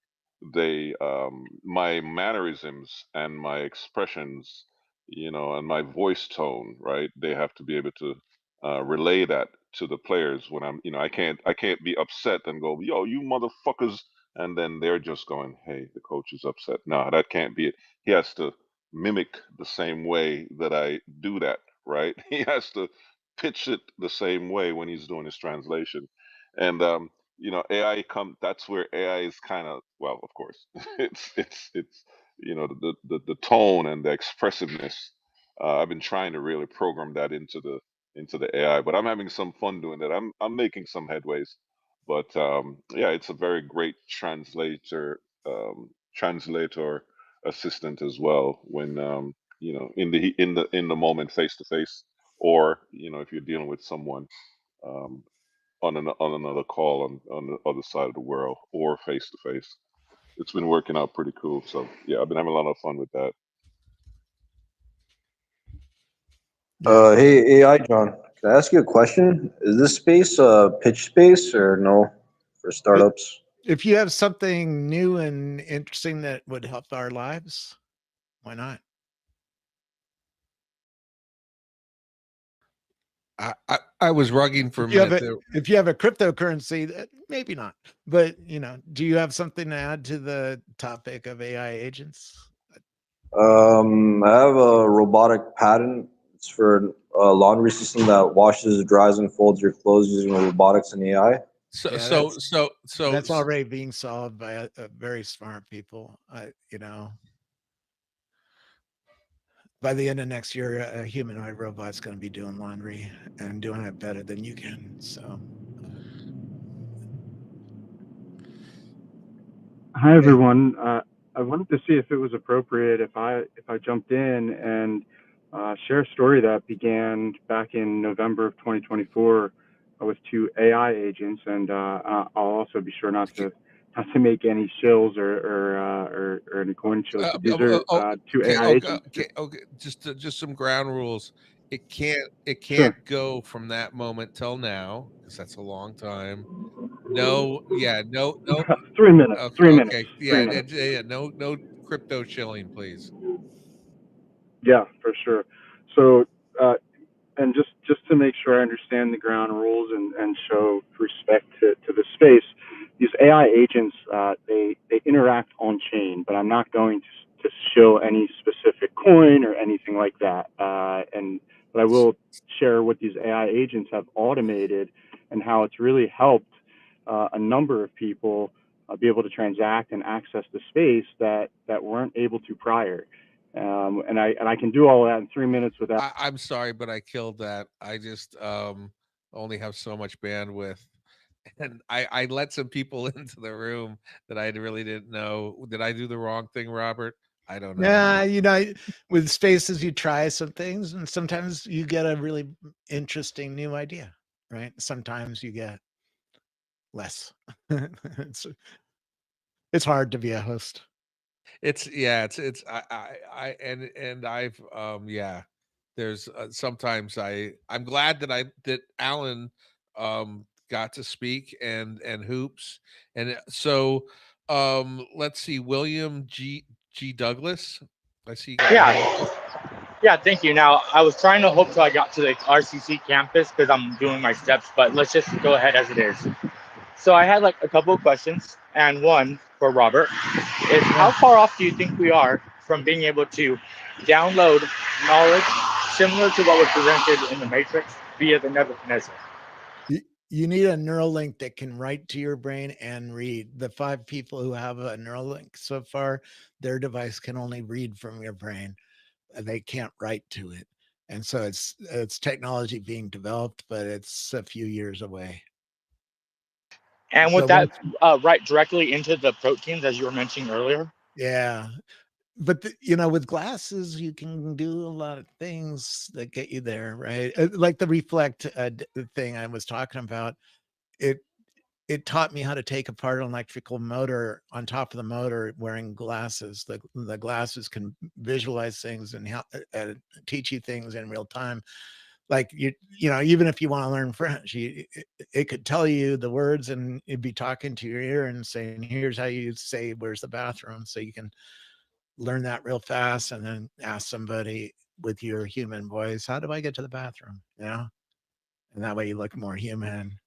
my mannerisms and my expressions, and my voice tone, right? They have to be able to relay that to the players when I can't be upset and go, yo, you motherfuckers, and then they're just going, hey, the coach is upset. No, that can't be it. He has to mimic the same way that I do that, right? He has to pitch it the same way when he's doing his translation. And AI come that's where AI is kind of, well, of course, it's the tone and the expressiveness. I've been trying to really program that into the AI, but I'm having some fun doing that. I'm making some headways, but yeah, it's a very great translator assistant as well when in the moment, face to face, or if you're dealing with someone um, on another call on the other side of the world or face to face. It's been working out pretty cool. So yeah, I've been having a lot of fun with that. Yeah. Hey AI John, can I ask you a question? Is this space a pitch space or no for startups? If you have something new and interesting that would help our lives, why not? I was rugging for a If you have minute a there. if you have a cryptocurrency, maybe not. But do you have something to add to the topic of AI agents? I have a robotic patent. It's for a laundry system that washes, dries, and folds your clothes using robotics and AI. So Yeah, so so so that's already being solved by very smart people. By the end of next year, a humanoid robot's going to be doing laundry and doing it better than you can. So Hi everyone. I wanted to see if it was appropriate if I jumped in and share a story that began back in November of 2024 with two AI agents, and I'll also be sure not to make any shills or any coin shills. But these are two Okay, AI agents. okay. Just some ground rules. It Sure. can't go from that moment till now because that's a long time. No, yeah, no. 3 minutes. Okay, 3 minutes. okay, 3 minutes. yeah. No crypto shilling, please. Yeah, for sure. So. And just to make sure I understand the ground rules and show respect to the space, these AI agents they interact on chain, but I'm not going to show any specific coin or anything like that. But I will share what these AI agents have automated and how it's really helped a number of people be able to transact and access the space that weren't able to prior. And I can do all that in 3 minutes without. I'm sorry, but I killed that. I just only have so much bandwidth. And I let some people into the room that I really didn't know. Did I do the wrong thing, Robert? I don't know. Yeah, you know, with spaces, you try some things, and sometimes you get a really interesting new idea, right? Sometimes you get less. It's hard to be a host. It's and I've yeah. There's sometimes I'm glad that Alan got to speak and hoops and so let's see, William G Douglas. I see you got your hand. Yeah, yeah, thank you. Now, I was trying to hope till I got to the RCC campus because I'm doing my steps, but let's just go ahead as it is. So I had like a couple of questions, and one for Robert is how far off do you think we are from being able to download knowledge similar to what was presented in the Matrix via the Nebuchadnezzar? You need a neural link that can write to your brain and read. The 5 people who have a neural link so far, their device can only read from your brain. They can't write to it. And so it's technology being developed, but it's a few years away. And would that write directly into the proteins as you were mentioning earlier? Yeah. But you know, with glasses, you can do a lot of things that get you there, right? Like the reflect thing I was talking about. It taught me how to take apart an electrical motor on top of the motor wearing glasses. The glasses can visualize things and help teach you things in real time. Like you know, even if you want to learn French, it could tell you the words and it'd be talking to your ear and saying, "Here's how you say where's the bathroom," so you can learn that real fast and then ask somebody with your human voice, "How do I get to the bathroom?" You know, and that way you look more human.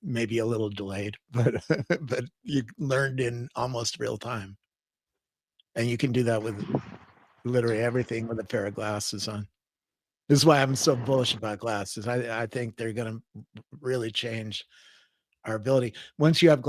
Maybe a little delayed, but but you learned in almost real time. And you can do that with literally everything with a pair of glasses on. This is why I'm so bullish about glasses. I think they're going to really change our ability. Once you have